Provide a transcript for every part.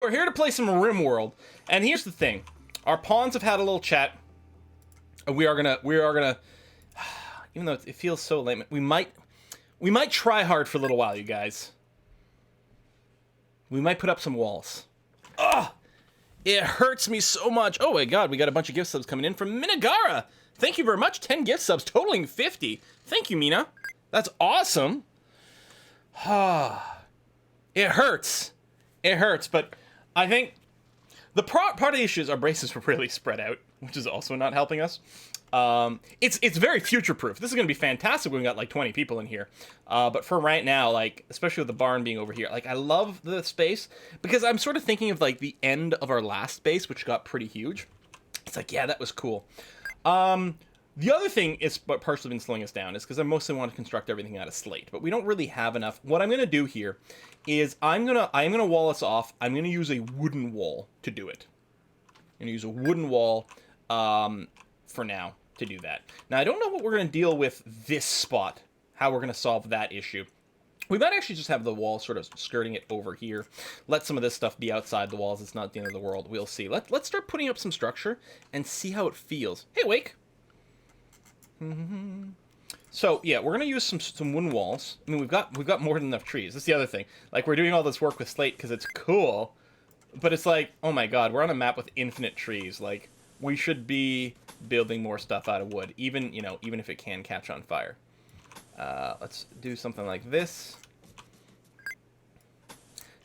We're here to play some Rimworld, and here's the thing: our pawns have had a little chat. And we are gonna, even though it feels so lame, we might try hard for a little while, you guys. We might put up some walls. Ugh! It hurts me so much. Oh my god, we got a bunch of gift subs coming in from Minagara. Thank you very much. 10 gift subs, totaling 50. Thank you, Mina. That's awesome. It hurts. It hurts, but I think the part of the issue is our braces were really spread out, which is also not helping us. It's very future-proof. This is going to be fantastic when we got like 20 people in here. But for right now, like, especially with the barn being over here, like, I love the space because I'm sort of thinking of like the end of our last base, which got pretty huge. It's like, yeah, that was cool. The other thing is what partially been slowing us down is because I mostly want to construct everything out of slate, but we don't really have enough. What I'm going to do here is I'm gonna wall us off. I'm going to use a wooden wall to do it. I'm going to use a wooden wall for now to do that. Now, I don't know what we're going to deal with this spot, how we're going to solve that issue. We might actually just have the wall sort of skirting it over here. Let some of this stuff be outside the walls. It's not the end of the world. We'll see. Let's start putting up some structure and see how it feels. Hey, Wake! So yeah, we're gonna use some wooden walls. I mean, we've got more than enough trees. That's the other thing. Like, we're doing all this work with slate because it's cool, but it's like, oh my god, we're on a map with infinite trees. Like, we should be building more stuff out of wood, even if it can catch on fire. Let's do something like this.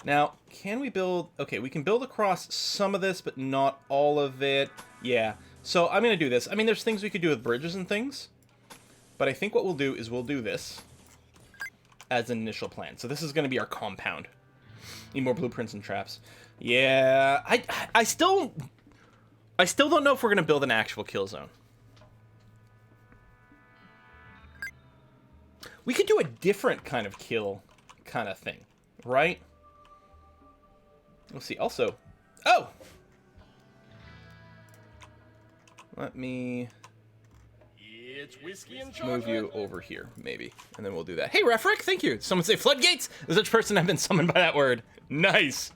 Now, can we build? Okay, we can build across some of this, but not all of it. Yeah. So I'm going to do this. I mean, there's things we could do with bridges and things. But I think what we'll do is we'll do this as an initial plan. So this is going to be our compound. Need more blueprints and traps. Yeah, I still don't know if we're going to build an actual kill zone. We could do a different kind of kill kind of thing, right? We'll see. Also, oh! Let me move you over here, maybe, and then we'll do that. Hey, Refric, thank you. Someone say floodgates. There's such person I've been summoned by that word. Nice.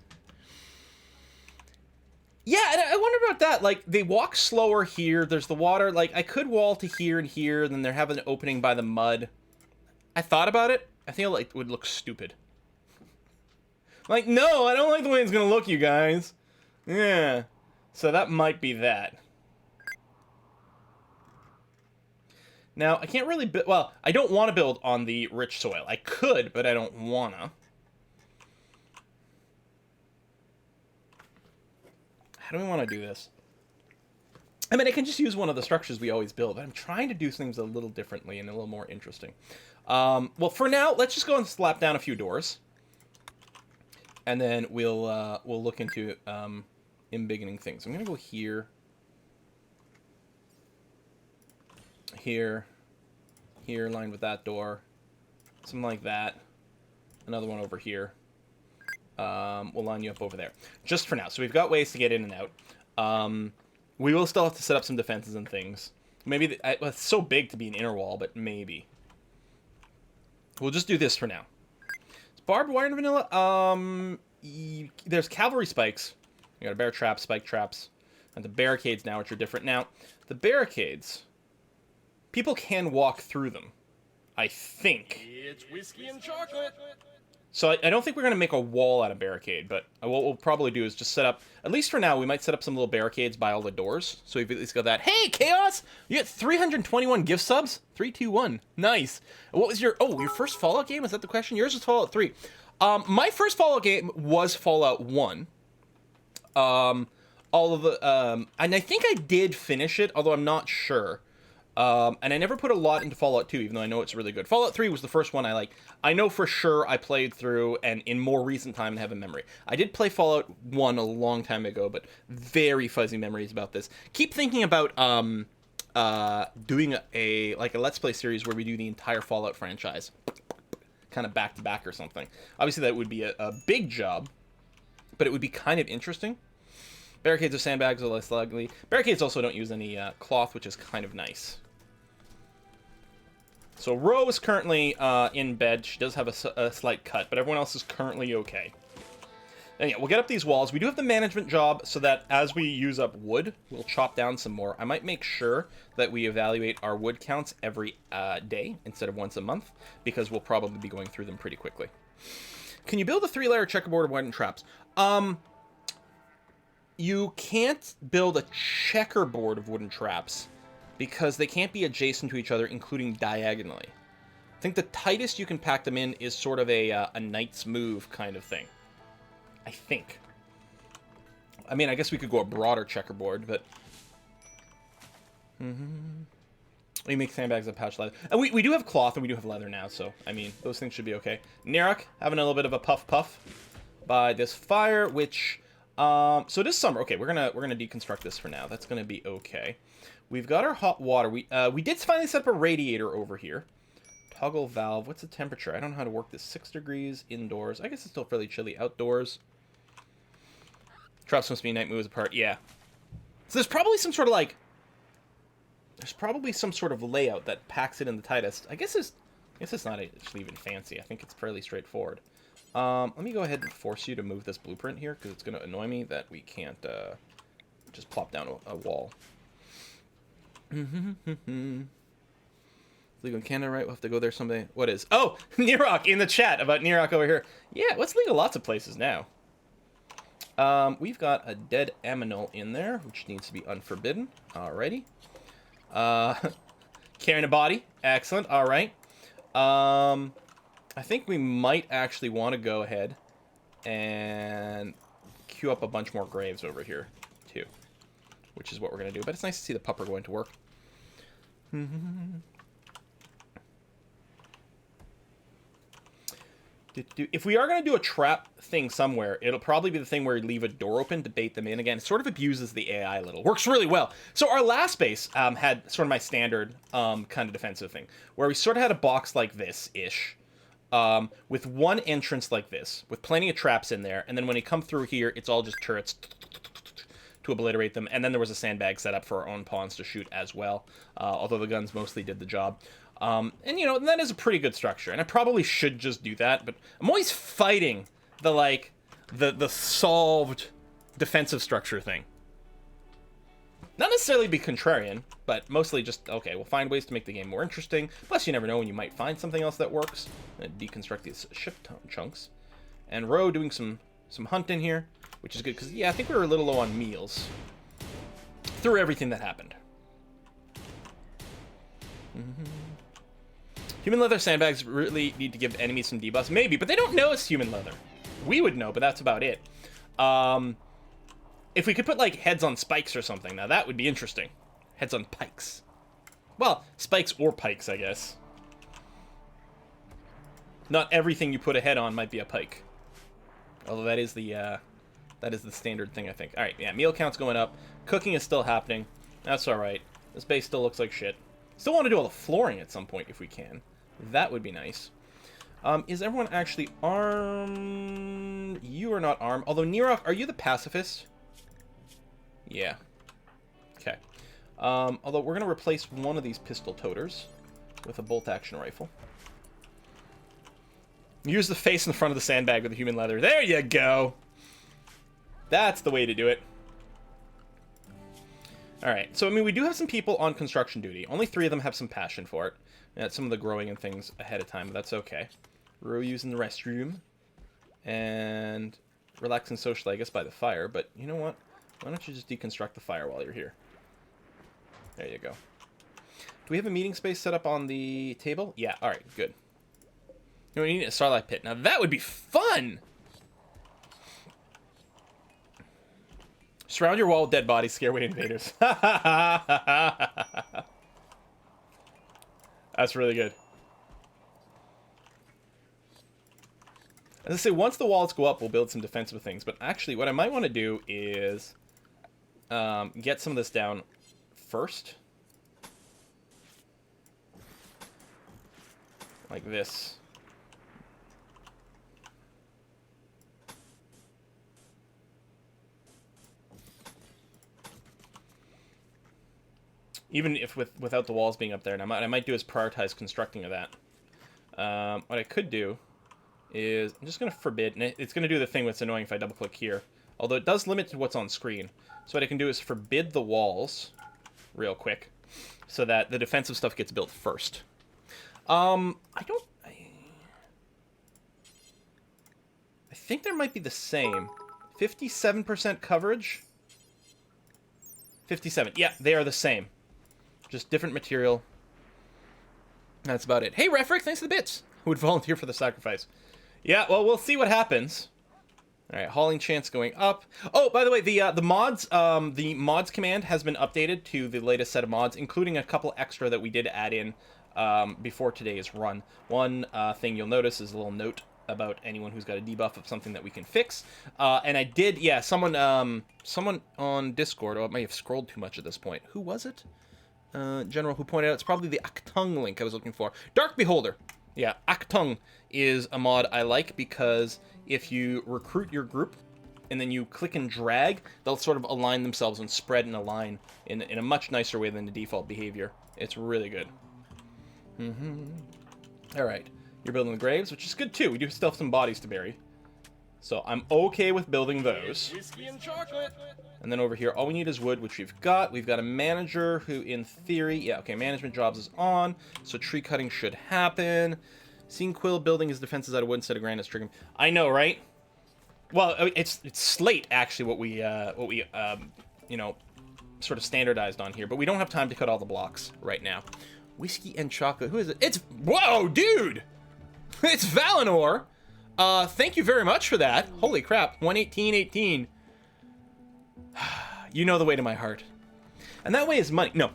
Yeah, and I wonder about that. Like, they walk slower here. There's the water. Like, I could wall to here and here, and then they have an opening by the mud. I thought about it. I feel like it would look stupid. Like, no, I don't like the way it's gonna look, you guys. Yeah. So that might be that. Now, I can't really build... Well, I don't want to build on the rich soil. I could, but I don't want to. How do we want to do this? I mean, I can just use one of the structures we always build. I'm trying to do things a little differently and a little more interesting. Well, for now, let's just go and slap down a few doors. And then we'll look into embiggening things. I'm going to go here. Here, lined with that door, something like that. Another one over here. We'll line you up over there, just for now. So we've got ways to get in and out. We will still have to set up some defenses and things. Maybe well, it's so big to be an inner wall, but maybe we'll just do this for now. It's barbed wire and vanilla. There's cavalry spikes. You got a bear trap, spike traps, and the barricades now, which are different. Now, the barricades. People can walk through them, I think. It's whiskey and chocolate. So I don't think we're going to make a wall out of barricade, but what we'll probably do is just set up, at least for now, we might set up some little barricades by all the doors. So we've at least got that. Hey, Chaos! You get 321 gift subs? 321. Nice. What was your first Fallout game? Is that the question? Yours was Fallout 3. My first Fallout game was Fallout 1. All of the, and I think I did finish it, although I'm not sure. And I never put a lot into Fallout 2, even though I know it's really good. Fallout 3 was the first one I know for sure I played through, and in more recent time I have a memory. I did play Fallout 1 a long time ago, but very fuzzy memories about this. Keep thinking about doing a Let's Play series where we do the entire Fallout franchise. Kind of back-to-back or something. Obviously that would be a big job, but it would be kind of interesting. Barricades or sandbags are less likely. Barricades also don't use any cloth, which is kind of nice. So Ro is currently in bed. She does have a slight cut, but everyone else is currently okay. And yeah, we'll get up these walls. We do have the management job so that as we use up wood, we'll chop down some more. I might make sure that we evaluate our wood counts every day instead of once a month, because we'll probably be going through them pretty quickly. Can you build a 3-layer checkerboard of wooden traps? You can't build a checkerboard of wooden traps because they can't be adjacent to each other, including diagonally. I think the tightest you can pack them in is sort of a knight's move kind of thing. I think. I mean, I guess we could go a broader checkerboard, but... We make sandbags of pouch leather. And we do have cloth and we do have leather now, so, I mean, those things should be okay. Nirok, having a little bit of a puff by this fire, which... so it is summer. Okay, we're gonna deconstruct this for now. That's gonna be okay. We've got our hot water. We did finally set up a radiator over here. Toggle valve. What's the temperature? I don't know how to work this. 6 degrees indoors. I guess it's still fairly chilly outdoors. Traps must be night moves apart. Yeah. So there's probably some sort of like... There's probably some sort of layout that packs it in the tightest. I guess it's not actually even fancy. I think it's fairly straightforward. Let me go ahead and force you to move this blueprint here, because it's going to annoy me that we can't just plop down a wall. Legal in Canada, right? We'll have to go there someday. What is? Oh! Nirok in the chat about Nirok over here. Yeah, what's legal lots of places now. We've got a dead aminal in there, which needs to be unforbidden. Alrighty. Carrying a body. Excellent. Alright. I think we might actually want to go ahead and queue up a bunch more graves over here, too. Which is what we're going to do. But it's nice to see the pupper going to work. If we are going to do a trap thing somewhere, it'll probably be the thing where you leave a door open to bait them in again. It sort of abuses the AI a little. Works really well. So our last base had sort of my standard kind of defensive thing, where we sort of had a box like this-ish, with one entrance like this, with plenty of traps in there, and then when you come through here, it's all just turrets to obliterate them, and then there was a sandbag set up for our own pawns to shoot as well, although the guns mostly did the job. And, you know, that is a pretty good structure, and I probably should just do that, but I'm always fighting the, like, the solved defensive structure thing. Not necessarily be contrarian, but mostly just, okay, we'll find ways to make the game more interesting. Plus, you never know when you might find something else that works. And deconstruct these ship chunks. And Ro doing some hunting here, which is good, because, yeah, I think we were a little low on meals through everything that happened. Human leather sandbags really need to give enemies some debuffs. Maybe, but they don't know it's human leather. We would know, but that's about it. If we could put, like, heads on spikes or something, now that would be interesting. Heads on pikes. Well, spikes or pikes, I guess. Not everything you put a head on might be a pike. Although that is the standard thing, I think. Alright, yeah, meal count's going up. Cooking is still happening. That's alright. This base still looks like shit. Still want to do all the flooring at some point if we can. That would be nice. Is everyone actually armed? You are not armed. Although, Nirok, are you the pacifist? Yeah. Okay. Although we're going to replace one of these pistol toters with a bolt-action rifle. Use the face in the front of the sandbag with the human leather. There you go! That's the way to do it. Alright, so I mean, we do have some people on construction duty. Only 3 of them have some passion for it. And some of the growing and things ahead of time, but that's okay. We're using the restroom. And relaxing social, I guess, by the fire. But you know what? Why don't you just deconstruct the fire while you're here? There you go. Do we have a meeting space set up on the table? Yeah, alright, good. You know, we need a starlight pit. Now that would be fun! Surround your wall with dead bodies, scare away invaders. That's really good. As I say, once the walls go up, we'll build some defensive things. But actually, what I might want to do is get some of this down first. Like this. Even if without the walls being up there. And what I might do is prioritize constructing of that. What I could do is I'm just going to forbid, and it's going to do the thing that's annoying if I double-click here. Although it does limit to what's on screen. So what I can do is forbid the walls real quick so that the defensive stuff gets built first. I think there might be the same. 57% coverage? 57. Yeah, they are the same. Just different material. That's about it. Hey, Refric, thanks for the bits. Who would volunteer for the sacrifice? Yeah, well, we'll see what happens. All right, hauling chance going up. Oh, by the way, the mods command has been updated to the latest set of mods, including a couple extra that we did add in before today's run. One thing you'll notice is a little note about anyone who's got a debuff of something that we can fix. And I did, yeah, someone on Discord, oh, it may have scrolled too much at this point. Who was it? General, who pointed out it's probably the Actung link I was looking for. Dark Beholder. Yeah, Actung is a mod I like because if you recruit your group and then you click and drag, they'll sort of align themselves and spread in a line in a much nicer way than the default behavior. It's really good. All right. You're building the graves, which is good too. We do still have some bodies to bury. So I'm okay with building those. Whiskey and chocolate. And then over here, all we need is wood, which we've got. We've got a manager who, in theory... Yeah, okay, management jobs is on. So tree cutting should happen. Seeing Quill building his defenses out of wood instead of granite triggering. I know, right? Well, it's slate, actually, what we you know, sort of standardized on here. But we don't have time to cut all the blocks right now. Whiskey and chocolate. Who is it? It's... Whoa, dude! It's Valinor! Thank you very much for that. Holy crap. 118.18. You know the way to my heart. And that way is money. No.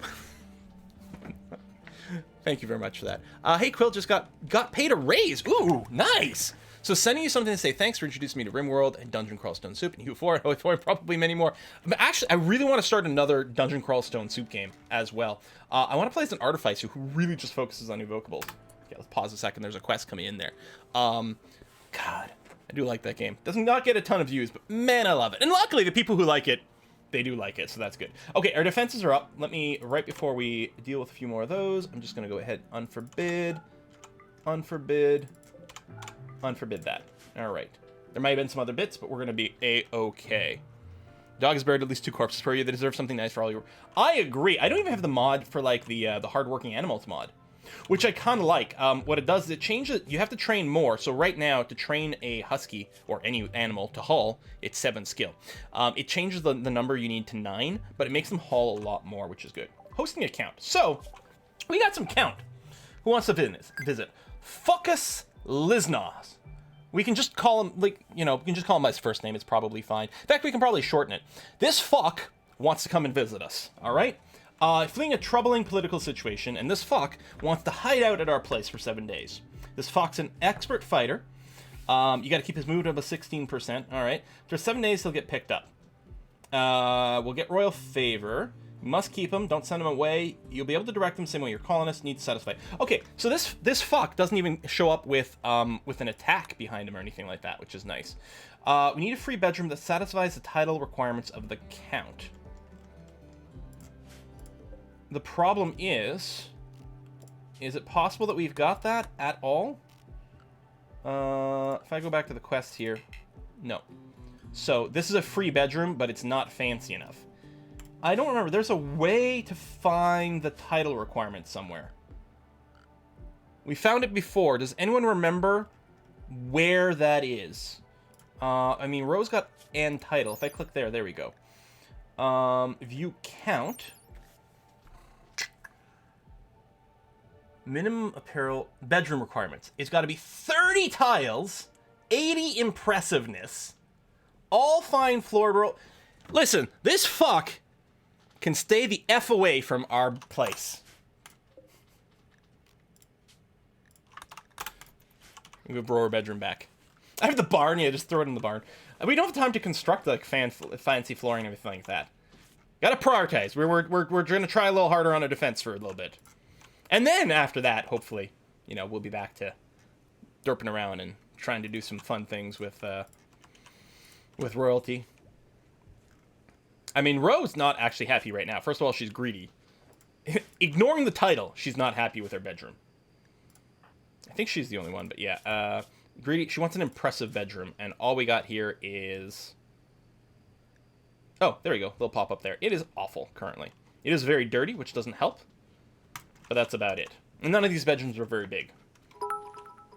Thank you very much for that. Hey, Quill just got paid a raise. Ooh, nice. So sending you something to say thanks for introducing me to Rimworld and Dungeon Crawl Stone Soup and U4 and probably many more. But actually, I really want to start another Dungeon Crawl Stone Soup game as well. I want to play as an artificer who really just focuses on evocables. Okay, let's pause a second. There's a quest coming in there. God, I do like that game. Does not get a ton of views, but man, I love it. And luckily, the people who like it, they do like it, so that's good. Okay, our defenses are up. Let me, right before we deal with a few more of those, I'm just going to go ahead and unforbid that. All right. There might have been some other bits, but we're going to be A-okay. Dog has buried at least 2 corpses per year. They deserve something nice for all your... I agree. I don't even have the mod for, like, the hardworking animals mod, which I kind of like. What it does is it changes... You have to train more. So right now, to train a husky, or any animal, to haul, it's 7 skill. It changes the number you need to 9, but it makes them haul a lot more, which is good. Hosting account. So, we got some count. Who wants to visit? Fuckus Liznos. We can just call him, like, you know, we can just call him by his first name. It's probably fine. In fact, we can probably shorten it. This fuck wants to come and visit us, all right? Fleeing a troubling political situation, and this fuck wants to hide out at our place for 7 days. This fuck's an expert fighter. You got to keep his mood up to 16%. All right. For 7 days, he'll get picked up. We'll get royal favor. You must keep him. Don't send him away. You'll be able to direct him same way your colonists need to satisfy. Okay, so this fuck doesn't even show up with an attack behind him or anything like that, which is nice. We need a free bedroom that satisfies the title requirements of the count. The problem is it possible that we've got that at all? If I go back to the quest here, no. So this is a free bedroom, but it's not fancy enough. I don't remember. There's a way to find the title requirement somewhere. We found it before. Does anyone remember where that is? I mean, Rose got and title. If I click there, there we go. View count. Minimum apparel bedroom requirements. It's got to be 30 tiles, 80 impressiveness, all fine floor. Listen, this fuck can stay the F away from our place. I'm gonna bro our bedroom back. I have the barn. Yeah, just throw it in the barn. We don't have time to construct like fancy flooring and everything like that. Gotta prioritize. We're gonna try a little harder on a defense for a little bit. And then after that, hopefully, you know, we'll be back to derping around and trying to do some fun things with royalty. I mean, Ro's not actually happy right now. First of all, she's greedy. Ignoring the title, she's not happy with her bedroom. I think she's the only one, but yeah. Greedy, she wants an impressive bedroom, and all we got here is... Oh, there we go. Little pop up there. It is awful currently. It is very dirty, which doesn't help. But that's about it. And none of these bedrooms are very big.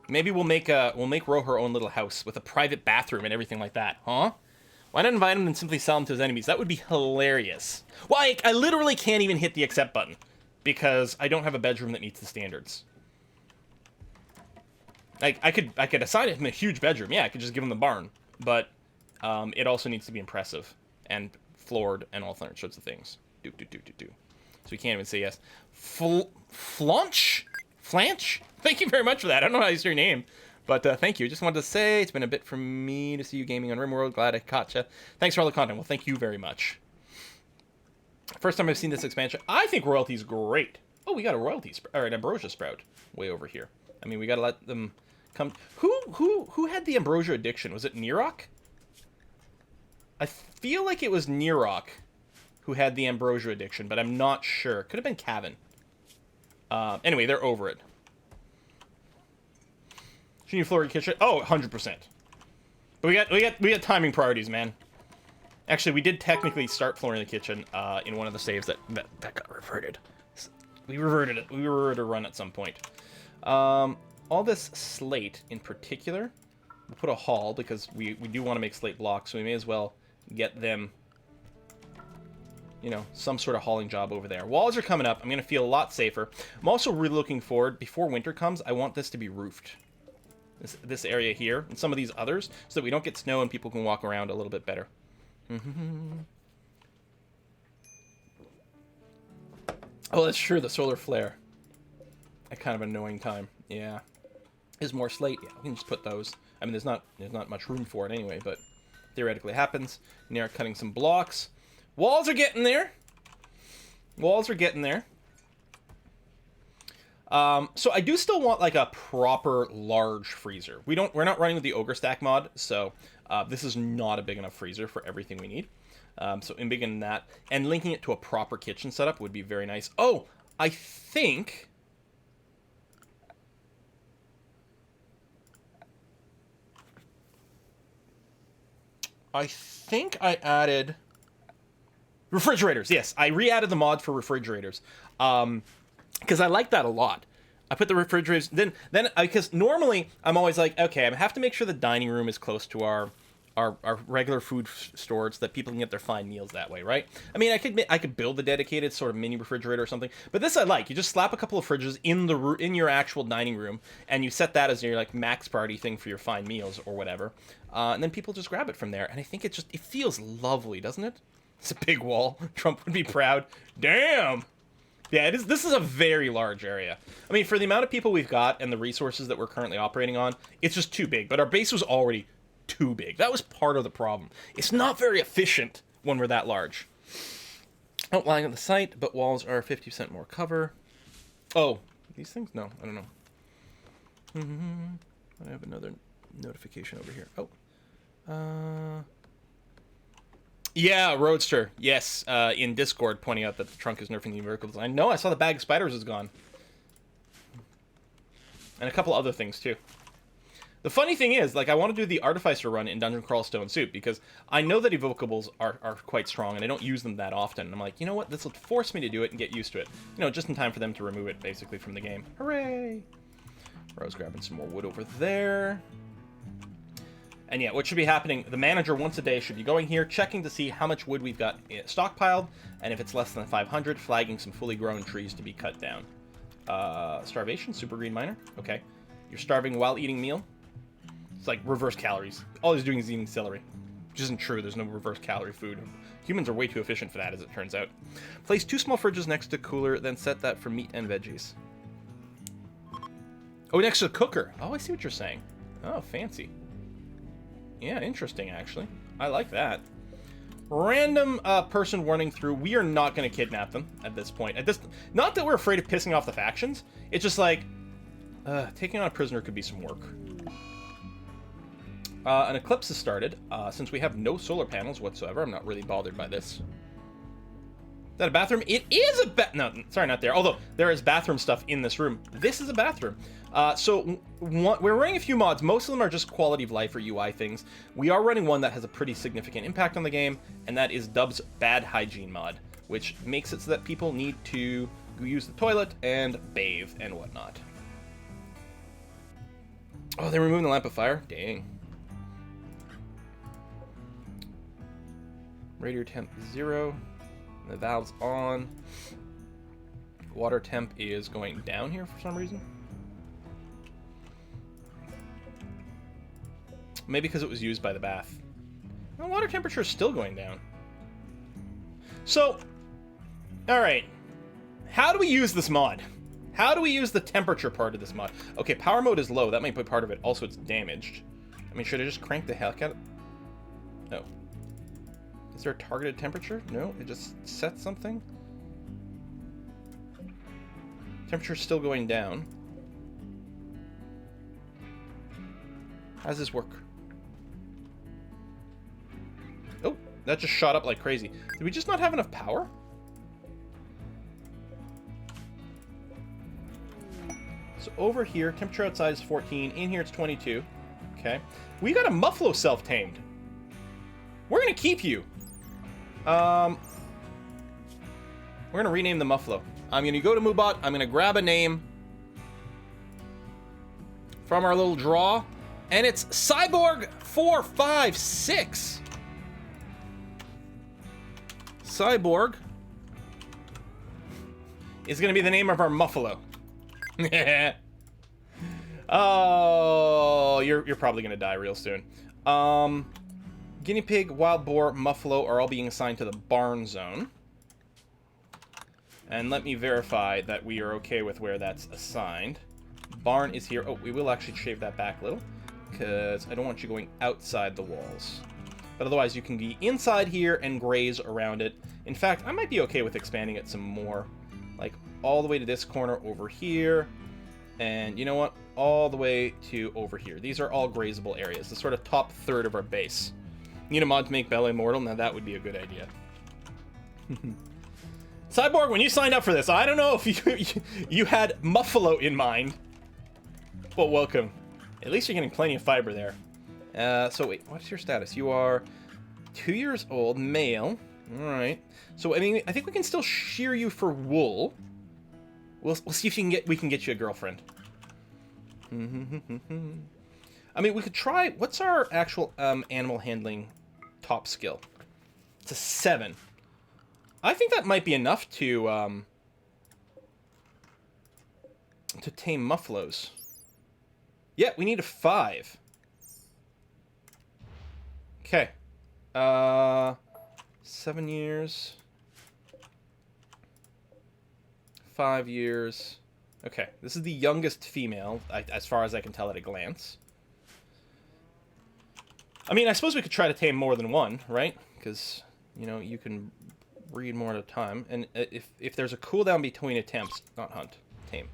Maybe we'll make Ro her own little house with a private bathroom and everything like that, huh? Why not invite him and simply sell him to his enemies? That would be hilarious. Why? I literally can't even hit the accept button because I don't have a bedroom that meets the standards. Like I could assign him a huge bedroom. Yeah, I could just give him the barn, but it also needs to be impressive and floored and all sorts of things. So we can't even say yes. Flanch? Thank you very much for that. I don't know how to say your name, but thank you. Just wanted to say it's been a bit for me to see you gaming on Rimworld. Glad I caught you. Thanks for all the content. Well, thank you very much. First time I've seen this expansion. I think royalty's great. Oh, we got a royalty or an ambrosia sprout way over here. I mean, we gotta let them come. Who had the ambrosia addiction? Was it Nirok? I feel like it was Nirok who had the ambrosia addiction, but I'm not sure. Could have been Cavan. Anyway, they're over it. Should you floor your kitchen? Oh, 100%. But we got timing priorities, man. Actually, we did technically start flooring the kitchen in one of the saves that got reverted. We reverted it. We reverted a run at some point. All this slate in particular, we'll put a hall because we do want to make slate blocks, so we may as well get them, you know, some sort of hauling job over there. Walls are coming up. I'm going to feel a lot safer. I'm also really looking forward, before winter comes, I want this to be roofed. This area here and some of these others, so that we don't get snow and people can walk around a little bit better. Oh, that's true, the solar flare. A kind of annoying time. Yeah. Is more slate? Yeah, we can just put those. I mean, there's not much room for it anyway, but theoretically it happens. And they're cutting some blocks. Walls are getting there. Walls are getting there. So I do still want like a proper large freezer. We're not running with the Ogre Stack mod, so this is not a big enough freezer for everything we need. So in big in that, and linking it to a proper kitchen setup would be very nice. Oh, I think I added refrigerators. Yes, I re-added the mod for refrigerators. Because I like that a lot. I put the refrigerators, then because normally I'm always like, okay, I have to make sure the dining room is close to our regular food store so that people can get their fine meals that way, right? I mean, I could build a dedicated sort of mini refrigerator or something, but this I like. You just slap a couple of fridges in your actual dining room, and you set that as your like max priority thing for your fine meals or whatever, and then people just grab it from there. And I think it feels lovely, doesn't it? It's a big wall. Trump would be proud. Damn. Yeah, it is. This is a very large area. I mean, for the amount of people we've got and the resources that we're currently operating on, it's just too big. But our base was already too big. That was part of the problem. It's not very efficient when we're that large. Outlying on the site, but walls are 50% more cover. Oh, these things? No, I don't know. I have another notification over here. Oh. Yeah, Roadster. Yes, in Discord pointing out that the trunk is nerfing the vertical design. No, I saw the bag of spiders is gone. And a couple other things, too. The funny thing is, like, I want to do the Artificer run in Dungeon Crawl Stone Soup, because I know that evocables are quite strong, and I don't use them that often. And I'm like, you know what? This will force me to do it and get used to it. You know, just in time for them to remove it, basically, from the game. Hooray! Rose grabbing some more wood over there. And yeah, what should be happening, the manager once a day should be going here, checking to see how much wood we've got stockpiled, and if it's less than 500, flagging some fully grown trees to be cut down. Starvation, super green miner. Okay. You're starving while eating meal. It's like reverse calories. All he's doing is eating celery. Which isn't true, there's no reverse calorie food. Humans are way too efficient for that, as it turns out. Place 2 small fridges next to cooler, then set that for meat and veggies. Oh, next to the cooker. Oh, I see what you're saying. Oh, fancy. Yeah, interesting, actually. I like that. Random person running through. We are not going to kidnap them at this point. Not that we're afraid of pissing off the factions. It's just like, taking on a prisoner could be some work. An eclipse has started. Since we have no solar panels whatsoever, I'm not really bothered by this. Is that a bathroom? It is a no, sorry, not there. Although there is bathroom stuff in this room. This is a bathroom. We're running a few mods. Most of them are just quality of life or UI things. We are running one that has a pretty significant impact on the game, and that is Dub's Bad Hygiene mod, which makes it so that people need to use the toilet and bathe and whatnot. Oh, they're removing the lamp of fire? Dang. Radiator temp 0. The valve's on. Water temp is going down here for some reason. Maybe because it was used by the bath. The water temperature is still going down. So, alright. How do we use this mod? How do we use the temperature part of this mod? Okay, power mode is low. That might be part of it. Also, it's damaged. I mean, should I just crank the heck out of it? No. Is there a targeted temperature? No, it just sets something. Temperature's still going down. How does this work? Oh, that just shot up like crazy. Did we just not have enough power? So over here, temperature outside is 14. In here, it's 22. Okay. We got a Muffalo self-tamed. We're going to keep you. We're going to rename the Muffalo. I'm going to go to Moobot. I'm going to grab a name from our little draw. And it's Cyborg 456. Cyborg is going to be the name of our Muffalo. Oh, you're probably going to die real soon. Guinea pig, wild boar, muffalo are all being assigned to the barn zone. And let me verify that we are okay with where that's assigned. Barn is here. Oh, we will actually shave that back a little, because I don't want you going outside the walls. But otherwise, you can be inside here and graze around it. In fact, I might be okay with expanding it some more. Like, all the way to this corner over here. And you know what? All the way to over here. These are all grazable areas. The sort of top third of our base. Need a mod to make Bella immortal? Now that would be a good idea. Cyborg, when you signed up for this, I don't know if you had Muffalo in mind. Well, welcome. At least you're getting plenty of fiber there. So wait, what's your status? You are 2 years old, male. All right. So I mean, I think we can still shear you for wool. We'll see if we can get you a girlfriend. I mean, we could try. What's our actual animal handling top skill? It's a 7. I think that might be enough to tame muffaloes. Yeah, we need a 5. Okay. 7 years. 5 years. Okay, this is the youngest female, as far as I can tell at a glance. I mean, I suppose we could try to tame more than one, right? Because, you know, you can breed more at a time. And if there's a cooldown between attempts, not hunt, tame.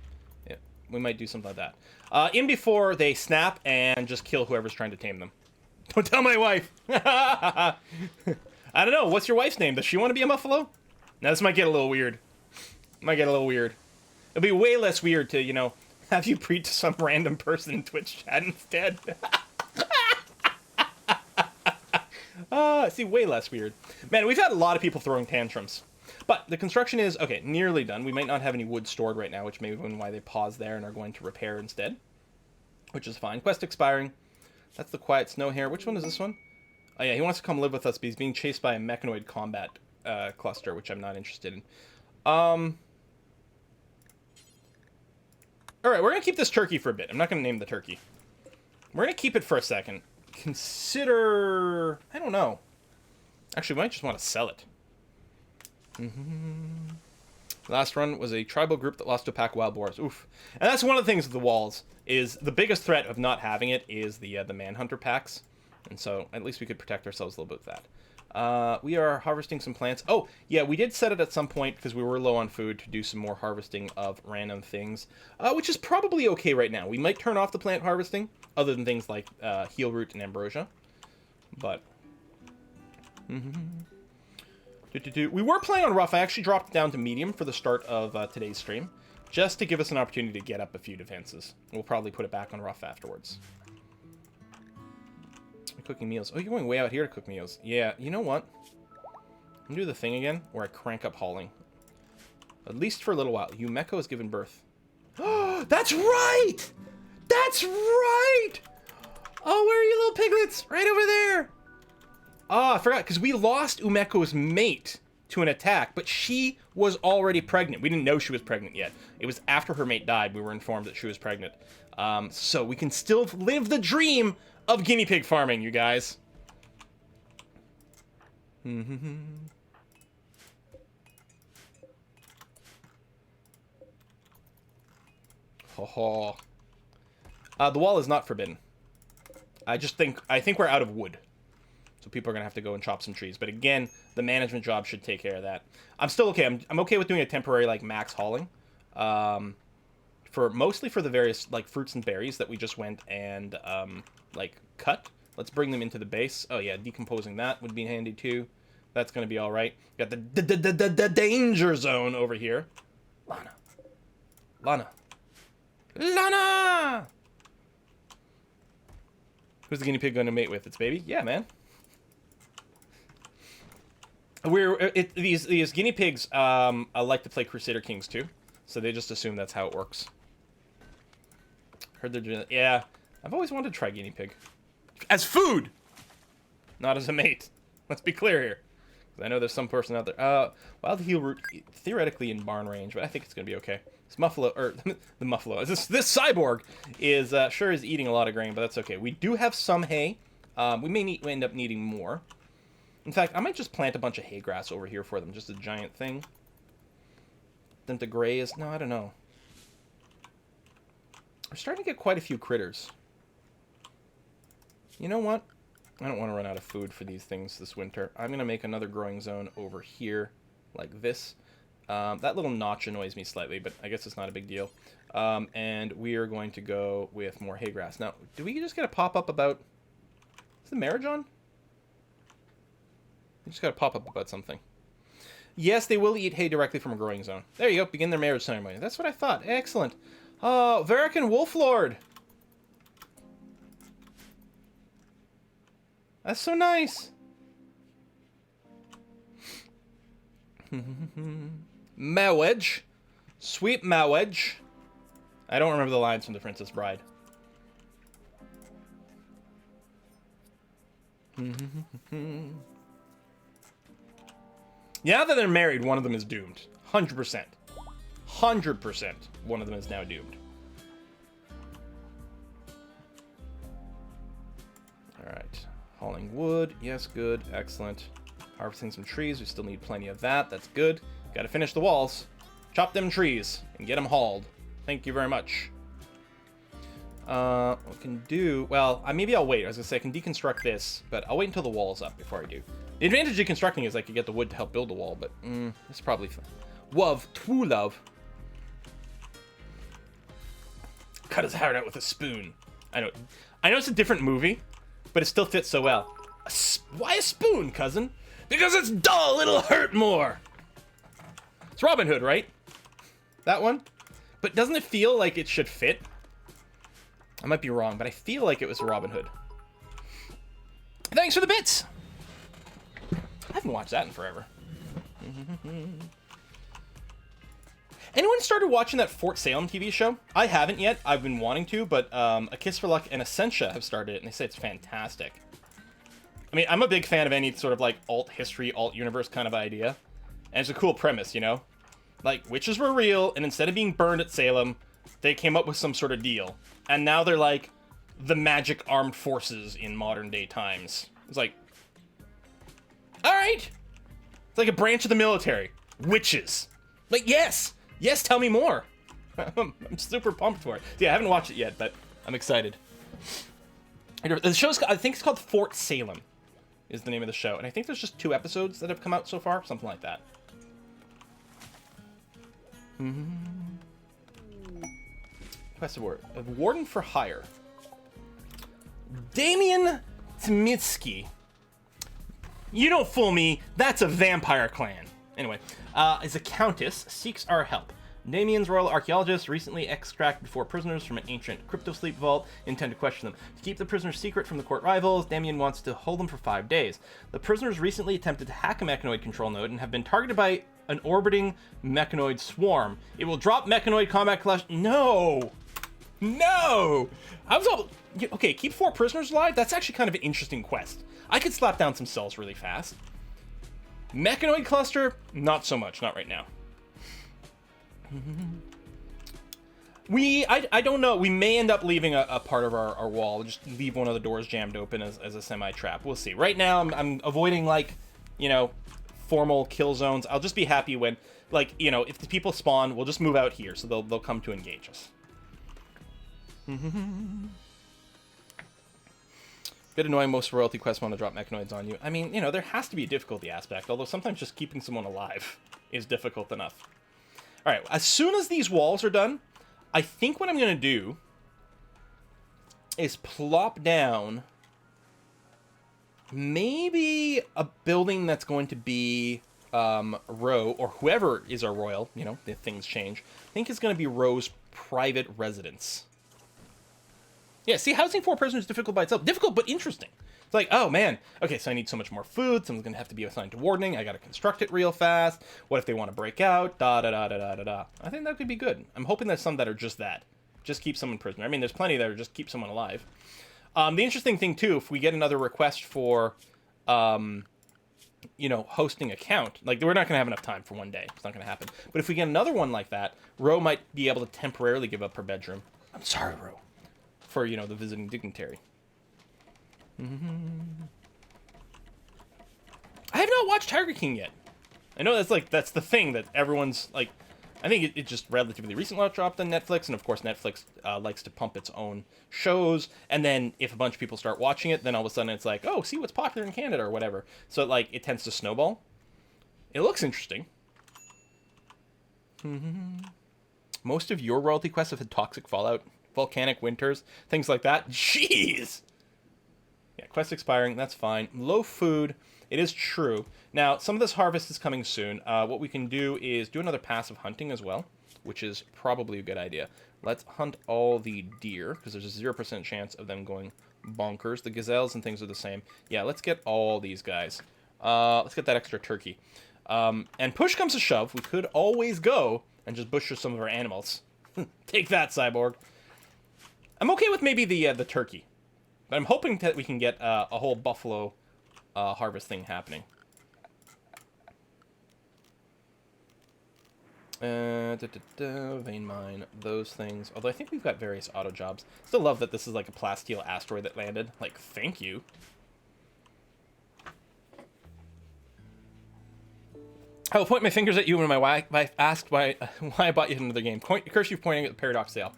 Yeah, we might do something like that. In before they snap and just kill whoever's trying to tame them. Don't tell my wife! I don't know, what's your wife's name? Does she want to be a Muffalo? Now, this might get a little weird. Might get a little weird. It'll be way less weird to, you know, have you breed to some random person in Twitch chat instead. See, way less weird. Man, we've had a lot of people throwing tantrums. But the construction is, okay, nearly done. We might not have any wood stored right now, which may be why they paused there and are going to repair instead. Which is fine. Quest expiring. That's the Quiet Snow Hare. Which one is this one? Oh yeah, he wants to come live with us, but he's being chased by a mechanoid combat cluster, which I'm not interested in. Alright, we're going to keep this turkey for a bit. I'm not going to name the turkey. We're going to keep it for a second. Consider... I don't know. Actually, we might just want to sell it. Last run was a tribal group that lost to a pack of wild boars. Oof. And that's one of the things with the walls, is the biggest threat of not having it is the Manhunter packs. And so, at least we could protect ourselves a little bit with that. We are harvesting some plants. Oh, yeah, we did set it at some point because we were low on food to do some more harvesting of random things, which is probably okay right now. We might turn off the plant harvesting, other than things like healroot and ambrosia. But We were playing on rough. I actually dropped it down to medium for the start of today's stream, just to give us an opportunity to get up a few defenses. We'll probably put it back on rough afterwards. Cooking meals. Oh, you're going way out here to cook meals. Yeah, you know what? I'm gonna do the thing again where I crank up hauling. At least for a little while. Yumeko has given birth. Oh, that's right! That's right! Oh, where are you little piglets? Right over there! Oh, I forgot, because we lost Umeko's mate to an attack, but she was already pregnant. We didn't know she was pregnant yet. It was after her mate died we were informed that she was pregnant. So we can still live the dream of guinea pig farming, you guys. Ho. The wall is not forbidden. I think we're out of wood. So people are going to have to go and chop some trees. But again, the management job should take care of that. I'm still okay. I'm okay with doing a temporary, like, max hauling. Mostly for the various, like, fruits and berries that we just went and, like, cut. Let's bring them into the base. Oh, yeah, decomposing that would be handy, too. That's going to be all right. Got the danger zone over here. Lana! Who's the guinea pig going to mate with? Its baby? Yeah, man. These guinea pigs like to play Crusader Kings too, so they just assume that's how it works. Heard they're doing. Yeah, I've always wanted to try guinea pig as food, not as a mate. Let's be clear here, because I know there's some person out there. Wild heel root theoretically in barn range, but I think it's gonna be okay. This muffalo, or the muffalo, this cyborg is sure is eating a lot of grain, but that's okay. We do have some hay. We may end up needing more. In fact, I might just plant a bunch of hay grass over here for them. Just a giant thing. Then to graze. No, I don't know. We're starting to get quite a few critters. You know what? I don't want to run out of food for these things this winter. I'm going to make another growing zone over here, like this. That little notch annoys me slightly, but I guess it's not a big deal. And we are going to go with more hay grass. Now, do we just get a pop-up about... Is the marriage on? You just gotta pop up about something. Yes, they will eat hay directly from a growing zone. There you go. Begin their marriage ceremony. That's what I thought. Excellent. Oh, Verican Wolflord. That's so nice. Marriage. Sweet marriage. I don't remember the lines from The Princess Bride. Now that they're married, one of them is doomed. 100%. 100% one of them is now doomed. Alright. Hauling wood. Yes, good. Excellent. Harvesting some trees. We still need plenty of that. That's good. Gotta finish the walls. Chop them trees and get them hauled. Thank you very much. We can do... Well, maybe I'll wait. I was gonna say I can deconstruct this, but I'll wait until the wall's up before I do. The advantage of deconstructing is I could get the wood to help build the wall, but it's probably fun. True love. Cut his heart out with a spoon. I know it's a different movie, but it still fits so well. Why a spoon, cousin? Because it's dull, it'll hurt more. It's Robin Hood, right? That one? But doesn't it feel like it should fit? I might be wrong, but I feel like it was Robin Hood. Thanks for the bits! I haven't watched that in forever. Anyone started watching that Fort Salem TV show? I haven't yet. I've been wanting to, but A Kiss for Luck and Essentia have started it, and they say it's fantastic. I mean, I'm a big fan of any sort of, like, alt-history, alt-universe kind of idea. And it's a cool premise, you know? Like, witches were real, and instead of being burned at Salem, they came up with some sort of deal. And now they're, like, the magic armed forces in modern-day times. It's like... Alright! It's like a branch of the military. Witches. Like, yes! Yes, tell me more! I'm super pumped for it. Yeah, I haven't watched it yet, but I'm excited. The show's... I think it's called Fort Salem, is the name of the show. And I think there's just 2 episodes that have come out so far. Something like that. Quest award. A warden for hire. Damien Tmitsky. You don't fool me. That's a vampire clan. Anyway, as a countess seeks our help. Damien's royal archaeologists recently extracted 4 prisoners from an ancient cryptosleep vault, intend to question them. To keep the prisoners secret from the court rivals, Damien wants to hold them for 5 days. The prisoners recently attempted to hack a mechanoid control node and have been targeted by an orbiting mechanoid swarm. It will drop mechanoid combat clash. No! No! I was all... Okay, keep 4 prisoners alive? That's actually kind of an interesting quest. I could slap down some cells really fast. Mechanoid cluster? Not so much. Not right now. I don't know. We may end up leaving a part of our wall. Just leave one of the doors jammed open as a semi-trap. We'll see. Right now, I'm avoiding, like, you know, formal kill zones. I'll just be happy when, like, you know, if the people spawn, we'll just move out here. So they'll come to engage us. Bit annoying, most royalty quests want to drop mechanoids on you. I mean, you know, there has to be a difficulty aspect, although sometimes just keeping someone alive is difficult enough. Alright, as soon as these walls are done, I think what I'm going to do is plop down maybe a building that's going to be Ro, or whoever is our royal, you know, if things change. I think it's going to be Ro's private residence. Yeah, see, housing 4 prisoners is difficult by itself. Difficult, but interesting. It's like, oh, man. Okay, so I need so much more food. Someone's going to have to be assigned to wardening. I got to construct it real fast. What if they want to break out? Da-da-da-da-da-da-da. I think that could be good. I'm hoping there's some that are just that. Just keep someone prisoner. I mean, there's plenty that are just keep someone alive. The interesting thing, too, if we get another request for, you know, hosting account, like, we're not going to have enough time for one day. It's not going to happen. But if we get another one like that, Ro might be able to temporarily give up her bedroom. I'm sorry, Ro. For, you know, the visiting dignitary. I have not watched Tiger King yet. I know that's the thing that everyone's, like, I think it just relatively recently dropped on Netflix, and of course Netflix likes to pump its own shows, and then if a bunch of people start watching it, then all of a sudden it's like, oh, see what's popular in Canada, or whatever. So, like, it tends to snowball. It looks interesting. Most of your royalty quests have had toxic fallout. Volcanic winters, things like that. Jeez! Yeah, quest expiring, that's fine. Low food, it is true. Now, some of this harvest is coming soon. What we can do is do another passive hunting as well, which is probably a good idea. Let's hunt all the deer, because there's a 0% chance of them going bonkers. The gazelles and things are the same. Yeah, let's get all these guys. Let's get that extra turkey. And push comes to shove, we could always go and just butcher some of our animals. Take that, cyborg. I'm okay with maybe the turkey, but I'm hoping that we can get a whole buffalo harvest thing happening. Vein mine, those things. Although I think we've got various auto jobs. Still love that this is like a plasteel asteroid that landed. Like, thank you. I will point my fingers at you when my wife asked why I bought you another game. Curse you pointing at the Paradox sale.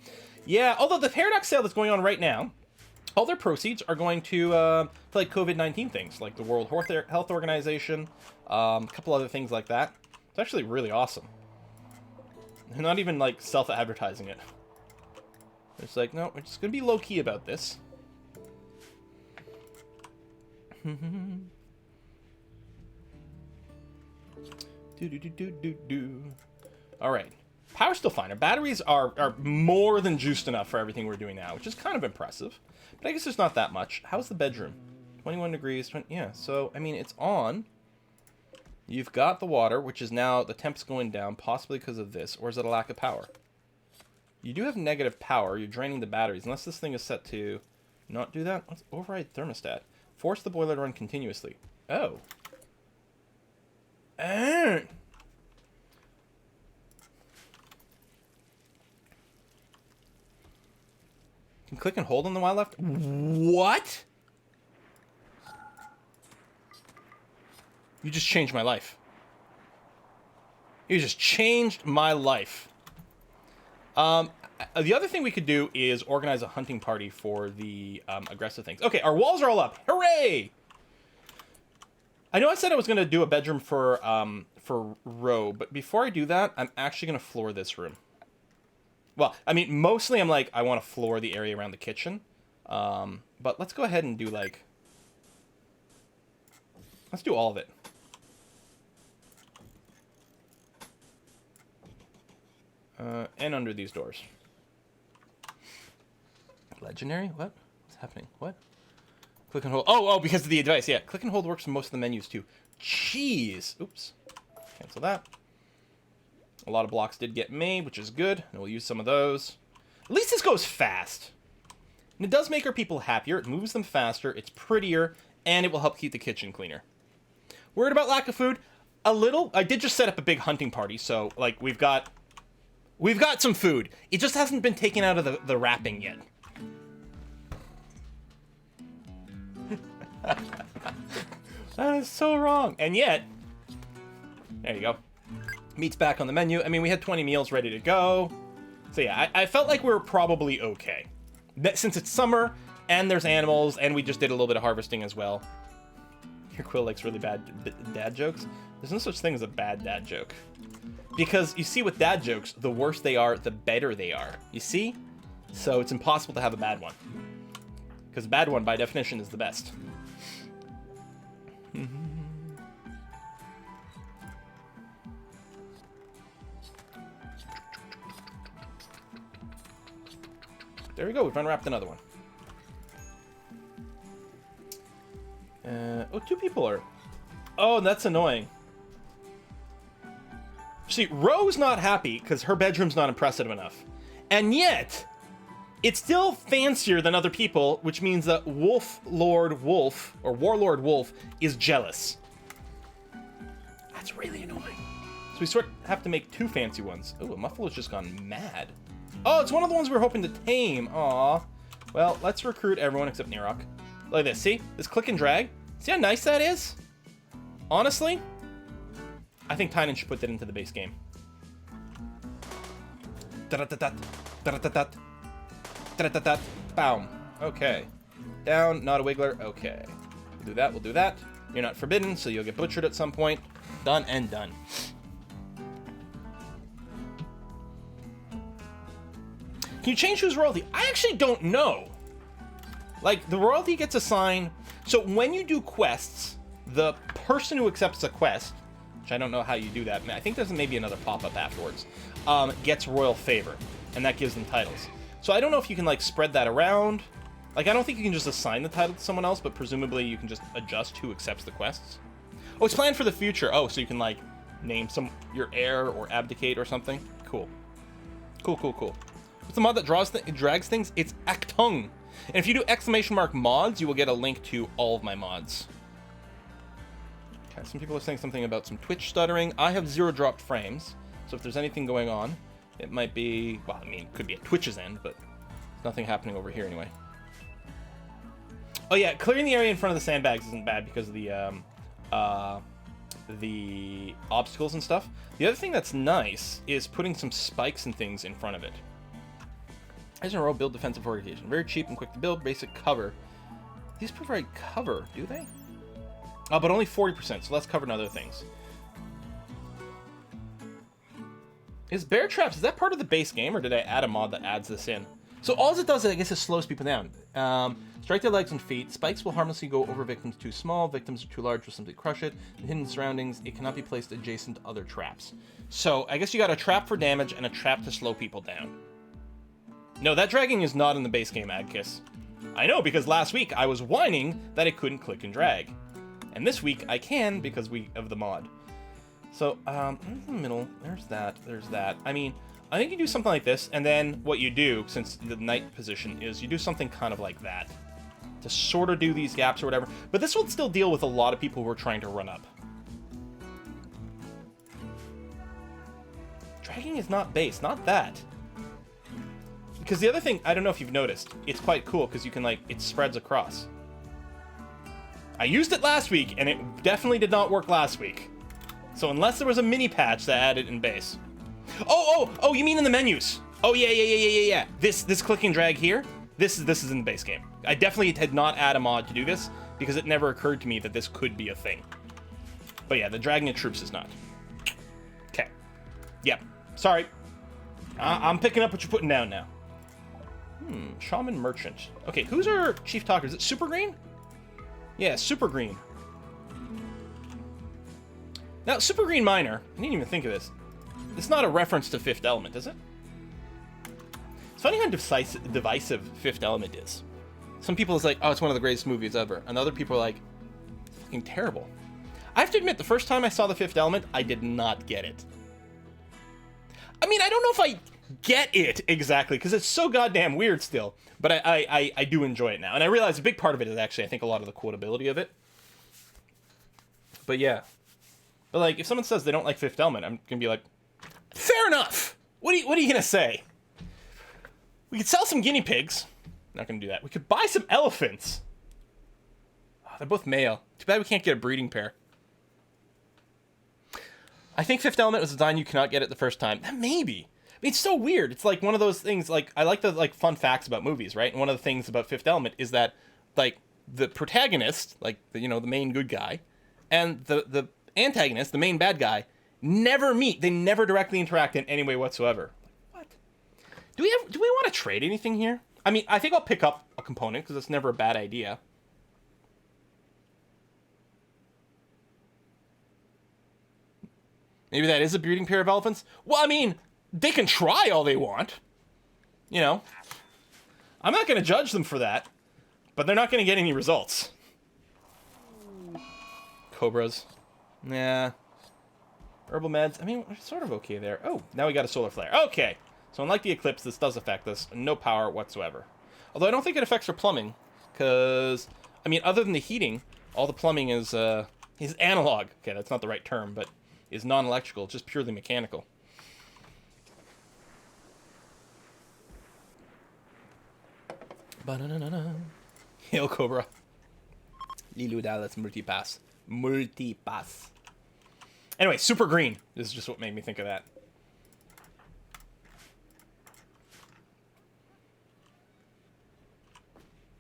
Yeah, although the Paradox sale that's going on right now, all their proceeds are going to like COVID-19 things, like the World Health Organization, a couple other things like that. It's actually really awesome. They're not even, like, self-advertising it. It's like, no, we're just going to be low-key about this. Alright. Power's still fine. Our batteries are more than juiced enough for everything we're doing now, which is kind of impressive. But I guess there's not that much. How's the bedroom? 21 degrees. Yeah, so, I mean, it's on. You've got the water, which is now, the temp's going down, possibly because of this. Or is it a lack of power? You do have negative power. You're draining the batteries. Unless this thing is set to not do that. Let's override thermostat. Force the boiler to run continuously. Oh. Can click and hold on the while left? What? You just changed my life. You just changed my life. The other thing we could do is organize a hunting party for the aggressive things. Okay, our walls are all up. Hooray! I know I said I was going to do a bedroom for Ro, but before I do that, I'm actually going to floor this room. Well, I mean, mostly I'm like, I want to floor the area around the kitchen. But let's go ahead and do, like... Let's do all of it. And under these doors. Legendary? What? What's happening? What? Click and hold. Oh, because of the advice. Yeah, click and hold works for most of the menus too. Jeez. Oops. Cancel that. A lot of blocks did get made, which is good. And we'll use some of those. At least this goes fast. And it does make our people happier. It moves them faster. It's prettier. And it will help keep the kitchen cleaner. Worried about lack of food? A little. I did just set up a big hunting party. So, like, we've got some food. It just hasn't been taken out of the wrapping yet. That is so wrong. And yet, there you go. Meat's back on the menu. I mean, we had 20 meals ready to go. So yeah, I felt like we were probably okay. Since it's summer, and there's animals, and we just did a little bit of harvesting as well. Your Quill likes really bad dad jokes. There's no such thing as a bad dad joke. Because, you see, with dad jokes, the worse they are, the better they are. You see? So it's impossible to have a bad one. Because a bad one, by definition, is the best. There we go, we've unwrapped another one. Oh, 2 people are... Oh, that's annoying. See, Ro's not happy because her bedroom's not impressive enough. And yet, it's still fancier than other people, which means that Warlord Wolf is jealous. That's really annoying. So we sort of have to make 2 fancy ones. Oh, a Muffler's just gone mad. Oh, it's one of the ones we were hoping to tame. Aw. Well, let's recruit everyone except Nirok. Look at this. See? This click and drag. See how nice that is? Honestly, I think Tynan should put that into the base game. Da-da-da-da. Da-da-da-da. Da-da-da-da. Boom. Okay. Down, not a wiggler. Okay. We'll do that, we'll do that. You're not forbidden, so you'll get butchered at some point. Done and done. Can you change who's royalty? I actually don't know. Like, the royalty gets assigned... So when you do quests, the person who accepts a quest, which I don't know how you do that, I think there's maybe another pop-up afterwards, gets royal favor, and that gives them titles. So I don't know if you can, like, spread that around. Like, I don't think you can just assign the title to someone else, but presumably you can just adjust who accepts the quests. Oh, it's planned for the future. Oh, so you can, like, name your heir or abdicate or something. Cool. Cool, cool, cool. What's the mod that drags things? It's Actung. And if you do !mods, you will get a link to all of my mods. Okay, some people are saying something about some Twitch stuttering. I have 0 dropped frames, so if there's anything going on, it might be... Well, I mean, it could be at Twitch's end, but there's nothing happening over here anyway. Oh yeah, clearing the area in front of the sandbags isn't bad because of the obstacles and stuff. The other thing that's nice is putting some spikes and things in front of it. As in a row, build defensive fortification. Very cheap and quick to build. Basic cover. These provide cover, do they? Oh, but only 40%, so less cover than other things. Is bear traps, is that part of the base game, or did I add a mod that adds this in? So all it does, I guess, is slows people down. Strike their legs and feet. Spikes will harmlessly go over victims too small. Victims are too large, will simply crush it. In hidden surroundings, it cannot be placed adjacent to other traps. So I guess you got a trap for damage and a trap to slow people down. No, that dragging is not in the base game, Adkiss. I know, because last week I was whining that I couldn't click and drag. And this week I can because of the mod. So, in the middle, there's that. I mean, I think you do something like this, and then what you do, since the knight position is, you do something kind of like that. To sort of do these gaps or whatever. But this will still deal with a lot of people who are trying to run up. Dragging is not base, not that. Because the other thing, I don't know if you've noticed, it's quite cool because you can, like, it spreads across. I used it last week, and it definitely did not work last week. So unless there was a mini patch that added in base. Oh, you mean in the menus? Oh, yeah. This click and drag here, this is in the base game. I definitely did not add a mod to do this because it never occurred to me that this could be a thing. But yeah, the dragging of troops is not. Okay. Yep. Sorry. I'm picking up what you're putting down now. Shaman Merchant. Okay, who's our chief talker? Is it Super Green? Yeah, Super Green. Now, Super Green Miner, I didn't even think of this. It's not a reference to Fifth Element, is it? It's funny how divisive Fifth Element is. Some people is like, oh, it's one of the greatest movies ever. And other people are like, it's fucking terrible. I have to admit, the first time I saw The Fifth Element, I did not get it. I mean, I don't know if I get it exactly, because it's so goddamn weird still. But I do enjoy it now. And I realize a big part of it is actually, I think, a lot of the quotability of it. But yeah. But like, if someone says they don't like Fifth Element, I'm gonna be like, fair enough! What are you gonna say? We could sell some guinea pigs. Not gonna do that. We could buy some elephants. Oh, they're both male. Too bad we can't get a breeding pair. I think Fifth Element was a design you cannot get it the first time. Maybe. I mean, it's so weird. It's like one of those things, like, I like the, like, fun facts about movies, right? And one of the things about Fifth Element is that, like, the protagonist, like, the main good guy, and the antagonist, the main bad guy, never meet. They never directly interact in any way whatsoever. What? Do we want to trade anything here? I mean, I think I'll pick up a component, because it's never a bad idea. Maybe that is a breeding pair of elephants? Well, I mean, they can try all they want. You know? I'm not going to judge them for that. But they're not going to get any results. Cobras. Nah. Herbal meds. I mean, we're sort of okay there. Oh, now we got a solar flare. Okay. So unlike the eclipse, this does affect us. No power whatsoever. Although I don't think it affects our plumbing. Because, I mean, other than the heating, all the plumbing is analog. Okay, that's not the right term, but is non-electrical, just purely mechanical. Ba-na-na-na-na. Hail Cobra. Lilu Dallas Multipass. Multipass. Anyway, Super Green is just what made me think of that.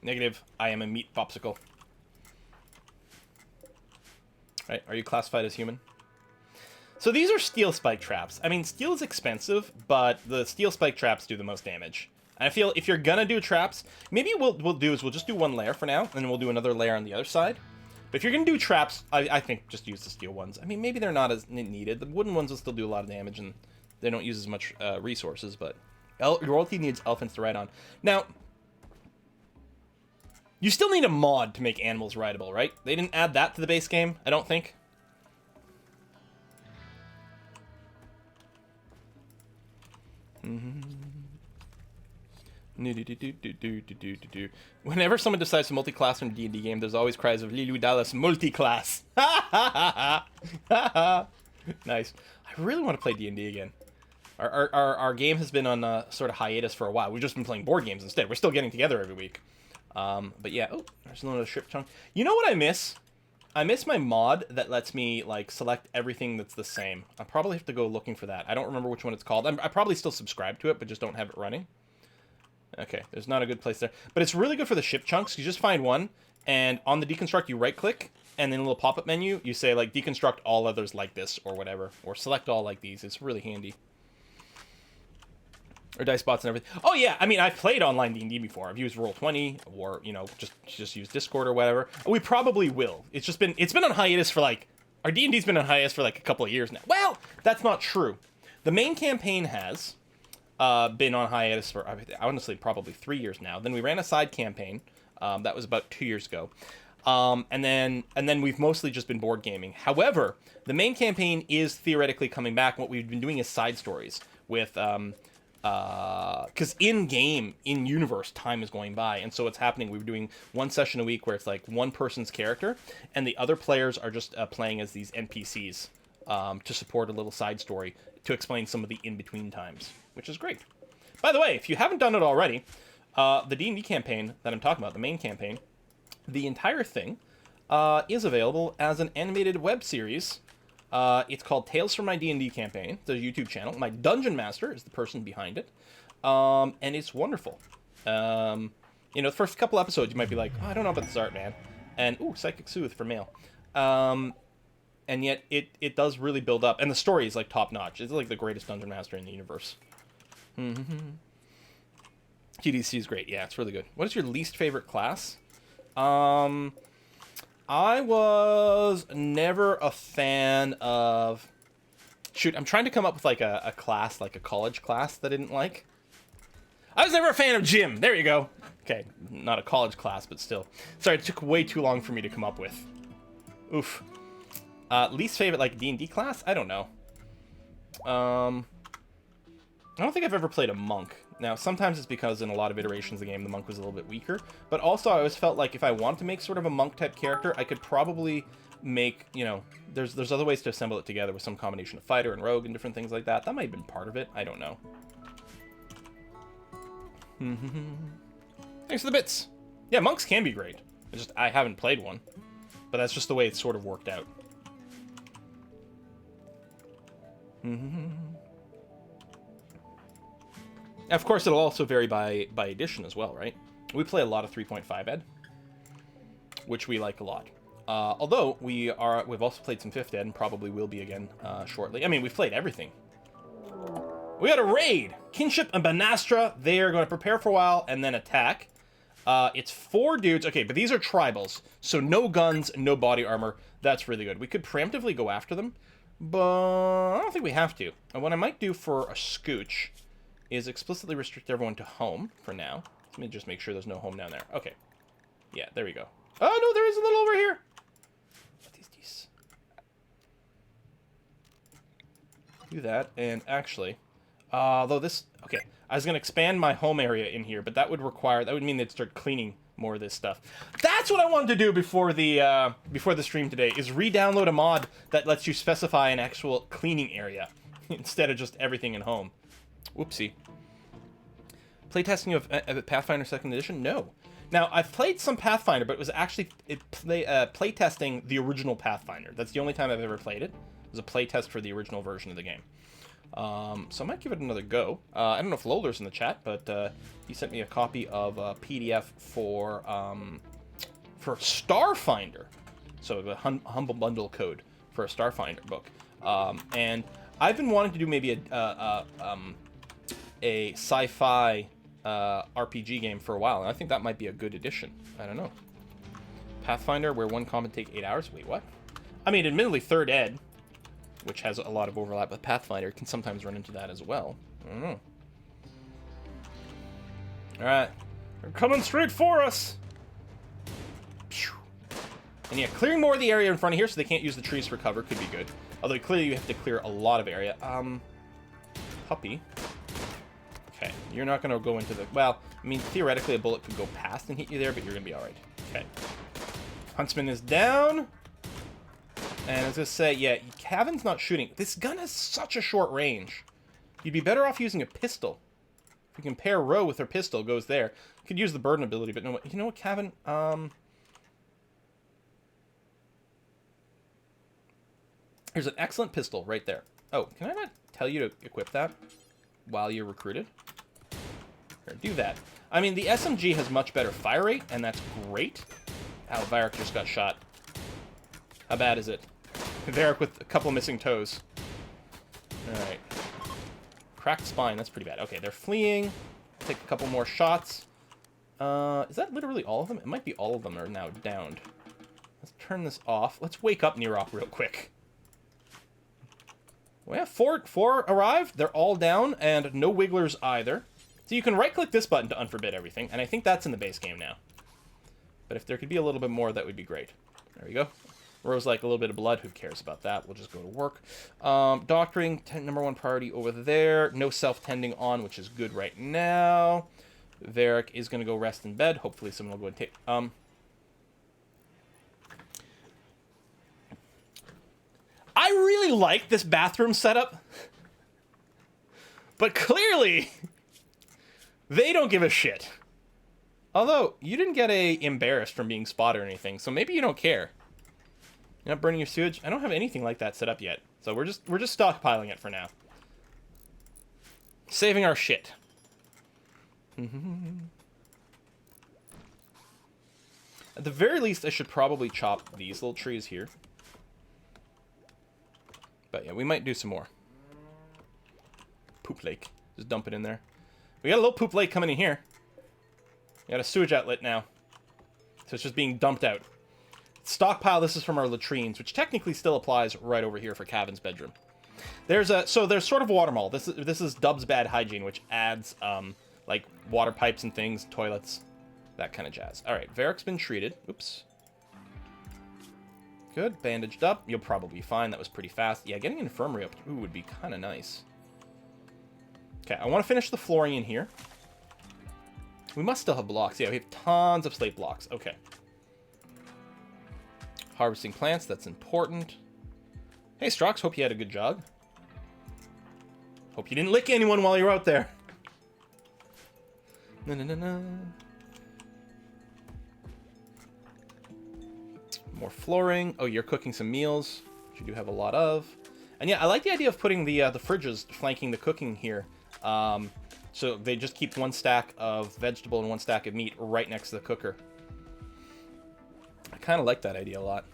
Negative. I am a meat popsicle. Right, are you classified as human? So these are steel spike traps. I mean, steel is expensive, but the steel spike traps do the most damage. And I feel if you're gonna do traps, maybe what we'll do is we'll just do one layer for now, and then we'll do another layer on the other side. But if you're gonna do traps, I think just use the steel ones. I mean, maybe they're not as needed. The wooden ones will still do a lot of damage, and they don't use as much resources, but royalty needs elephants to ride on. Now, you still need a mod to make animals rideable, right? They didn't add that to the base game, I don't think. Whenever someone decides to multi-class in a D&D game, there's always cries of Lilu Dallas multi-class. Nice. I really want to play D&D again. Our game has been on sort of hiatus for a while. We've just been playing board games instead. We're still getting together every week. But yeah, oh, there's another ship chunk. You know what I miss? I miss my mod that lets me, like, select everything that's the same. I'll probably have to go looking for that. I don't remember which one it's called. I probably still subscribe to it, but just don't have it running. Okay, there's not a good place there. But it's really good for the ship chunks. You just find one, and on the deconstruct, you right-click, and then in a little pop-up menu, you say, like, deconstruct all others like this, or whatever. Or select all like these. It's really handy. Or dice bots and everything. Oh yeah, I mean, I've played online D&D before. I've used Roll20, or, you know, just use Discord or whatever. We probably will. It's been on hiatus for, like, our D&D's been on hiatus for, like, a couple of years now. Well, that's not true. The main campaign has been on hiatus for, honestly, probably 3 years now. Then we ran a side campaign. That was about 2 years ago. And then we've mostly just been board gaming. However, the main campaign is theoretically coming back. What we've been doing is side stories with... because in-game, in-universe, time is going by, and so what's happening, we're doing one session a week where it's like one person's character, and the other players are just playing as these NPCs to support a little side story to explain some of the in-between times, which is great. By the way, if you haven't done it already, the D&D campaign that I'm talking about, the main campaign, the entire thing is available as an animated web series. It's called Tales from My D&D Campaign. It's a YouTube channel. My Dungeon Master is the person behind it. And it's wonderful. You know, the first couple episodes, you might be like, oh, I don't know about this art, man. And, ooh, Psychic Soothe for male. And yet, it does really build up. And the story is, like, top-notch. It's, like, the greatest Dungeon Master in the universe. TDC is great. Yeah, it's really good. What is your least favorite class? I was never a fan of... Shoot, I'm trying to come up with like a class, like a college class that I didn't like. I was never a fan of gym. There you go. Okay, not a college class, but still. Sorry, it took way too long for me to come up with. Oof. Least favorite, like, D&D class? I don't know. I don't think I've ever played a monk. Now, sometimes it's because in a lot of iterations of the game, the monk was a little bit weaker. But also, I always felt like if I wanted to make sort of a monk-type character, I could probably make, you know, there's other ways to assemble it together with some combination of fighter and rogue and different things like that. That might have been part of it. I don't know. Thanks for the bits. Yeah, monks can be great. I haven't played one. But that's just the way it's sort of worked out. Of course, it'll also vary by edition as well, right? We play a lot of 3.5 ed, which we like a lot. Although we've also played some 5th ed and probably will be again shortly. I mean, we've played everything. We got a raid. Kinship and Banastra. They are going to prepare for a while and then attack. It's 4 dudes. Okay, but these are tribals, so no guns, no body armor. That's really good. We could preemptively go after them, but I don't think we have to. And what I might do for a scooch is explicitly restrict everyone to home for now. Let me just make sure there's no home down there. Okay. Yeah, there we go. Oh, no, there is a little over here. What is this? Do that, and actually... though this... Okay, I was going to expand my home area in here, but that would mean they'd start cleaning more of this stuff. That's what I wanted to do before the stream today, is re-download a mod that lets you specify an actual cleaning area instead of just everything in home. Whoopsie. Playtesting of Pathfinder 2nd Edition? No. Now, I've played some Pathfinder, but it was actually playtesting the original Pathfinder. That's the only time I've ever played it. It was a playtest for the original version of the game. So I might give it another go. I don't know if Loller's in the chat, but he sent me a copy of a PDF for Starfinder. So the Humble Bundle code for a Starfinder book. And I've been wanting to do maybe a sci-fi RPG game for a while, and I think that might be a good addition. I don't know. Pathfinder, where one combat take 8 hours? Wait, what? I mean, admittedly, 3rd ed, which has a lot of overlap with Pathfinder, can sometimes run into that as well. I don't know. Alright. They're coming straight for us! And yeah, clearing more of the area in front of here so they can't use the trees for cover could be good. Although clearly you have to clear a lot of area. Puppy. Okay, you're not going to go into the... Well, I mean, theoretically a bullet could go past and hit you there, but you're going to be alright. Okay. Huntsman is down. And I was going to say, yeah, Cavan's not shooting. This gun has such a short range. You'd be better off using a pistol. If you can pair Roe with her pistol, goes there. You could use the burden ability, but no, you know what, Cavan? Here's an excellent pistol right there. Oh, can I not tell you to equip that while you're recruited? Here, do that. I mean, the SMG has much better fire rate, and that's great. Ow, Varric just got shot. How bad is it? Varric with a couple missing toes. Alright. Cracked spine, that's pretty bad. Okay, they're fleeing. Take a couple more shots. Is that literally all of them? It might be all of them are now downed. Let's turn this off. Let's wake up Nerock real quick. We have four arrived. They're all down, and no wigglers either. So you can right-click this button to unforbid everything, and I think that's in the base game now. But if there could be a little bit more, that would be great. There we go. Rose like a little bit of blood. Who cares about that? We'll just go to work. Doctoring, number 1 priority over there. No self-tending on, which is good right now. Varric is going to go rest in bed. Hopefully someone will go and take... I really like this bathroom setup. But clearly, they don't give a shit. Although, you didn't get embarrassed from being spotted or anything, so maybe you don't care. You're not burning your sewage? I don't have anything like that set up yet. So we're just stockpiling it for now. Saving our shit. At the very least, I should probably chop these little trees here. But yeah, we might do some more. Poop lake. Just dump it in there. We got a little poop lake coming in here. We got a sewage outlet now. So it's just being dumped out. stockpile. This is from our latrines, which technically still applies right over here for Cavan's bedroom. There's sort of a water mull. This is Dub's bad hygiene, which adds like water pipes and things, toilets, that kind of jazz. All right, Varric's been treated. Oops. Good, bandaged up. You'll probably be fine. That was pretty fast. Yeah, getting infirmary up would be kind of nice. Okay, I want to finish the flooring in here. We must still have blocks. Yeah, we have tons of slate blocks. Okay. Harvesting plants, that's important. Hey, Strox, hope you had a good jog. Hope you didn't lick anyone while you were out there. Na-na-na-na. More flooring. Oh, you're cooking some meals, which you do have a lot of. And yeah, I like the idea of putting the fridges flanking the cooking here. So they just keep one stack of vegetable and one stack of meat right next to the cooker. I kind of like that idea a lot.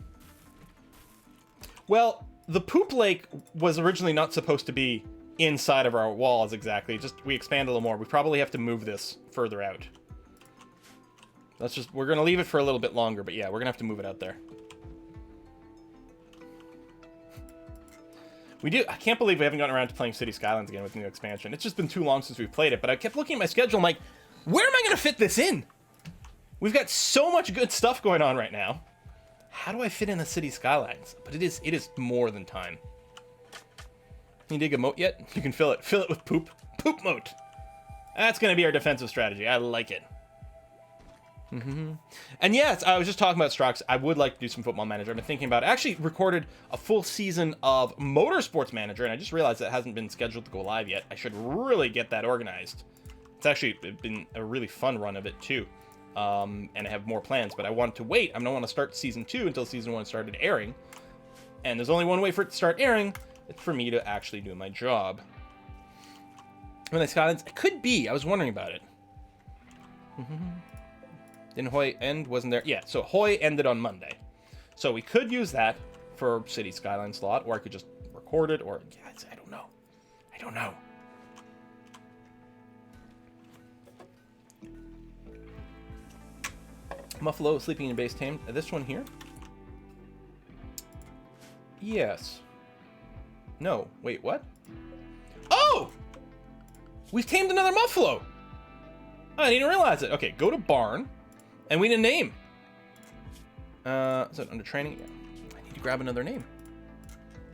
Well, the poop lake was originally not supposed to be inside of our walls exactly. Just we expand a little more. We probably have to move this further out. We're going to leave it for a little bit longer, but yeah, we're going to have to move it out there. I can't believe we haven't gotten around to playing City Skylines again with the new expansion. It's just been too long since we've played it, but I kept looking at my schedule. I'm like, where am I going to fit this in? We've got so much good stuff going on right now. How do I fit in the City Skylines? But it is more than time. Can you dig a moat yet? You can fill it. Fill it with poop. Poop moat. That's going to be our defensive strategy. I like it. And yes, I was just talking about Strox. I would like to do some Football Manager. I've been thinking about it. I actually recorded a full season of Motorsports Manager, and I just realized that hasn't been scheduled to go live yet. I should really get that organized. It's actually been a really fun run of it, too. And I have more plans, but I want to wait. I don't want to start Season 2 until Season 1 started airing. And there's only one way for it to start airing. It's for me to actually do my job. When the Skylines... It could be. I was wondering about it. Didn't Hoy end? Wasn't there? Yeah, so Hoy ended on Monday. So we could use that for City Skyline slot, or I could just record it, or... Yeah, I don't know. I don't know. Muffalo sleeping in base tamed. This one here? Yes. No. Wait, what? Oh! We've tamed another Muffalo! I didn't realize it. Okay, go to barn. And we need a name. Is it under training? Yeah. I need to grab another name.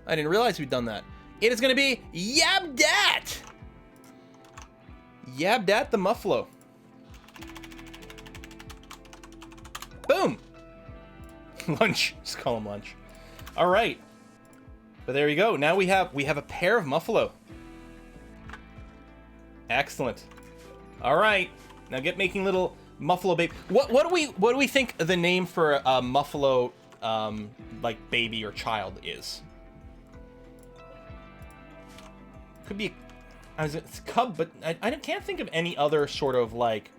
I didn't realize we'd done that. It is going to be Yabdat! Yabdat the Muffalo. Boom! Lunch. Just call him Lunch. All right. But there you go. Now we have a pair of Muffalo. Excellent. All right. Now get making little Muffalo baby. What do we think the name for a Muffalo like baby or child is? Could be it's cub, but I can't think of any other sort of like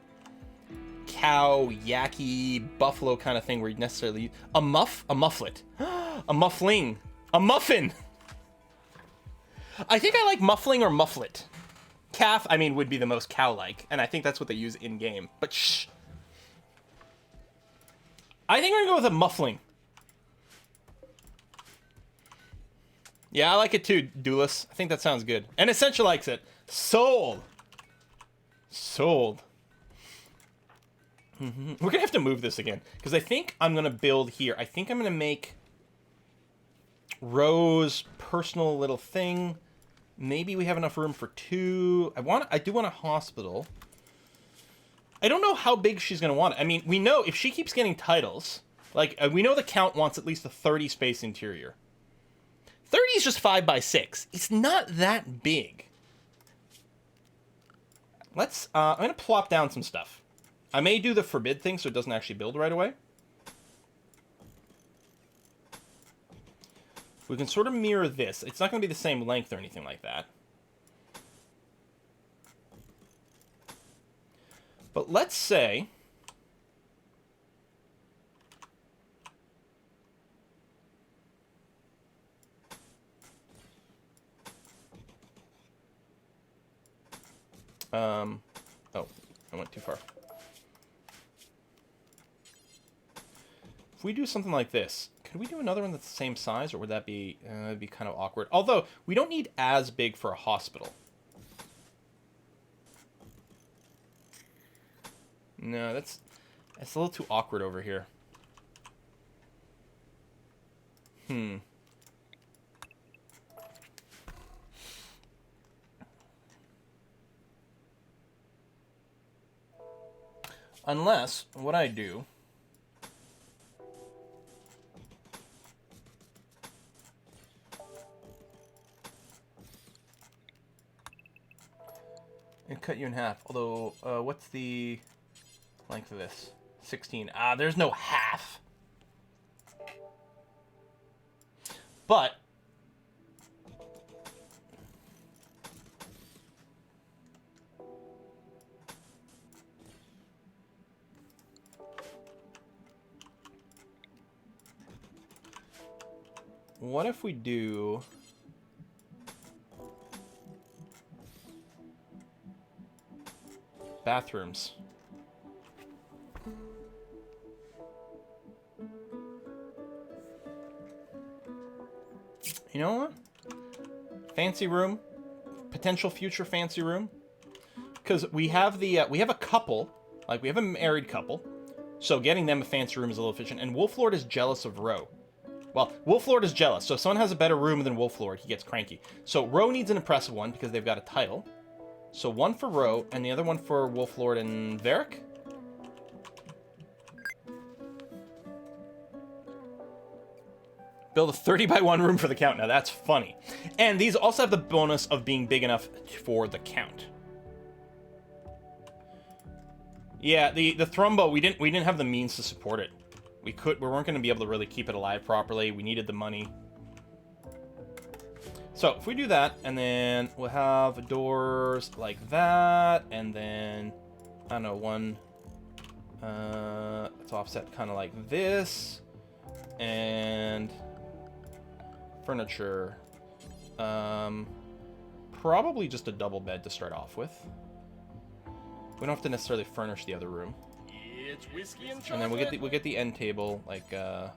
cow, yaki, buffalo kind of thing where you necessarily a mufflet, a muffling, a muffin. I think I like muffling or mufflet. Calf, I mean, would be the most cow-like, and I think that's what they use in-game. But shh. I think we're gonna go with a muffling. Yeah, I like it too, Doulis. I think that sounds good. And Essential likes it. Sold. Sold. We're gonna have to move this again, because I think I'm gonna build here. I think I'm gonna make Rose personal little thing. Maybe we have enough room for 2. I do want a hospital. I don't know how big she's going to want it. I mean, we know if she keeps getting titles, like, we know the Count wants at least a 30 space interior. 30 is just 5 by 6. It's not that big. I'm going to plop down some stuff. I may do the forbid thing so it doesn't actually build right away. We can sort of mirror this. It's not going to be the same length or anything like that. But let's say... Oh, I went too far. If we do something like this, could we do another one that's the same size, or would that be it'd be kind of awkward? Although we don't need as big for a hospital. No, that's a little too awkward over here. Unless, what I do... and cut you in half. Although, what's the length of this? 16. Ah, there's no half. But... what if we do... bathrooms? You know what? Fancy room, potential future fancy room, because we have we have a couple, like we have a married couple, so getting them a fancy room is a little efficient. And Wolflord is jealous of Roe. Well, Wolflord is jealous, so if someone has a better room than Wolflord, he gets cranky. So Roe needs an impressive one because they've got a title. So one for Roe and the other one for Wolflord and Varric. Build a 30x1 room for the Count. Now that's funny. And these also have the bonus of being big enough for the Count. Yeah, the Thrumbo, we didn't have the means to support it. We weren't going to be able to really keep it alive properly. We needed the money. So if we do that, and then we'll have doors like that, and then I don't know, one it's offset kind of like this, and furniture, probably just a double bed to start off with. We don't have to necessarily furnish the other room. It's whiskey and chocolate. And then we'll get the end table like there.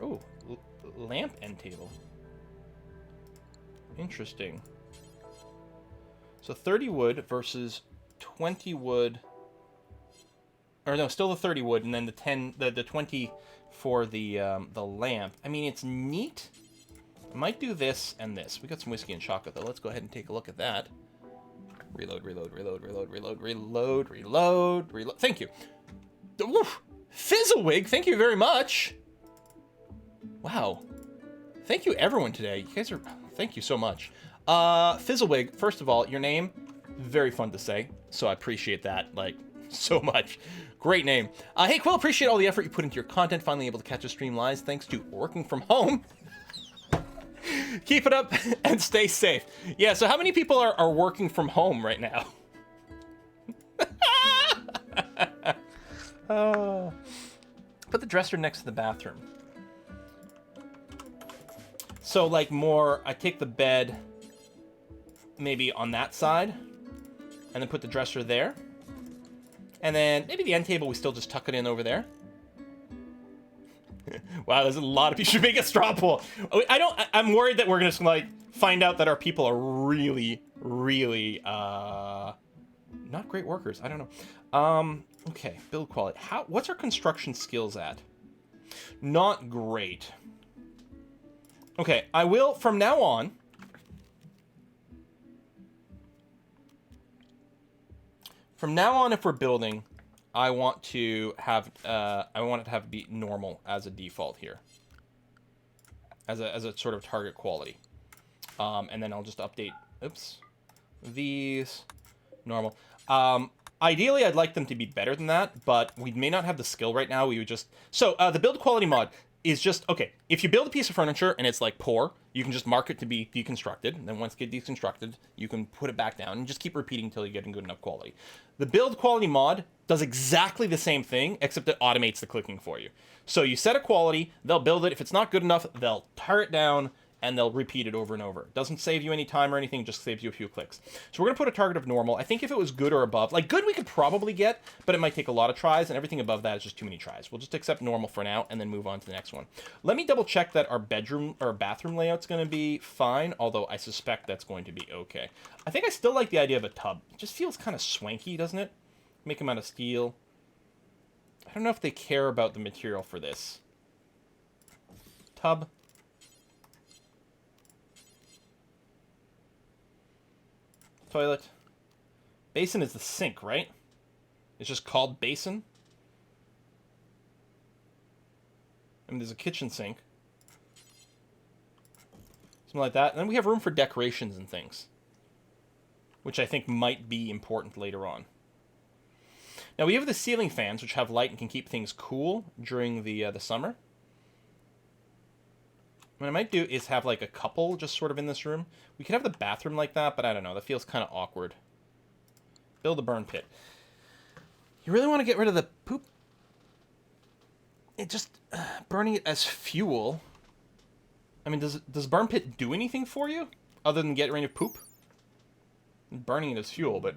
Oh, lamp end table. Interesting. So 30 wood versus 20 wood. Or no, still the 30 wood, and then the 20 for the lamp. I mean, it's neat. I might do this and this. We got some whiskey and chocolate though. Let's go ahead and take a look at that. Reload, reload, reload, reload, reload, reload, reload, reload. Thank you. Oof. Fizzlewig, thank you very much. Wow. Thank you everyone today. You guys are... thank you so much. Fizzlewig, first of all, your name, very fun to say. So I appreciate that, like, so much. Great name. Hey, Quill, appreciate all the effort you put into your content. Finally able to catch a stream live thanks to working from home. Keep it up and stay safe. Yeah, so how many people are working from home right now? Put the dresser next to the bathroom. So, like, more, I take the bed maybe on that side, and then put the dresser there. And then maybe the end table, we still just tuck it in over there. Wow, there's a lot of people. Should make a straw poll. I'm worried that we're going to, like, find out that our people are really, really, not great workers. I don't know. Okay, build quality. What's our construction skills at? Not great. Okay, I will, from now on, if we're building, I want it to have be normal as a default here. As a sort of target quality. And then I'll just update, these, normal. Ideally, I'd like them to be better than that, but we may not have the skill right now. We would just, so the build quality mod is just, okay, if you build a piece of furniture and it's like poor, you can just mark it to be deconstructed, and then once it gets deconstructed, you can put it back down and just keep repeating until you get in good enough quality. The build quality mod does exactly the same thing, except it automates the clicking for you. So you set a quality, they'll build it. If it's not good enough, they'll tear it down and they'll repeat it over and over. Doesn't save you any time or anything, just saves you a few clicks. So we're going to put a target of normal. I think if it was good or above, like good we could probably get, but it might take a lot of tries, and everything above that is just too many tries. We'll just accept normal for now, and then move on to the next one. Let me double check that our bedroom or bathroom layout's going to be fine, although I suspect that's going to be okay. I think I still like the idea of a tub. It just feels kind of swanky, doesn't it? Make them out of steel. I don't know if they care about the material for this. Tub. Toilet. Basin is the sink, right? It's just called basin. I mean, there's a kitchen sink. Something like that. And then we have room for decorations and things, which I think might be important later on. Now, we have the ceiling fans, which have light and can keep things cool during the summer. What I might do is have, like, a couple just sort of in this room. We could have the bathroom like that, but I don't know. That feels kind of awkward. Build a burn pit. You really want to get rid of the poop? It just... burning it as fuel... I mean, does burn pit do anything for you? Other than get rid of poop? Burning it as fuel, but...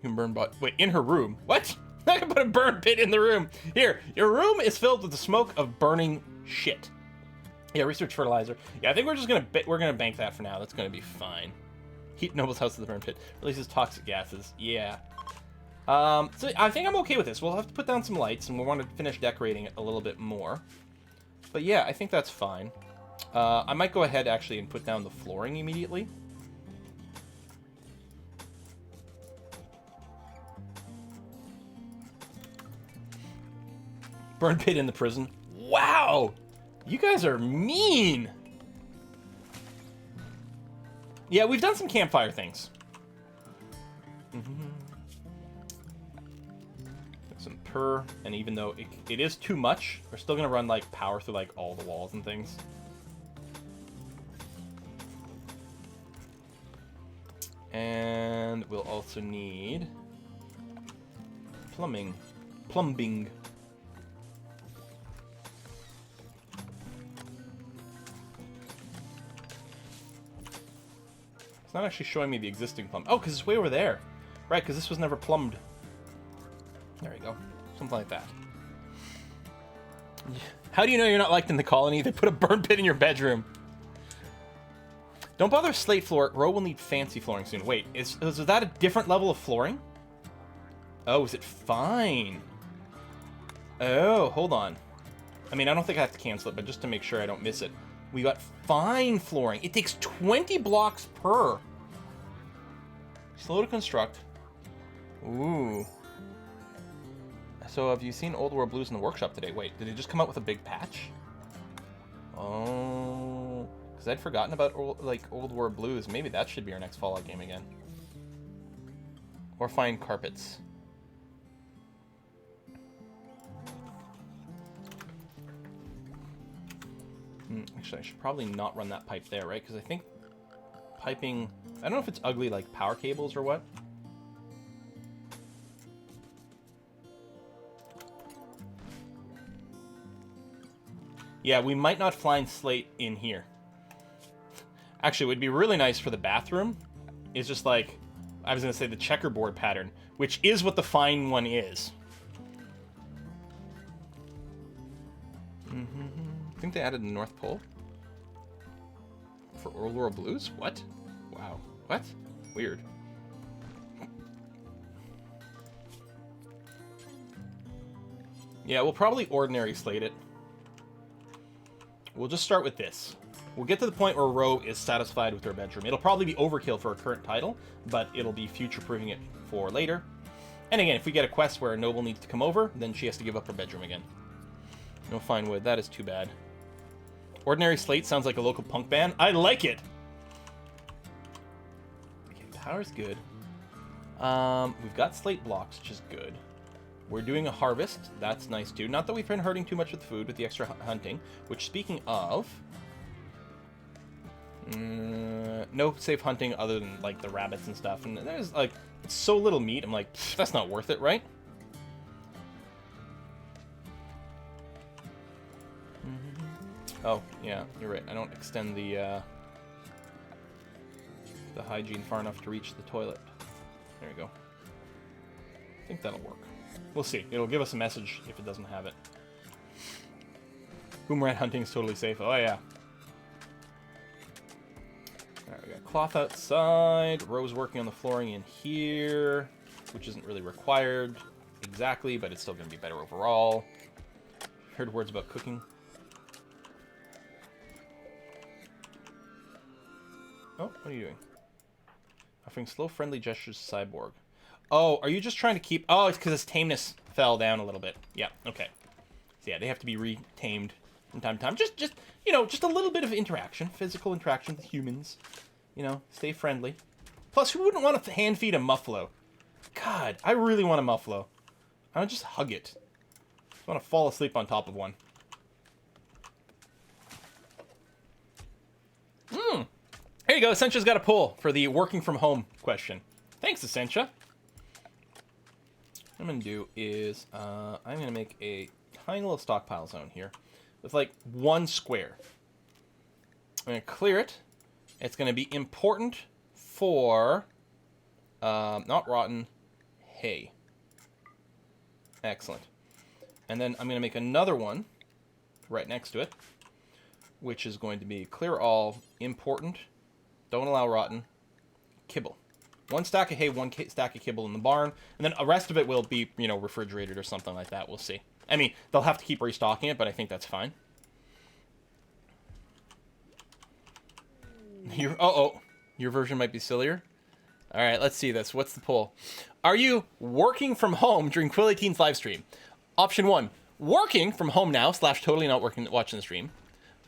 You can burn wait, in her room? What? I can put a burn pit in the room. Here, your room is filled with the smoke of burning shit. Yeah, research fertilizer. Yeah, I think we're just gonna bank that for now. That's gonna be fine. Heat Noble's house to the burn pit. Releases toxic gases. Yeah. So I think I'm okay with this. We'll have to put down some lights, and we'll want to finish decorating it a little bit more. But yeah, I think that's fine. I might go ahead actually and put down the flooring immediately. Burn pit in the prison. Wow! You guys are mean! Yeah, we've done some campfire things. Some per, and even though it is too much, we're still gonna run like power through like all the walls and things. And we'll also need plumbing. It's not actually showing me the existing plumb. Oh, because it's way over there. Right, because this was never plumbed. There we go. Something like that. How do you know you're not liked in the colony? They put a burn pit in your bedroom. Don't bother slate floor. Row will need fancy flooring soon. Wait, is that a different level of flooring? Oh, is it fine? Oh, hold on. I mean, I don't think I have to cancel it, but just to make sure I don't miss it. We got fine flooring. It takes 20 blocks per. Slow to construct. Ooh. So have you seen Old World Blues in the workshop today? Wait, did it just come out with a big patch? Oh. Because I'd forgotten about Old World Blues. Maybe that should be our next Fallout game again. Or find carpets. Actually, I should probably not run that pipe there, right? Because I think piping... I don't know if it's ugly like power cables or what. Yeah, we might not find slate in here. Actually, it would be really nice for the bathroom. It's just like... I was going to say the checkerboard pattern, which is what the fine one is. I think they added the North Pole for Old World Blues. What? Wow. What? Weird. Yeah, we'll probably ordinary slate it. We'll just start with this. We'll get to the point where Ro is satisfied with her bedroom. It'll probably be overkill for a current title, but it'll be future-proofing it for later. And again, if we get a quest where a noble needs to come over, then she has to give up her bedroom again. No fine wood. That is too bad. Ordinary slate sounds like a local punk band. I like it! Okay, power's good. We've got slate blocks, which is good. We're doing a harvest. That's nice, too. Not that we've been hurting too much with food with the extra hunting. Which, speaking of... no safe hunting other than, like, the rabbits and stuff. And there's, like, so little meat. I'm like, that's not worth it, right? Oh, yeah, you're right. I don't extend the hygiene far enough to reach the toilet. There we go. I think that'll work. We'll see. It'll give us a message if it doesn't have it. Boom rat hunting is totally safe. Oh, yeah. Alright, we got cloth outside. Rose working on the flooring in here, which isn't really required exactly, but it's still going to be better overall. Heard words about cooking. Oh, what are you doing? Offering slow, friendly gestures to Cyborg. Oh, are you just trying to keep... Oh, it's because his tameness fell down a little bit. Yeah, okay. So yeah, they have to be re-tamed from time to time. Just you know, just a little bit of interaction. Physical interaction with humans. You know, stay friendly. Plus, who wouldn't want to hand feed a muffalo? God, I really want a muffalo. I would just hug it. I just want to fall asleep on top of one. Here you go. Essentia's got a poll for the working from home question. Thanks, Essentia. What I'm going to do is I'm going to make a tiny little stockpile zone here with like 1 square. I'm going to clear it. It's going to be important for not rotten hay. Excellent. And then I'm going to make another one right next to it, which is going to be clear all, important, don't allow rotten, kibble. 1 stack of hay, 1 stack of kibble in the barn, and then the rest of it will be, you know, refrigerated or something like that. We'll see. I mean, they'll have to keep restocking it, but I think that's fine. Your version might be sillier. All right, let's see this. What's the poll? Are you working from home during Quill18's live stream? Option 1, working from home now / totally not working watching the stream.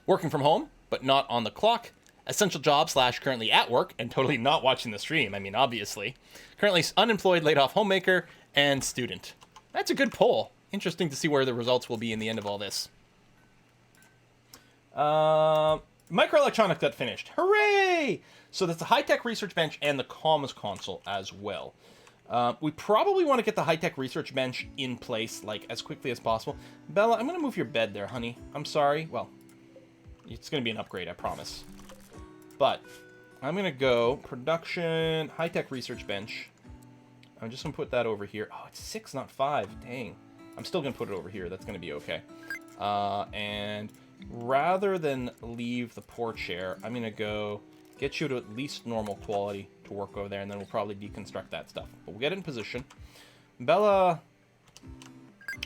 Working from home, but not on the clock. Essential job / currently at work and totally not watching the stream. I mean, obviously. Currently unemployed, laid off homemaker, and student. That's a good poll. Interesting to see where the results will be in the end of all this. Microelectronics got finished. Hooray! So that's the high-tech research bench and the comms console as well. We probably want to get the high-tech research bench in place, like, as quickly as possible. Bella, I'm going to move your bed there, honey. I'm sorry. Well, it's going to be an upgrade, I promise. But I'm going to go production, high-tech research bench. I'm just going to put that over here. Oh, it's 6, not 5. Dang. I'm still going to put it over here. That's going to be okay. And rather than leave the poor chair, I'm going to go get you to at least normal quality to work over there, and then we'll probably deconstruct that stuff. But we'll get it in position. Bella...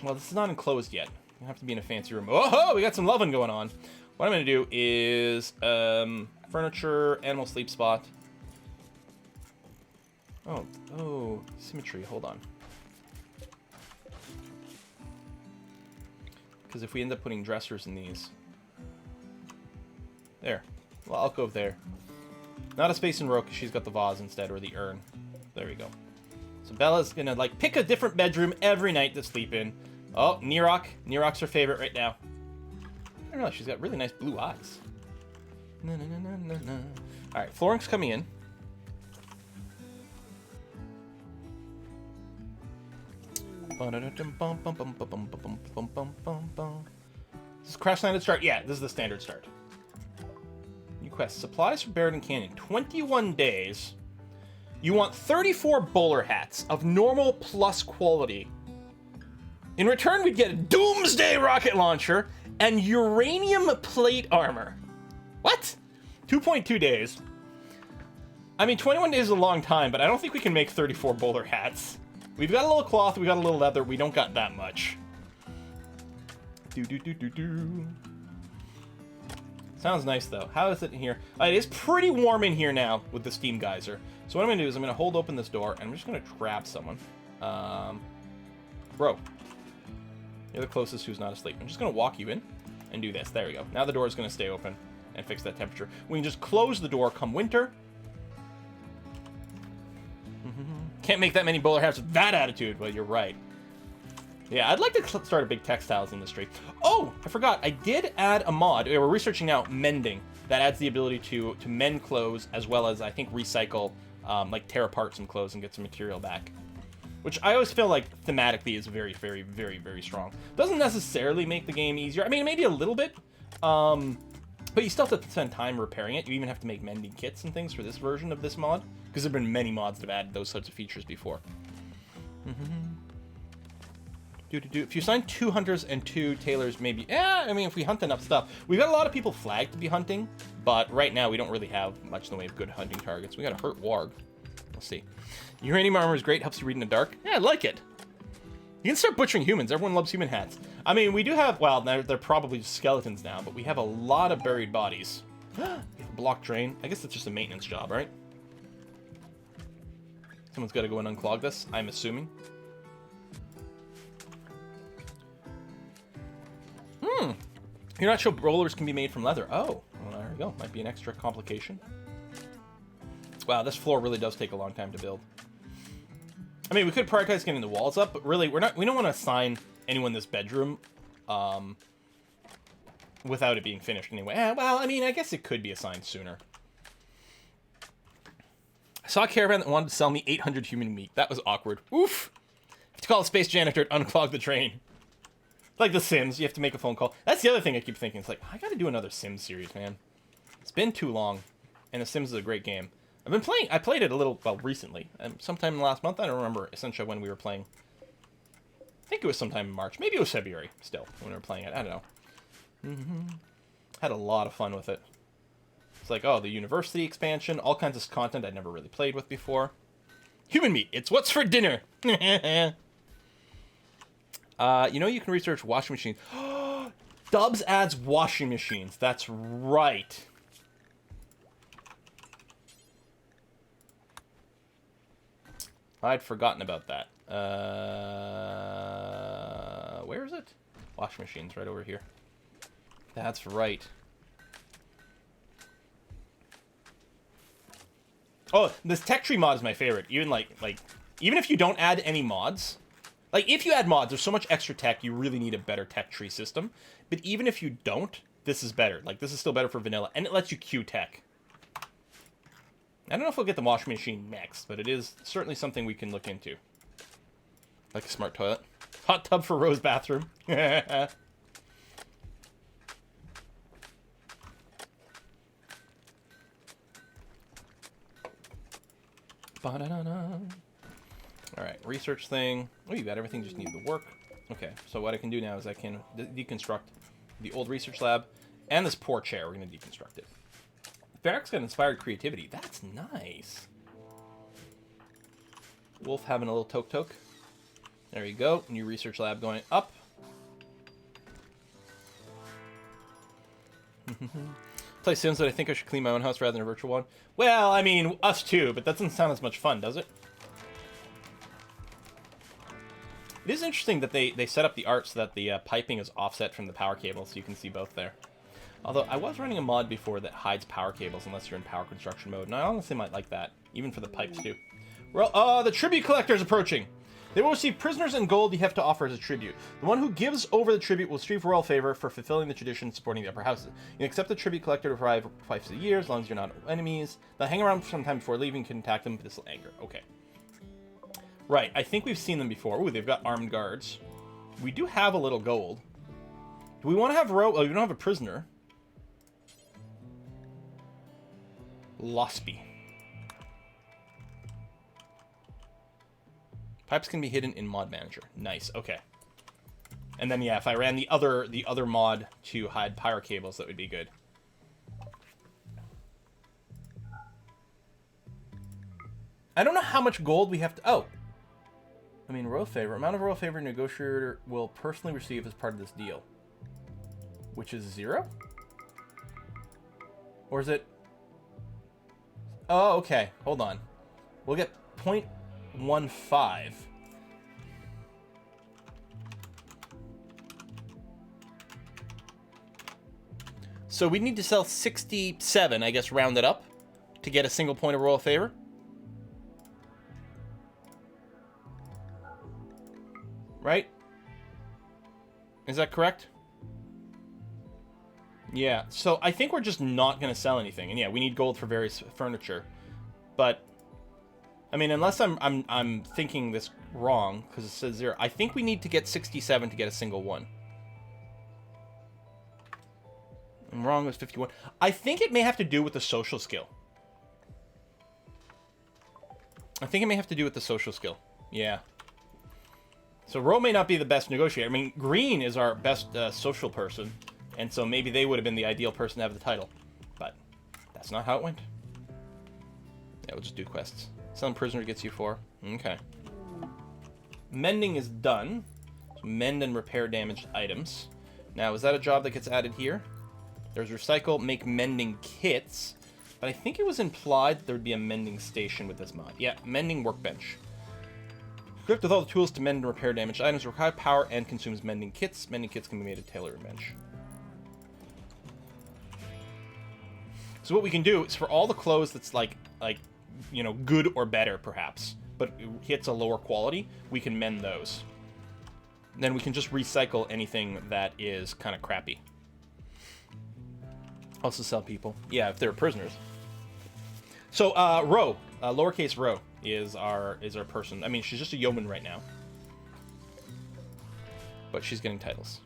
Well, this is not enclosed yet. You have to be in a fancy room. Oh, we got some loving going on. What I'm going to do is... furniture, animal sleep spot. Oh, symmetry. Hold on. Because if we end up putting dressers in these... There. Well, I'll go there. Not a space in row, because she's got the vase instead, or the urn. There we go. So Bella's gonna, like, pick a different bedroom every night to sleep in. Oh, Nerock. Nerock's her favorite right now. I don't know, she's got really nice blue eyes. Alright, flooring's coming in. This is Crash Landed start? Yeah, this is the standard start. New quest. Supplies for Barrington Canyon. 21 days. You want 34 bowler hats of normal plus quality. In return, we'd get a Doomsday rocket launcher and uranium plate armor. What? 2.2 days. I mean, 21 days is a long time, but I don't think we can make 34 bowler hats. We've got a little cloth, we got a little leather, we don't got that much. Sounds nice, though. How is it in here? It is pretty warm in here now with the steam geyser. So what I'm going to do is I'm going to hold open this door, and I'm just going to trap someone. Bro. You're the closest who's not asleep. I'm just going to walk you in and do this. There we go. Now the door is going to stay open and fix that temperature. We can just close the door come winter. Can't make that many bowler hats with that attitude. Well, you're right. Yeah, I'd like to start a big textiles industry. Oh, I forgot. I did add a mod. We're researching now mending. That adds the ability to mend clothes as well as, I think, recycle, like tear apart some clothes and get some material back. which I always feel like thematically is very, very, very, very strong. Doesn't necessarily make the game easier. I mean, maybe a little bit, but you still have to spend time repairing it. You even have to make mending kits and things for this version of this mod, because there have been many mods that have added those sorts of features before. If you assign 2 hunters and 2 tailors, maybe... I mean, if we hunt enough stuff. We've got a lot of people flagged to be hunting, but right now we don't really have much in the way of good hunting targets. We got a hurt warg. Let's see. Uranium armor is great, helps you read in the dark. Yeah, I like it. You can start butchering humans. Everyone loves human hats. I mean, we do have... Well, they're probably just skeletons now, but we have a lot of buried bodies. Block drain. I guess it's just a maintenance job, right? Someone's got to go and unclog this, I'm assuming. You're not sure rollers can be made from leather. Oh, well, there you go. Might be an extra complication. Wow, this floor really does take a long time to build. I mean, we could prioritize getting the walls up, but really, we don't want to assign anyone this bedroom without it being finished anyway. Well, I mean, I guess it could be assigned sooner. I saw a caravan that wanted to sell me 800 human meat. That was awkward. Oof! I have to call a space janitor to unclog the train. Like The Sims, you have to make a phone call. That's the other thing I keep thinking. It's like, I gotta do another Sims series, man. It's been too long, and The Sims is a great game. I've been playing... I played it a little, well, recently. Sometime in the last month. I don't remember essentially when we were playing. I think it was sometime in March. Maybe it was February, still, when we were playing it. I don't know. Had a lot of fun with it. It's like, oh, the university expansion, all kinds of content I'd never really played with before. Human meat, it's what's for dinner! You know, you can research washing machines. Dubs adds washing machines. That's right. I'd forgotten about that. Where is it? Washing machines right over here. That's right. Oh, this tech tree mod is my favorite. Even even if you don't add any mods, like if you add mods, there's so much extra tech, you really need a better tech tree system. But even if you don't, this is better. Like, this is still better for vanilla, and it lets you queue tech. I don't know if we'll get the washing machine next, but it is certainly something we can look into. Like a smart toilet. Hot tub for Rose bathroom. Alright, research thing. Oh, you got everything, just need the work. Okay, so what I can do now is I can deconstruct the old research lab and this poor chair. We're going to deconstruct it. Barracks got inspired creativity. That's nice. Wolf having a little toke. There you go. New research lab going up. Play Sims, but I think I should clean my own house rather than a virtual one. Well, I mean, us too, but that doesn't sound as much fun, does it? It is interesting that they set up the art so that the piping is offset from the power cable, so you can see both there. Although, I was running a mod before that hides power cables unless you're in power construction mode, and I honestly might like that, even for the pipes too. Well, the tribute collector is approaching! They will receive prisoners and gold you have to offer as a tribute. The one who gives over the tribute will receive royal favor for fulfilling the tradition supporting the upper houses. You can accept the tribute collector to provide twice a year, as long as you're not enemies. They'll hang around sometime before leaving. You can attack them, but this will anger. Okay. Right, I think we've seen them before. Ooh, they've got armed guards. We do have a little gold. Do we want to have oh, we don't have a prisoner. Lospy. Pipes can be hidden in mod manager. Nice, okay. And then yeah, if I ran the other mod to hide power cables, that would be good. I don't know how much gold we have to... Oh! I mean, royal favor. Amount of royal favor negotiator will personally receive as part of this deal. Which is 0? Or is it... Oh, okay. Hold on. We'll get 0.15. So we need to sell 67, I guess, round it up, to get a single point of royal favor. Right? Is that correct? Yeah, so I think we're just not going to sell anything. And yeah, we need gold for various furniture. But I mean, unless I'm thinking this wrong because it says 0. I think we need to get 67 to get a single one. I'm wrong, it was 51. I think it may have to do with the social skill. Yeah. So Ro may not be the best negotiator. I mean, Green is our best social person, and so maybe they would have been the ideal person to have the title. But that's not how it went. Yeah, we'll just do quests. Selling prisoner gets you 4. Okay. Mending is done. So mend and repair damaged items. Now, is that a job that gets added here? There's recycle, make mending kits. But I think it was implied that there would be a mending station with this mod. Yeah, mending workbench. Equipped with all the tools to mend and repair damaged items, require power and consumes mending kits. Mending kits can be made of tailored bench. So what we can do is for all the clothes that's like you know, good or better perhaps, but it hits a lower quality, we can mend those. Then we can just recycle anything that is kind of crappy. Also sell people. Yeah, if they're prisoners. So Ro, lowercase Ro is our person. I mean, she's just a yeoman right now, but she's getting titles.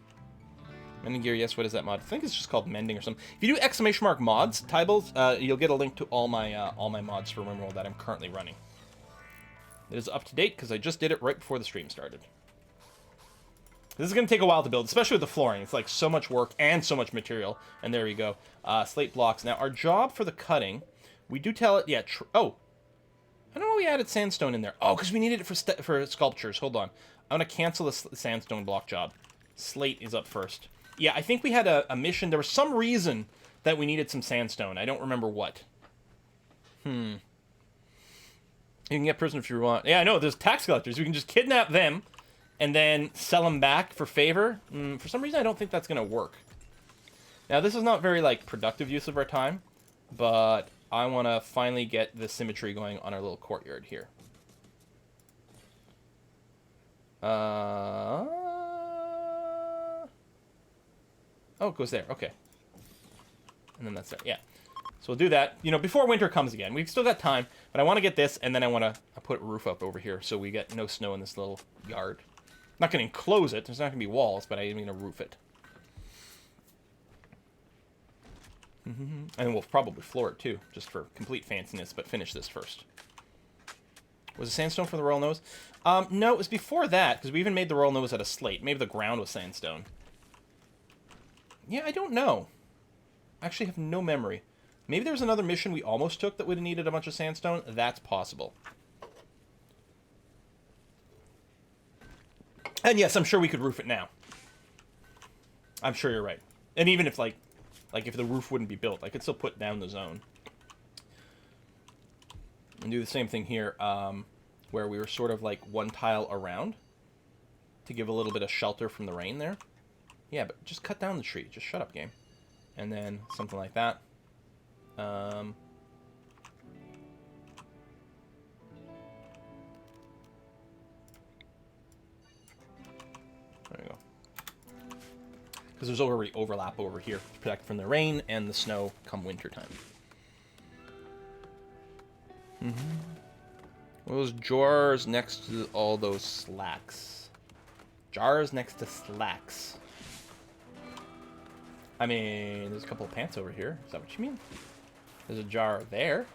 Mending gear, yes. What is that mod? I think it's just called mending or something. If you do ! mods, titles, you'll get a link to all my mods for Rimworld that I'm currently running. It is up to date because I just did it right before the stream started. This is going to take a while to build, especially with the flooring. It's like so much work and so much material. And there you go. Slate blocks. Now, our job for the cutting, we do tell it... Yeah, oh. I don't know why we added sandstone in there. Oh, because we needed it for sculptures. Hold on. I'm going to cancel the sandstone block job. Slate is up first. Yeah, I think we had a mission. There was some reason that we needed some sandstone. I don't remember what. You can get prison if you want. Yeah, I know. There's tax collectors. We can just kidnap them and then sell them back for favor. For some reason, I don't think that's going to work. Now, this is not very, like, productive use of our time, but I want to finally get the symmetry going on our little courtyard here. Oh, it goes there. Okay. And then that's there. Yeah. So we'll do that, you know, before winter comes again. We've still got time, but I want to get this, and then I want to put a roof up over here so we get no snow in this little yard. I'm not going to enclose it. There's not going to be walls, but I'm going to roof it. And we'll probably floor it, too, just for complete fanciness, but finish this first. Was it sandstone for the royal nose? No, it was before that, because we even made the royal nose out of slate. Maybe the ground was sandstone. Yeah, I don't know. I actually have no memory. Maybe there was another mission we almost took that would have needed a bunch of sandstone. That's possible. And yes, I'm sure we could roof it now. I'm sure you're right. And even if, like if the roof wouldn't be built, I could still put down the zone. And do the same thing here, where we were sort of like one tile around to give a little bit of shelter from the rain there. Yeah, but just cut down the tree. Just shut up, game. And then something like that. There you go. Because there's already overlap over here to protect from the rain and the snow come winter time. Those jars next to all those slacks. Jars next to slacks. I mean, there's a couple of pants over here. Is that what you mean? There's a jar there.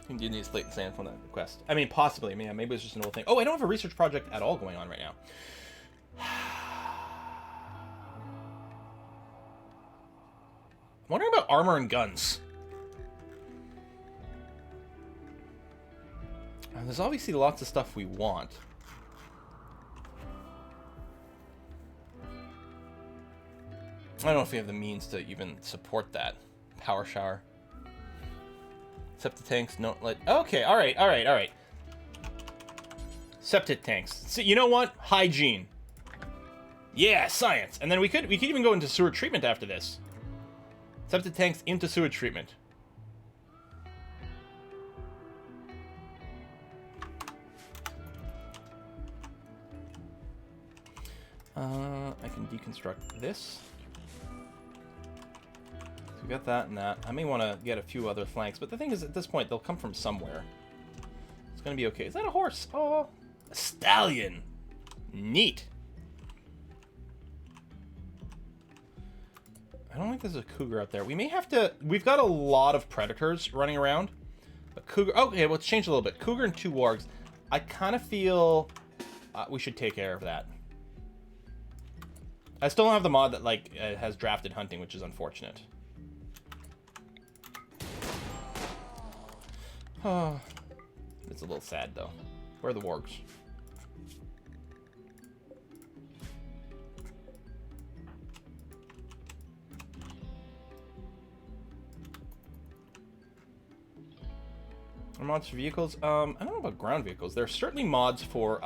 You need to slate and sand on that quest. I mean, possibly. I mean, maybe it's just an old thing. Oh, I don't have a research project at all going on right now. I'm wondering about armor and guns. There's obviously lots of stuff we want. I don't know if we have the means to even support that. Power shower. Septic tanks, no, like, okay, alright. Septic tanks. So, you know what? Hygiene. Yeah, science. And then we could even go into sewer treatment after this. Septic tanks into sewer treatment. I can deconstruct this. So we got that and that. I may want to get a few other flanks, but the thing is, at this point, they'll come from somewhere. gonna be okay. Is that a horse? Oh, a stallion. Neat. I don't think there's a cougar out there. We may have to... We've got a lot of predators running around. A cougar... Oh, okay, let's change a little bit. Cougar and 2 wargs. I kind of feel we should take care of that. I still don't have the mod that, like, has drafted hunting, which is unfortunate. Oh, it's a little sad, though. Where are the wargs? Are mods for vehicles? I don't know about ground vehicles. There are certainly mods for,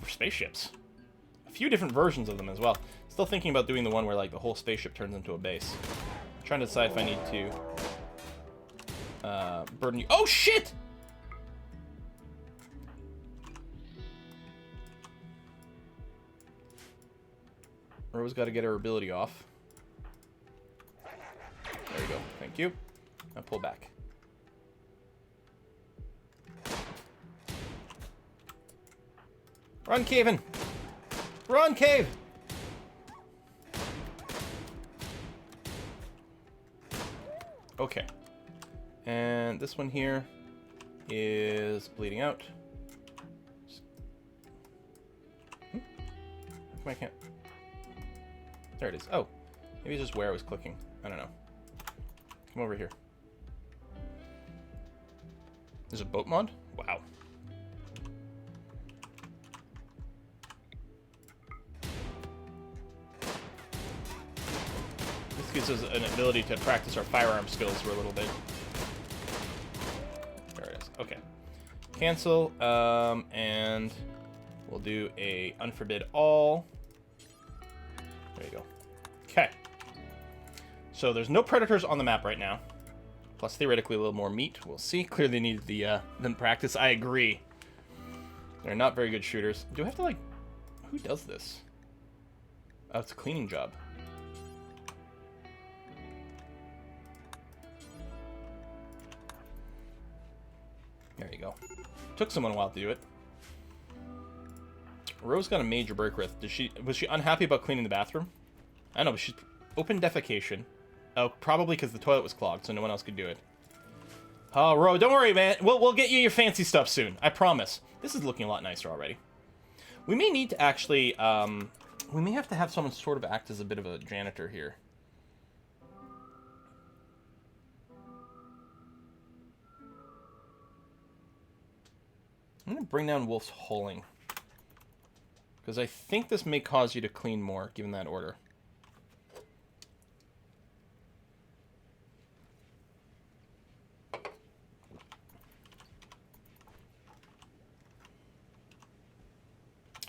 for spaceships. A few different versions of them as well. Still thinking about doing the one where, like, the whole spaceship turns into a base. I'm trying to decide if I need to burden you. Oh, shit! Rose got to get her ability off. There you go. Thank you. Now pull back. Run, Caven! Run, Cave! Okay. And this one here is bleeding out. I can't... There it is. Oh. Maybe it's just where I was clicking. I don't know. Come over here. There's a boat mod? Wow. This gives us an ability to practice our firearm skills for a little bit. There it is. Okay. Cancel, and we'll do a unforbid all. There you go. Okay. So there's no predators on the map right now. Plus, theoretically, a little more meat. We'll see. Clearly need the practice. I agree. They're not very good shooters. Do I have to, like... Who does this? Oh, it's a cleaning job. There you go. Took someone a while to do it. Rose got a major break wrist. Was she unhappy about cleaning the bathroom? I don't know, but she's open defecation. Oh, probably because the toilet was clogged, so no one else could do it. Oh, Ro, don't worry, man. We'll get you your fancy stuff soon. I promise. This is looking a lot nicer already. We may need to actually, we may have to have someone sort of act as a bit of a janitor here. I'm going to bring down Wolf's Hulling. Because I think this may cause you to clean more, given that order.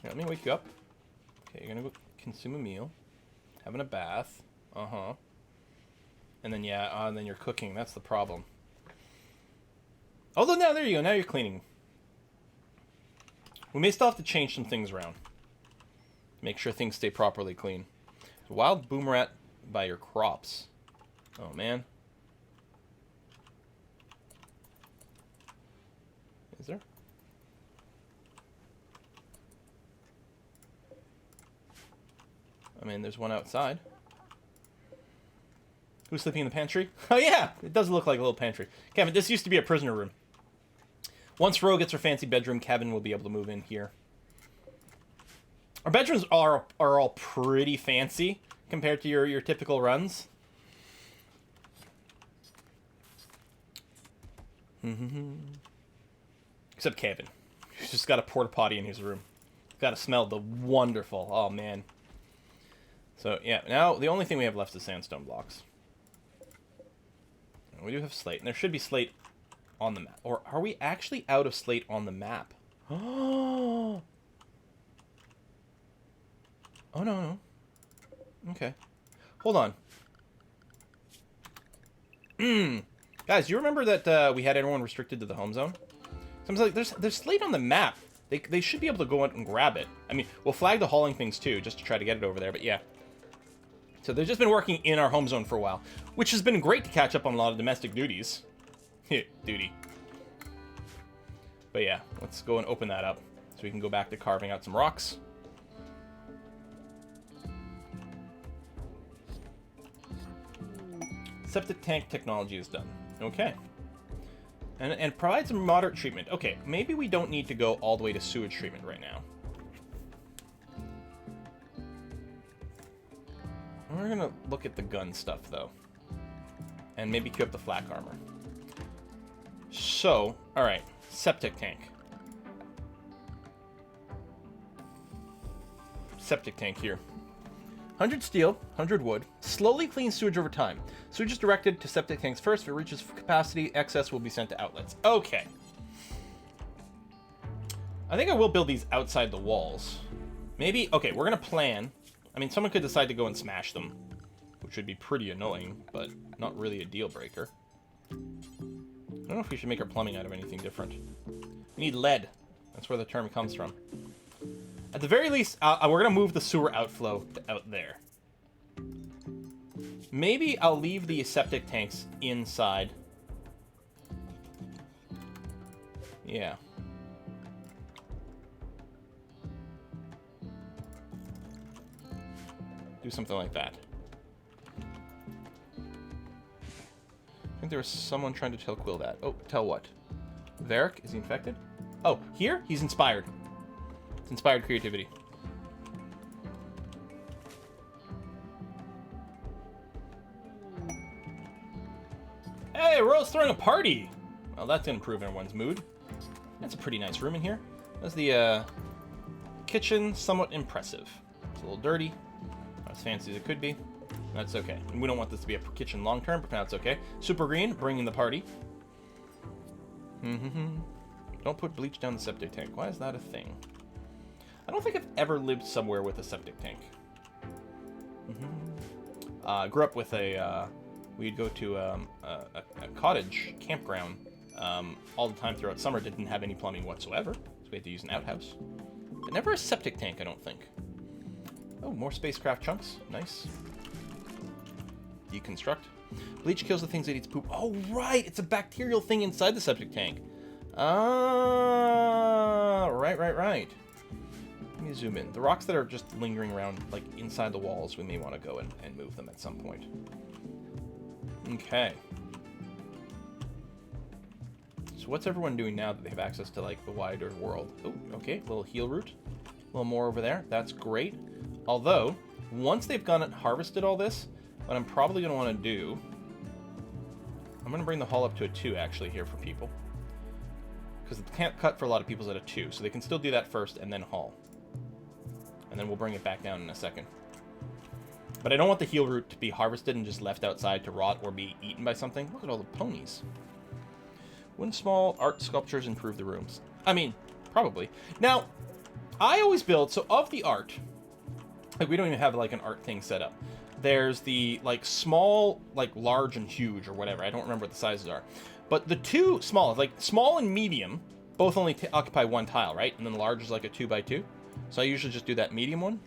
Here, let me wake you up. Okay, you're going to go consume a meal. Having a bath. Uh-huh. And then, yeah, and then you're cooking. That's the problem. Although, now, there you go. Now you're cleaning. We may still have to change some things around. Make sure things stay properly clean. Wild boomerang by your crops. Oh, man. Is there? I mean, there's one outside. Who's sleeping in the pantry? Oh, yeah! It does look like a little pantry. Kevin, this used to be a prisoner room. Once Ro gets her fancy bedroom, Kevin will be able to move in here. Our bedrooms are all pretty fancy compared to your typical runs. Except Kevin. He's just got a porta potty in his room. Got to smell the wonderful. Oh, man. So, yeah. Now, the only thing we have left is sandstone blocks. And we do have slate. And there should be slate on the map. Or are we actually out of slate on the map? Oh, no. Okay. Hold on. Guys, you remember that we had everyone restricted to the home zone? So I'm like, there's slate on the map. They should be able to go out and grab it. I mean, we'll flag the hauling things too, just to try to get it over there, but yeah. So they've just been working in our home zone for a while, which has been great to catch up on a lot of domestic duties. Duty. But yeah, let's go and open that up so we can go back to carving out some rocks. Septic tank technology is done. Okay. And provides some moderate treatment. Okay, maybe we don't need to go all the way to sewage treatment right now. We're gonna look at the gun stuff, though. And maybe queue up the flak armor. So, alright. Septic tank. Septic tank here. 100 steel, 100 wood. Slowly clean sewage over time. Sewage is directed to septic tanks first. If it reaches capacity, excess will be sent to outlets. Okay. I think I will build these outside the walls. Maybe, okay, we're gonna plan. I mean, someone could decide to go and smash them, which would be pretty annoying, but not really a deal breaker. I don't know if we should make our plumbing out of anything different. We need lead. That's where the term comes from. At the very least, we're going to move the sewer outflow out there. Maybe I'll leave the septic tanks inside. Yeah. Do something like that. I think there was someone trying to tell Quill that. Oh, tell what? Varric, is he infected? Oh, here? He's inspired. It's inspired creativity. Hey, Royal's throwing a party! Well, that's gonna improve everyone's mood. That's a pretty nice room in here. That's the kitchen, somewhat impressive. It's a little dirty. Not as fancy as it could be. That's okay. And we don't want this to be a kitchen long term, but now it's okay. Super Green, bringing the party. Don't put bleach down the septic tank. Why is that a thing? I don't think I've ever lived somewhere with a septic tank. Grew up with a, we'd go to a cottage campground all the time throughout summer. Didn't have any plumbing whatsoever, so we had to use an outhouse. But never a septic tank, I don't think. Oh, more spacecraft chunks. Nice. Deconstruct. Bleach kills the things that eats poop. Oh, right! It's a bacterial thing inside the septic tank. Ah, right. Let me zoom in. The rocks that are just lingering around, like, inside the walls, we may want to go and move them at some point. Okay. So what's everyone doing now that they have access to, like, the wider world? Oh, okay. A little heal root. A little more over there. That's great. Although, once they've gone and harvested all this, what I'm probably going to want to do... I'm going to bring the haul up to a 2, actually, here for people. Because the can't cut for a lot of people's at a 2, so they can still do that first and then haul. And then we'll bring it back down in a second. But I don't want the heal root to be harvested and just left outside to rot or be eaten by something. Look at all the ponies. Wouldn't small art sculptures improve the rooms? I mean, probably. Now, I always build, so of the art, like we don't even have like an art thing set up. There's the like small, like large and huge or whatever. I don't remember what the sizes are. But the two small, like small and medium, both only occupy one tile, right? And then large is like a 2x2. So I usually just do that medium one.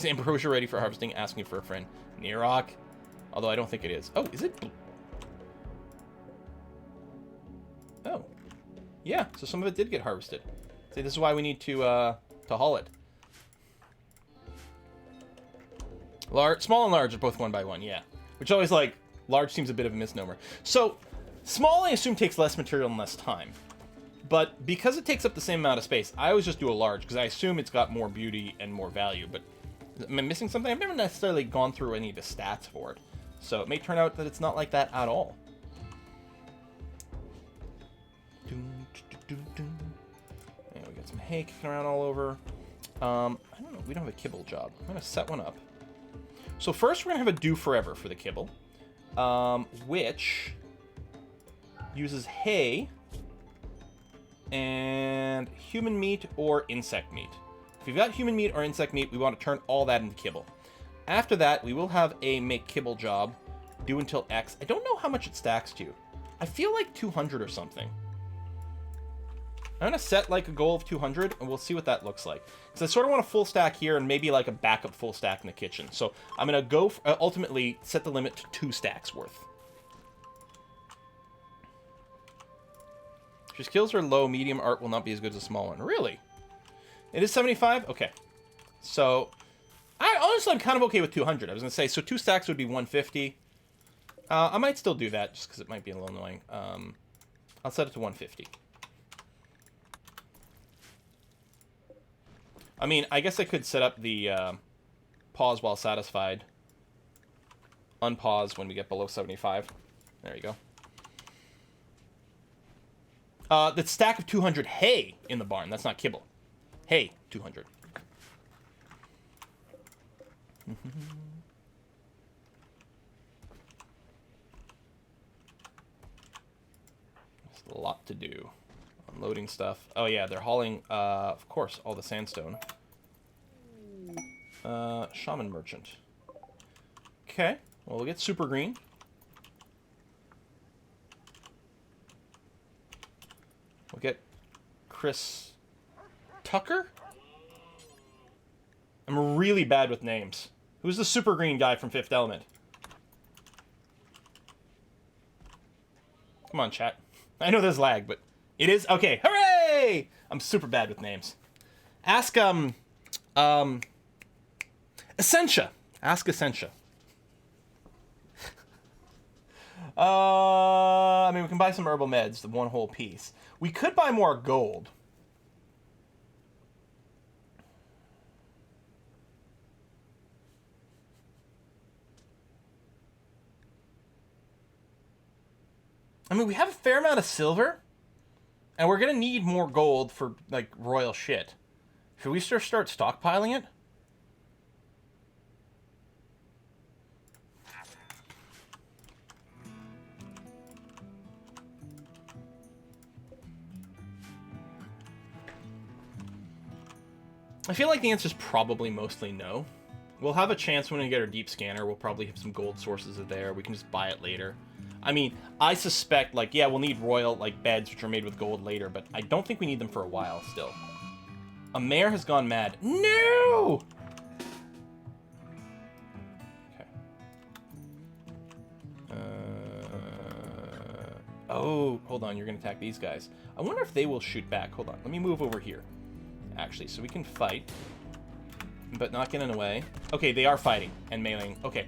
Ambrosia ready for harvesting, asking for a friend. Nearok. Although I don't think it is. Oh, is it? Oh. Yeah, so some of it did get harvested. See, this is why we need to haul it. Small and large are both 1x1, yeah. Which always, like, large seems a bit of a misnomer. So, small, I assume, takes less material and less time. But because it takes up the same amount of space, I always just do a large, because I assume it's got more beauty and more value. But am I missing something? I've never necessarily gone through any of the stats for it. So it may turn out that it's not like that at all. Yeah, we got some hay kicking around all over. I don't know. We don't have a kibble job. I'm going to set one up. So first we're going to have a do forever for the kibble, which uses hay and human meat or insect meat. If you've got human meat or insect meat, we want to turn all that into kibble. After that, we will have a make kibble job, do until X. I don't know how much it stacks to. I feel like 200 or something. I'm going to set like a goal of 200, and we'll see what that looks like. Because I sort of want a full stack here and maybe like a backup full stack in the kitchen. So I'm going to go, ultimately, set the limit to 2 stacks worth. If your skills are low, medium art will not be as good as a small one. Really? It is 75? Okay. So, honestly, I'm kind of okay with 200. I was going to say, so 2 stacks would be 150. I might still do that, just because it might be a little annoying. I'll set it to 150. I mean, I guess I could set up the pause while satisfied. Unpause when we get below 75. There you go. The stack of 200 hay in the barn. That's not kibble. Hay, 200. There's a lot to do. Unloading stuff. Oh yeah, they're hauling, of course, all the sandstone. Shaman merchant. Okay, well, we'll get super green. We'll get Chris Tucker? I'm really bad with names. Who's the super green guy from Fifth Element? Come on, chat. I know there's lag, but it is? Okay, hooray! I'm super bad with names. Ask, Essentia. Ask Essentia. I mean, we can buy some herbal meds, the one whole piece. We could buy more gold. I mean, we have a fair amount of silver, and we're gonna need more gold for, like, royal shit. Should we start stockpiling it? I feel like the answer is probably mostly no. We'll have a chance when we get our deep scanner. We'll probably have some gold sources there. We can just buy it later. I mean, I suspect, like, yeah, we'll need royal, like, beds which are made with gold later, but I don't think we need them for a while still. A mare has gone mad. No! Okay. Oh, hold on. You're going to attack these guys. I wonder if they will shoot back. Hold on. Let me move over here. Actually, so we can fight, but not get in the way. Okay, they are fighting and meleeing. Okay.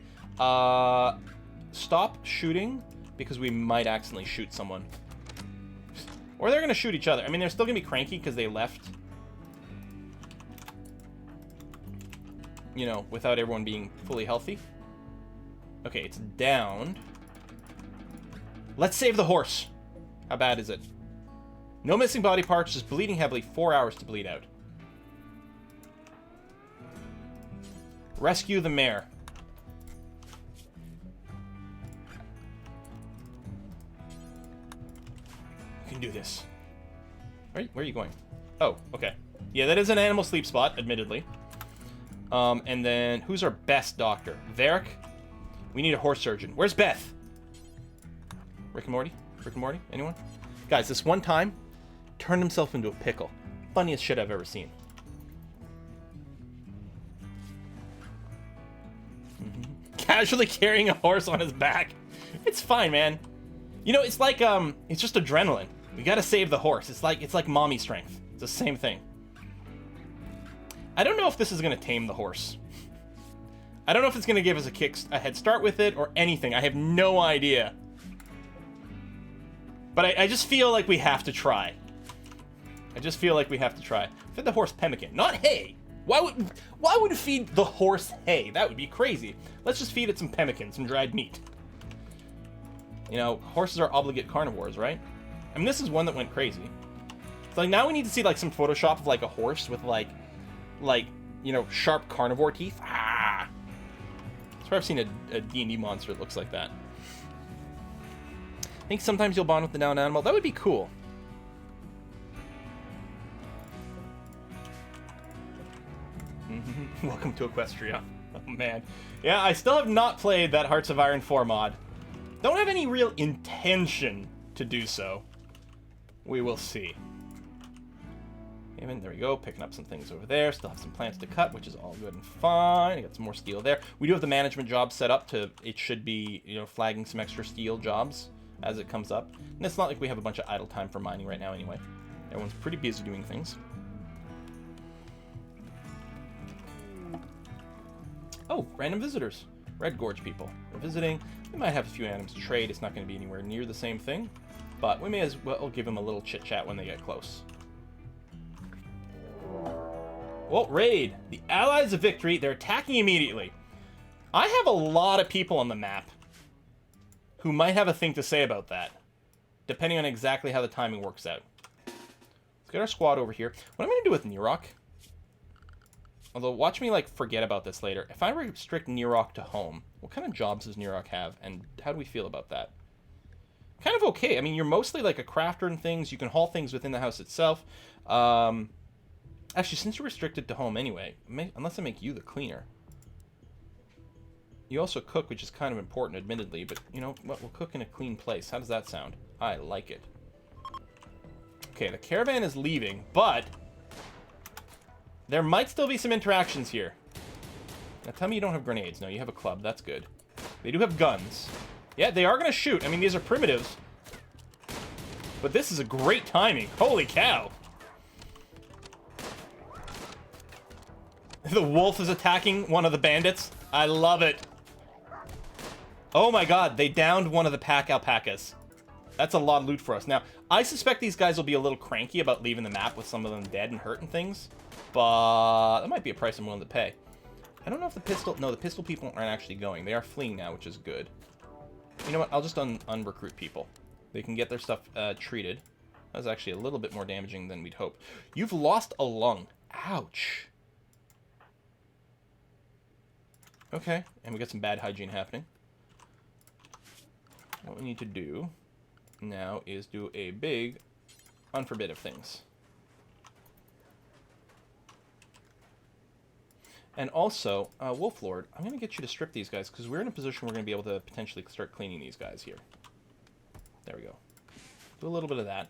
Stop shooting, because we might accidentally shoot someone. Or they're going to shoot each other. I mean, they're still going to be cranky because they left, you know, without everyone being fully healthy. Okay, it's downed. Let's save the horse. How bad is it? No missing body parts, just bleeding heavily. 4 hours to bleed out. Rescue the mare. You can do this. Where are you going? Oh, okay. Yeah, that is an animal sleep spot, admittedly. And then, who's our best doctor? Varric? We need a horse surgeon. Where's Beth? Rick and Morty? Rick and Morty? Anyone? Guys, this one time, turned himself into a pickle. Funniest shit I've ever seen. Casually carrying a horse on his back. It's fine, man. You know, it's like, it's just adrenaline. We gotta save the horse. It's like mommy strength. It's the same thing. I don't know if this is gonna tame the horse. I don't know if it's gonna give us a head start with it or anything. I have no idea. But I just feel like we have to try. I just feel like we have to try. Feed the horse pemmican, not hay. Why would it feed the horse hay? That would be crazy. Let's just feed it some pemmican, some dried meat. You know, horses are obligate carnivores, right? I mean, this is one that went crazy. It's like, now we need to see, like, some Photoshop of, like, a horse with, like, you know, sharp carnivore teeth. Ah! I swear I've seen a D&D monster that looks like that. I think sometimes you'll bond with the downed animal. That would be cool. Welcome to Equestria. Oh, man. Yeah, I still have not played that Hearts of Iron 4 mod. Don't have any real intention to do so. We will see. There we go, picking up some things over there. Still have some plants to cut, which is all good and fine. I got some more steel there. We do have the management job set up to, it should be, you know, flagging some extra steel jobs. as it comes up. And it's not like we have a bunch of idle time for mining right now anyway. Everyone's pretty busy doing things. Oh, random visitors. Red Gorge people. We're visiting. We might have a few items to trade. It's not going to be anywhere near the same thing. But we may as well give them a little chit-chat when they get close. Well, raid. The Allies of Victory. They're attacking immediately. I have a lot of people on the map who might have a thing to say about that, depending on exactly how the timing works out. Let's get our squad over here. What I'm going to do with Nirok, although watch me like forget about this later, if I restrict Nirok to home, what kind of jobs does Nirok have, and how do we feel about that? Kind of okay. I mean, you're mostly like a crafter and things. You can haul things within the house itself. Actually, since you're restricted to home anyway, unless I make you the cleaner. You also cook, which is kind of important, admittedly, but you know what? We'll cook in a clean place. How does that sound? I like it. Okay, the caravan is leaving, but there might still be some interactions here. Now tell me you don't have grenades. No, you have a club. That's good. They do have guns. Yeah, they are going to shoot. I mean, these are primitives. But this is a great timing. Holy cow. The wolf is attacking one of the bandits. I love it. Oh my god, they downed one of the pack alpacas. That's a lot of loot for us. Now, I suspect these guys will be a little cranky about leaving the map with some of them dead and hurt and things. But that might be a price I'm willing to pay. I don't know if the pistol... No, the pistol people aren't actually going. They are fleeing now, which is good. You know what? I'll just unrecruit people. They can get their stuff treated. That's actually a little bit more damaging than we'd hope. You've lost a lung. Ouch. Okay, and we got some bad hygiene happening. What we need to do now is do a big unforbid of things. And also, Wolf Lord, I'm going to get you to strip these guys, because we're in a position we're going to be able to potentially start cleaning these guys here. There we go. Do a little bit of that.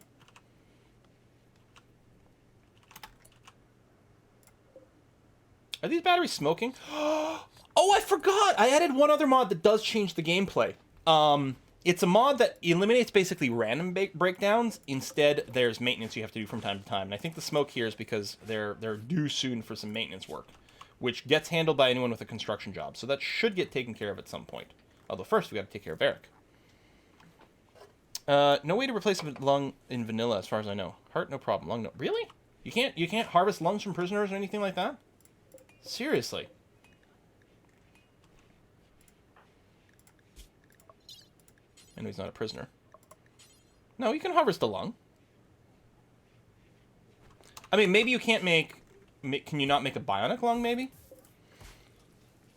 Are these batteries smoking? Oh, I forgot! I added one other mod that does change the gameplay. It's a mod that eliminates basically random breakdowns. Instead, there's maintenance you have to do from time to time. And I think the smoke here is because they're due soon for some maintenance work, which gets handled by anyone with a construction job. So that should get taken care of at some point. Although first, we got to take care of Eric. No way to replace a lung in vanilla, as far as I know. Heart, no problem. Lung, no. Really? You can't harvest lungs from prisoners or anything like that? Seriously? I know he's not a prisoner. No, you can harvest a lung. I mean, maybe you can't can you not make a bionic lung, maybe?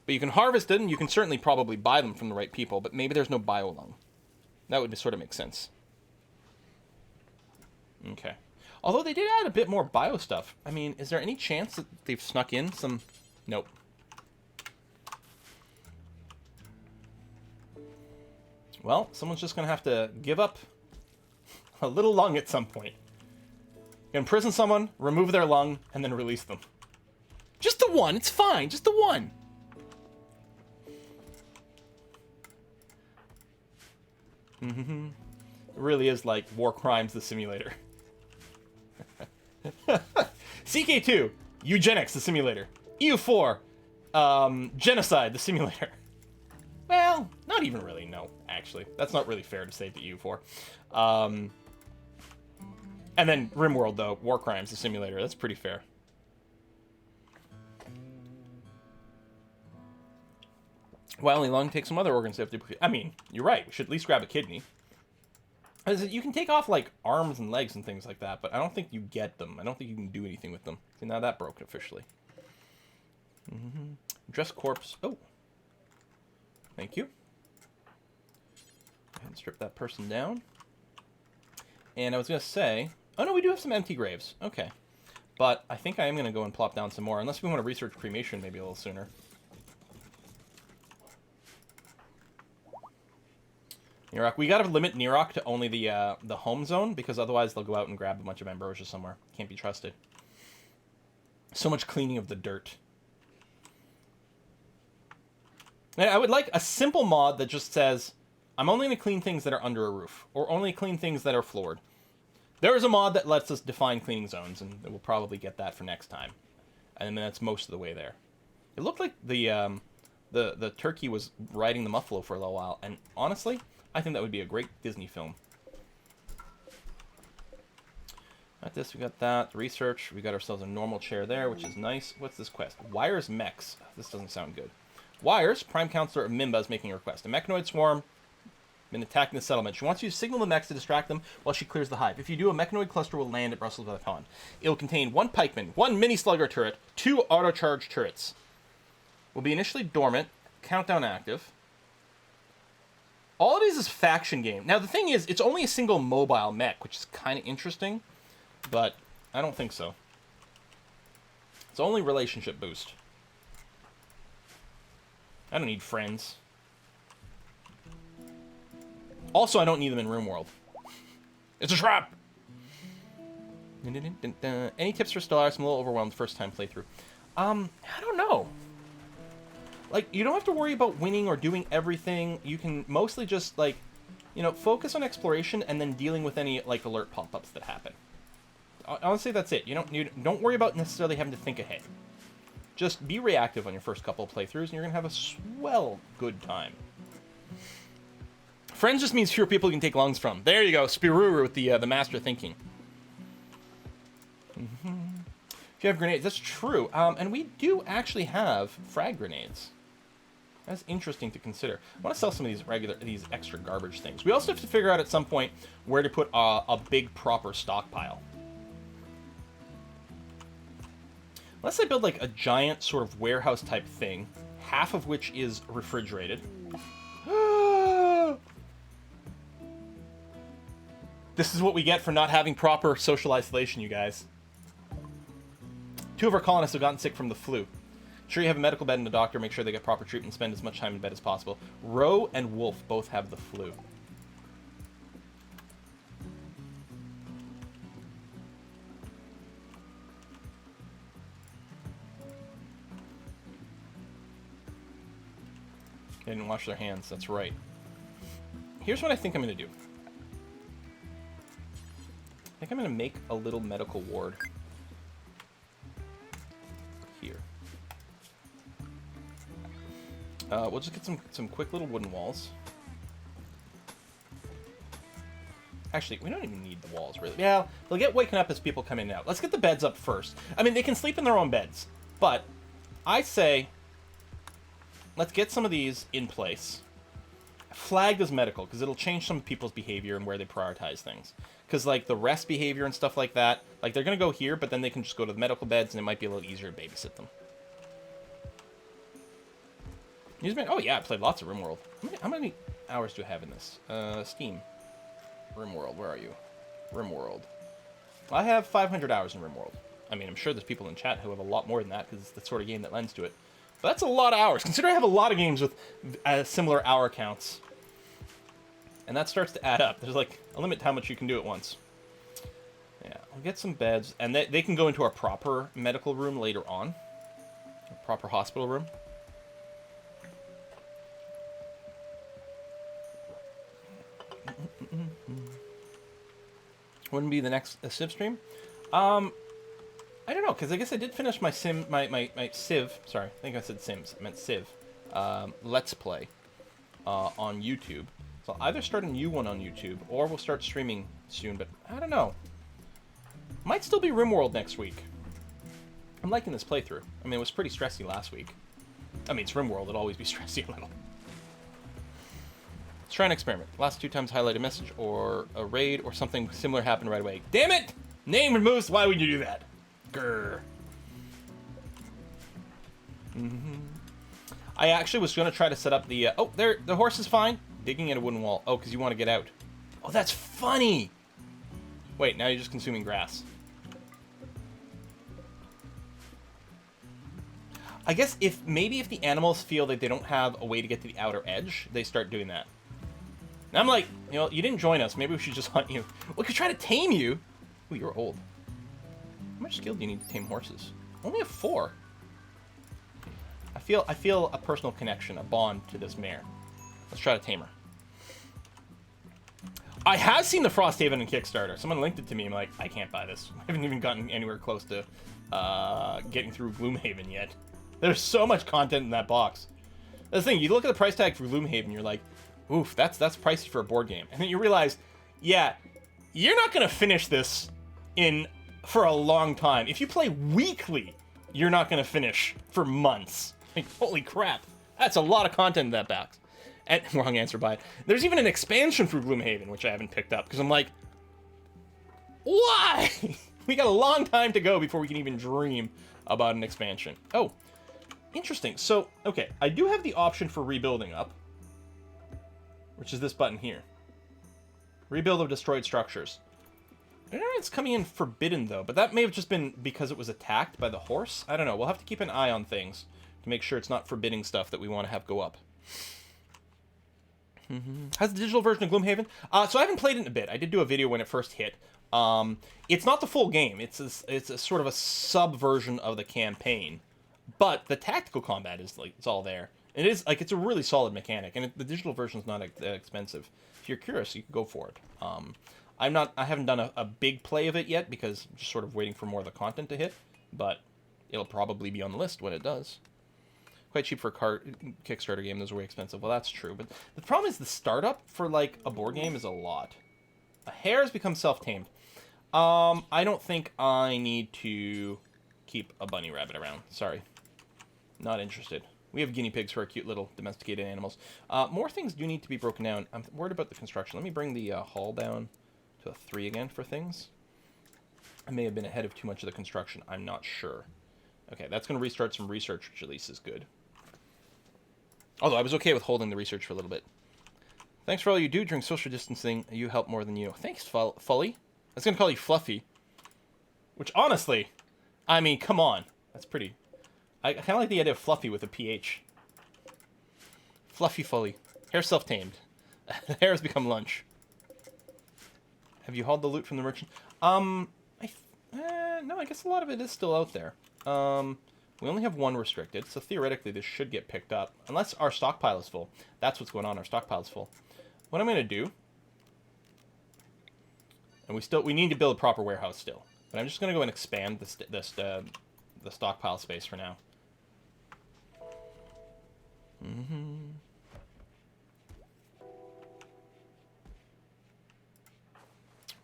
But you can harvest it, and you can certainly probably buy them from the right people, but maybe there's no bio lung. That would sort of make sense. Okay. Although they did add a bit more bio stuff. I mean, is there any chance that they've snuck in some... Nope. Well, someone's just going to have to give up a little lung at some point. Imprison someone, remove their lung, and then release them. Just the one. It's fine. Just the one. Mm-hmm. It really is like War Crimes, the simulator. CK2, Eugenics, the simulator. EU4, Genocide, the simulator. Well, not even really, no, actually. That's not really fair to say to EU4. And then Rimworld, though, War Crimes, the simulator. That's pretty fair. Wildly Lung, take some other organs. I mean, you're right. We should at least grab a kidney. You can take off, like, arms and legs and things like that, but I don't think you get them. I don't think you can do anything with them. See, now that broke officially. Mm-hmm. Dress corpse. Oh. Thank you. Go ahead and strip that person down. And I was going to say... Oh, no, we do have some empty graves. Okay. But I think I am going to go and plop down some more, unless we want to research cremation maybe a little sooner. Nirok. We gotta limit Nirok to only the home zone, because otherwise they'll go out and grab a bunch of ambrosia somewhere. Can't be trusted. So much cleaning of the dirt. And I would like a simple mod that just says, I'm only going to clean things that are under a roof, or only clean things that are floored. There is a mod that lets us define cleaning zones, and we'll probably get that for next time. And then that's most of the way there. It looked like the turkey was riding the muffalo for a little while, and honestly, I think that would be a great Disney film. Got this, we got that. Research, we got ourselves a normal chair there, which is nice. What's this quest? Wires mechs. This doesn't sound good. Wires, Prime Counselor of Mimba is making a request. A mechanoid swarm been attacking the settlement. She wants you to signal the mechs to distract them while she clears the hive. If you do, a mechanoid cluster will land at Brussels by the pond. It will contain 1 pikeman, 1 mini slugger turret, 2 auto-charge turrets. Will be initially dormant, countdown active. All it is faction game. Now, the thing is, it's only a single mobile mech, which is kind of interesting, but I don't think so. It's only relationship boost. I don't need friends. Also, I don't need them in Rimworld. It's a trap! Any tips for Stellaris? I'm a little overwhelmed first time playthrough. I don't know. Like, you don't have to worry about winning or doing everything. You can mostly just, like, you know, focus on exploration and then dealing with any, like, alert pop-ups that happen. Honestly, that's it. You don't worry about necessarily having to think ahead. Just be reactive on your first couple of playthroughs, and you're going to have a swell good time. Friends just means fewer people you can take lungs from. There you go, Spiruru with the master thinking. If you have grenades, that's true. And we do actually have frag grenades. That's interesting to consider. I want to sell some of these extra garbage things. We also have to figure out at some point where to put a big proper stockpile. Unless I build like a giant sort of warehouse type thing, half of which is refrigerated. This is what we get for not having proper social isolation, you guys. 2 of our colonists have gotten sick from the flu. Sure you have a medical bed and a doctor, make sure they get proper treatment and spend as much time in bed as possible. Roe and Wolf both have the flu. They didn't wash their hands, that's right. Here's what I think I'm going to do. I think I'm going to make a little medical ward. Here. We'll just get some quick little wooden walls. Actually, we don't even need the walls, really. Yeah, they'll get waken up as people come in and out. Let's get the beds up first. I mean, they can sleep in their own beds. But I say, let's get some of these in place. Flagged as medical, because it'll change some people's behavior and where they prioritize things. Because, like, the rest behavior and stuff like that, like, they're going to go here, but then they can just go to the medical beds, and it might be a little easier to babysit them. Oh, yeah, I played lots of Rimworld. How many hours do I have in this? Steam. Rimworld, where are you? Rimworld. I have 500 hours in Rimworld. I mean, I'm sure there's people in chat who have a lot more than that, because it's the sort of game that lends to it. But that's a lot of hours. Consider I have a lot of games with similar hour counts. And that starts to add up. There's like a limit to how much you can do at once. Yeah, we'll get some beds. And they can go into our proper medical room later on. A proper hospital room. Wouldn't be the next Civ stream? I don't know, because I guess I did finish my Civ. Sorry, I think I said Sims. I meant Civ. Let's Play on YouTube. So I'll either start a new one on YouTube, or we'll start streaming soon, but I don't know. Might still be Rimworld next week. I'm liking this playthrough. I mean, it was pretty stressy last week. I mean, it's Rimworld, it'll always be stressy a little. Let's try an experiment. Last 2 times highlight a message, or a raid, or something similar happened right away. Damn it! Name removes, why would you do that? Grr. I actually was going to try to set up the... oh, there, the horse is fine. Digging at a wooden wall. Oh, because you want to get out. Oh, that's funny! Wait, now you're just consuming grass. I guess maybe if the animals feel that they don't have a way to get to the outer edge, they start doing that. And I'm like, you know, you didn't join us. Maybe we should just hunt you. We could try to tame you. Ooh, you're old. How much skill do you need to tame horses? Only have 4. I feel a personal connection, a bond to this mare. Let's try to tame her. I have seen the Frosthaven in Kickstarter. Someone linked it to me. I'm like, I can't buy this. I haven't even gotten anywhere close to getting through Gloomhaven yet. There's so much content in that box. That's the thing. You look at the price tag for Gloomhaven, you're like, oof, that's pricey for a board game. And then you realize, yeah, you're not going to finish this for a long time. If you play weekly, you're not going to finish for months. Like, holy crap. That's a lot of content in that box. And wrong answer by it. There's even an expansion for Gloomhaven, which I haven't picked up, because I'm like, why? We got a long time to go before we can even dream about an expansion. Oh, interesting. So, okay, I do have the option for rebuilding up, which is this button here. Rebuild of destroyed structures. I don't know if it's coming in forbidden, though, but that may have just been because it was attacked by the horse. I don't know. We'll have to keep an eye on things to make sure it's not forbidding stuff that we want to have go up. How's the digital version of Gloomhaven? So I haven't played it in a bit. I did do a video when it first hit. It's not the full game. It's a sort of a sub-version of the campaign. But the tactical combat is, like, it's all there. It is, like, it's a really solid mechanic, and the digital version is not that expensive. If you're curious, you can go for it. I haven't done a big play of it yet, because I'm just sort of waiting for more of the content to hit, but it'll probably be on the list when it does. Quite cheap for a Kickstarter game. Those are way expensive. Well, that's true. But the problem is the startup for, like, a board game is a lot. A hare has become self-tamed. I don't think I need to keep a bunny rabbit around. Sorry. Not interested. We have guinea pigs for our cute little domesticated animals. More things do need to be broken down. I'm worried about the construction. Let me bring the hull down to a 3 again for things. I may have been ahead of too much of the construction. I'm not sure. Okay, that's going to restart some research, which at least is good. Although I was okay with holding the research for a little bit. Thanks for all you do during social distancing. You help more than you know. Thanks, Fully. I was going to call you Fluffy. Which, honestly, I mean, come on. That's pretty. I kind of like the idea of Fluffy with a PH. Fluffy Fully. Hair self-tamed. Hair has become lunch. Have you hauled the loot from the merchant? No, I guess a lot of it is still out there. We only have 1 restricted, so theoretically this should get picked up. Unless our stockpile is full. That's what's going on, our stockpile is full. What I'm going to do... And we need to build a proper warehouse still. But I'm just going to go and expand the stockpile space for now.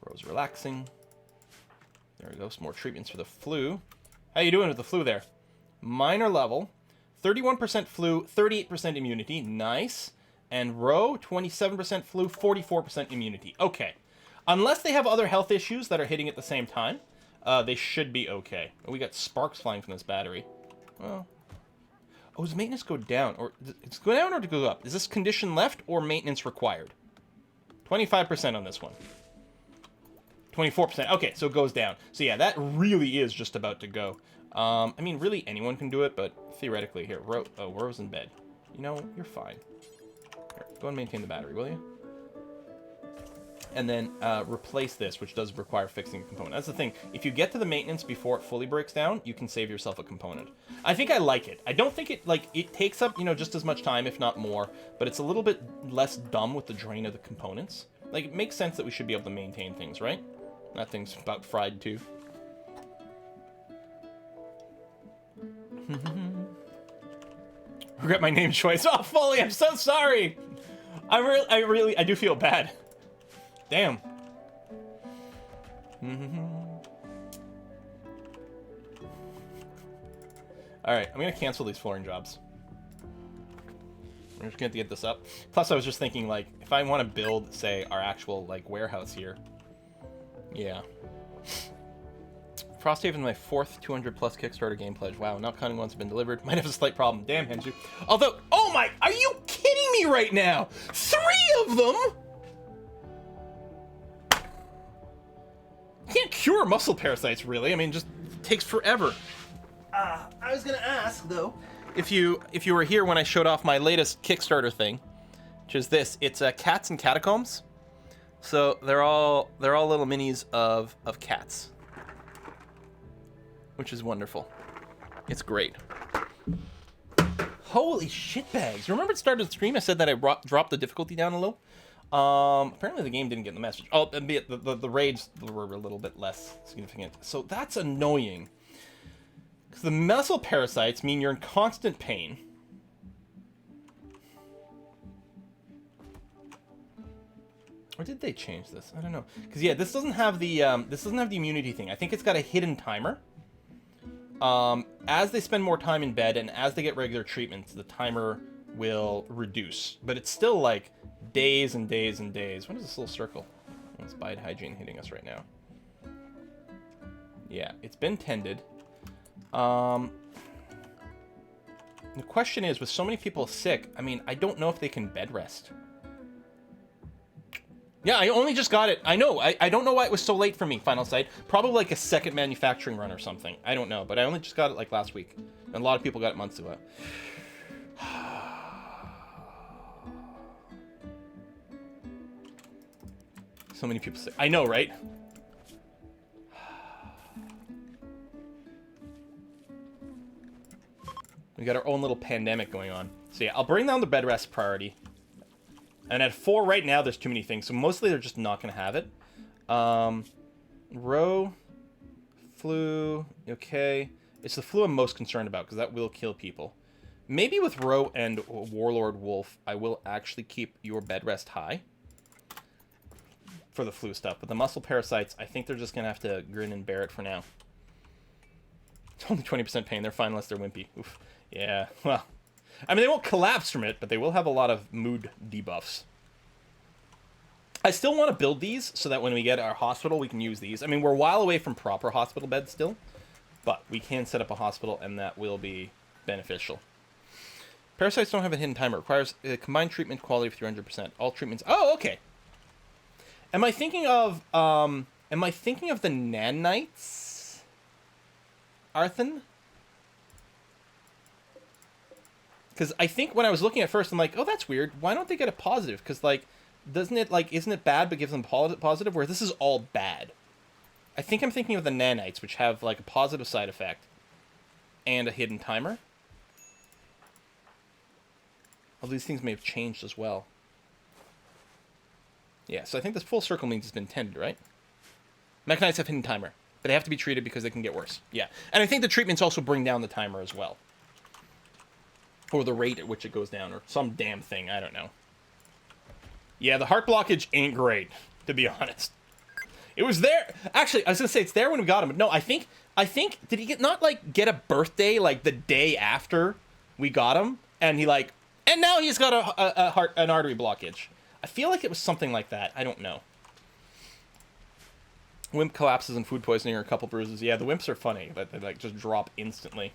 Rose relaxing. There we go, some more treatments for the flu. How you doing with the flu there? Minor level. 31% flu, 38% immunity. Nice. And Ro, 27% flu, 44% immunity. Okay. Unless they have other health issues that are hitting at the same time, they should be okay. Oh, we got sparks flying from this battery. Well. Oh, does maintenance go down? Or does it go down or to go up? Is this condition left or maintenance required? 25% on this one. 24%. Okay, so it goes down. So yeah, that really is just about to go. I mean, really anyone can do it, but theoretically, here, Ro's in bed. You know, you're fine. Here, go and maintain the battery, will you? And then replace this, which does require fixing a component. That's the thing. If you get to the maintenance before it fully breaks down, you can save yourself a component. I think I like it. I don't think it takes up, just as much time, if not more, but it's a little bit less dumb with the drain of the components. Like, it makes sense that we should be able to maintain things, right? That thing's about fried, too. Regret my name choice. Oh, Foley, I'm so sorry! I do feel bad. Damn. Alright, I'm gonna cancel these flooring jobs. I'm just gonna have to get this up. Plus, I was just thinking, like, if I want to build, say, our actual, like, warehouse here. Yeah. Frosthaven, my 4th 200+ Kickstarter game pledge. Wow, not counting one's been delivered. Might have a slight problem. Damn, Henju. Although, oh my, are you kidding me right now? 3 of them? Can't cure muscle parasites, really. I mean, just takes forever. I was gonna ask, though, if you were here when I showed off my latest Kickstarter thing, which is this. It's cats and catacombs. So they're all little minis of cats, which is wonderful. It's great. Holy shitbags! Remember at the start of the stream I said that I dropped the difficulty down a little? Apparently the game didn't get the message. Oh, albeit the raids were a little bit less significant. So that's annoying. Because the muscle parasites mean you're in constant pain. Or did they change this? I don't know. Because yeah, this doesn't have the immunity thing. I think it's got a hidden timer. As they spend more time in bed and as they get regular treatments, the timer will reduce. But it's still like days and days and days. What is this little circle? Oh, it's bide hygiene hitting us right now. Yeah, it's been tended. The question is, with so many people sick, I mean, I don't know if they can bed rest. Yeah, I only just got it. I know. I don't know why it was so late for me, Final Sight. Probably like a second manufacturing run or something. I don't know, but I only just got it like last week. And a lot of people got it months ago. So many people say, I know, right? We got our own little pandemic going on. So yeah, I'll bring down the bed rest priority. And at 4 right now, there's too many things. So mostly they're just not going to have it. Row, flu, okay. It's the flu I'm most concerned about because that will kill people. Maybe with Row and Warlord Wolf, I will actually keep your bed rest high for the flu stuff. But the muscle parasites, I think they're just going to have to grin and bear it for now. It's only 20% pain. They're fine unless they're wimpy. Oof. Yeah, well. I mean, they won't collapse from it, but they will have a lot of mood debuffs. I still want to build these so that when we get our hospital, we can use these. I mean, we're a while away from proper hospital beds still, but we can set up a hospital, and that will be beneficial. Parasites don't have a hidden timer. It requires a combined treatment quality of 300%. All treatments... Oh, okay. Am I thinking of the nanites? Arthen? Because I think when I was looking at first, I'm like, oh, that's weird. Why don't they get a positive? Because, like, isn't it bad but gives them positive? Where this is all bad. I think I'm thinking of the nanites, which have, like, a positive side effect and a hidden timer. All these things may have changed as well. Yeah, so I think this full circle means it's been tended, right? Mechanites have hidden timer, but they have to be treated because they can get worse. Yeah, and I think the treatments also bring down the timer as well. Or the rate at which it goes down, or some damn thing, I don't know. Yeah, the heart blockage ain't great, to be honest. It was there. Actually, I was gonna say it's there when we got him, but no, I think did he get a birthday like the day after we got him, and and now he's got an artery blockage. I feel like it was something like that. I don't know. Wimp collapses and food poisoning or a couple bruises. Yeah, the wimps are funny, but they just drop instantly.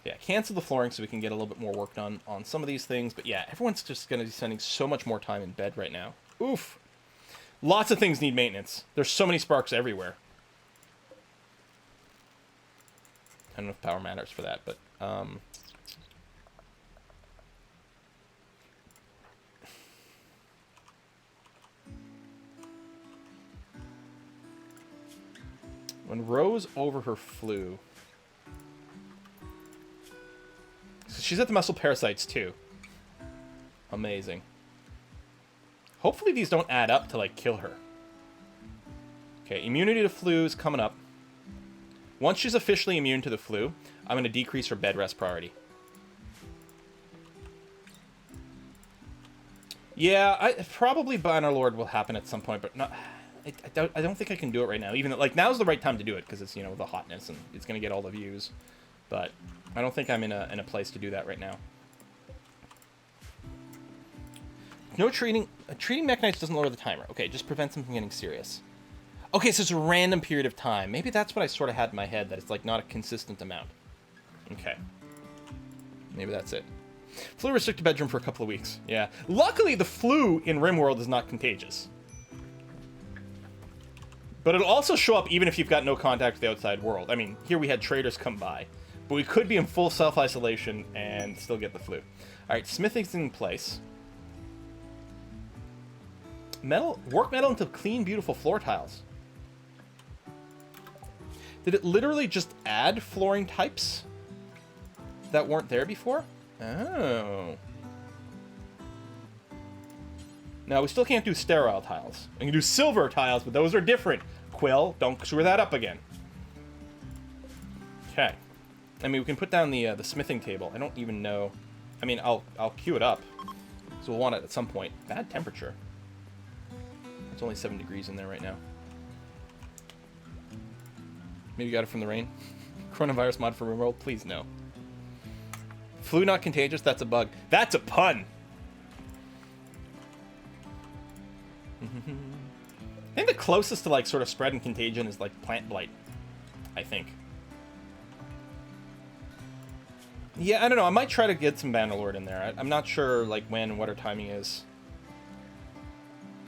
Yeah, cancel the flooring so we can get a little bit more work done on some of these things. But yeah, everyone's just going to be spending so much more time in bed right now. Oof. Lots of things need maintenance. There's so many sparks everywhere. I don't know if power matters for that, but... When Rose over her flu... She's at the muscle parasites, too. Amazing. Hopefully these don't add up to, like, kill her. Okay, immunity to flu is coming up. Once she's officially immune to the flu, I'm going to decrease her bed rest priority. Yeah, probably Bannerlord will happen at some point, but not... I don't think I can do it right now. Even though, like, now's the right time to do it, because it's, the hotness, and it's going to get all the views. But... I don't think I'm in a place to do that right now. No treating mechanites doesn't lower the timer. Okay, just prevents them from getting serious. Okay, so it's a random period of time. Maybe that's what I sort of had in my head, that it's like not a consistent amount. Okay. Maybe that's it. Flu restricted bedroom for a couple of weeks. Yeah. Luckily, the flu in Rimworld is not contagious. But it'll also show up even if you've got no contact with the outside world. I mean, here we had traders come by. But we could be in full self-isolation and still get the flu. Alright, smithing's in place. Work metal into clean, beautiful floor tiles. Did it literally just add flooring types that weren't there before? Oh. Now, we still can't do sterile tiles. We can do silver tiles, but those are different. Quill, don't screw that up again. Okay. I mean, we can put down the smithing table. I don't even know. I mean, I'll queue it up. So we'll want it at some point. Bad temperature. It's only 7 degrees in there right now. Maybe you got it from the rain? Coronavirus mod for Rimworld? Please, no. Flu not contagious? That's a bug. That's a pun! I think the closest to, like, sort of spread and contagion is, like, plant blight. I think. Yeah, I don't know. I might try to get some Bannerlord in there. I'm not sure, like, when and what our timing is.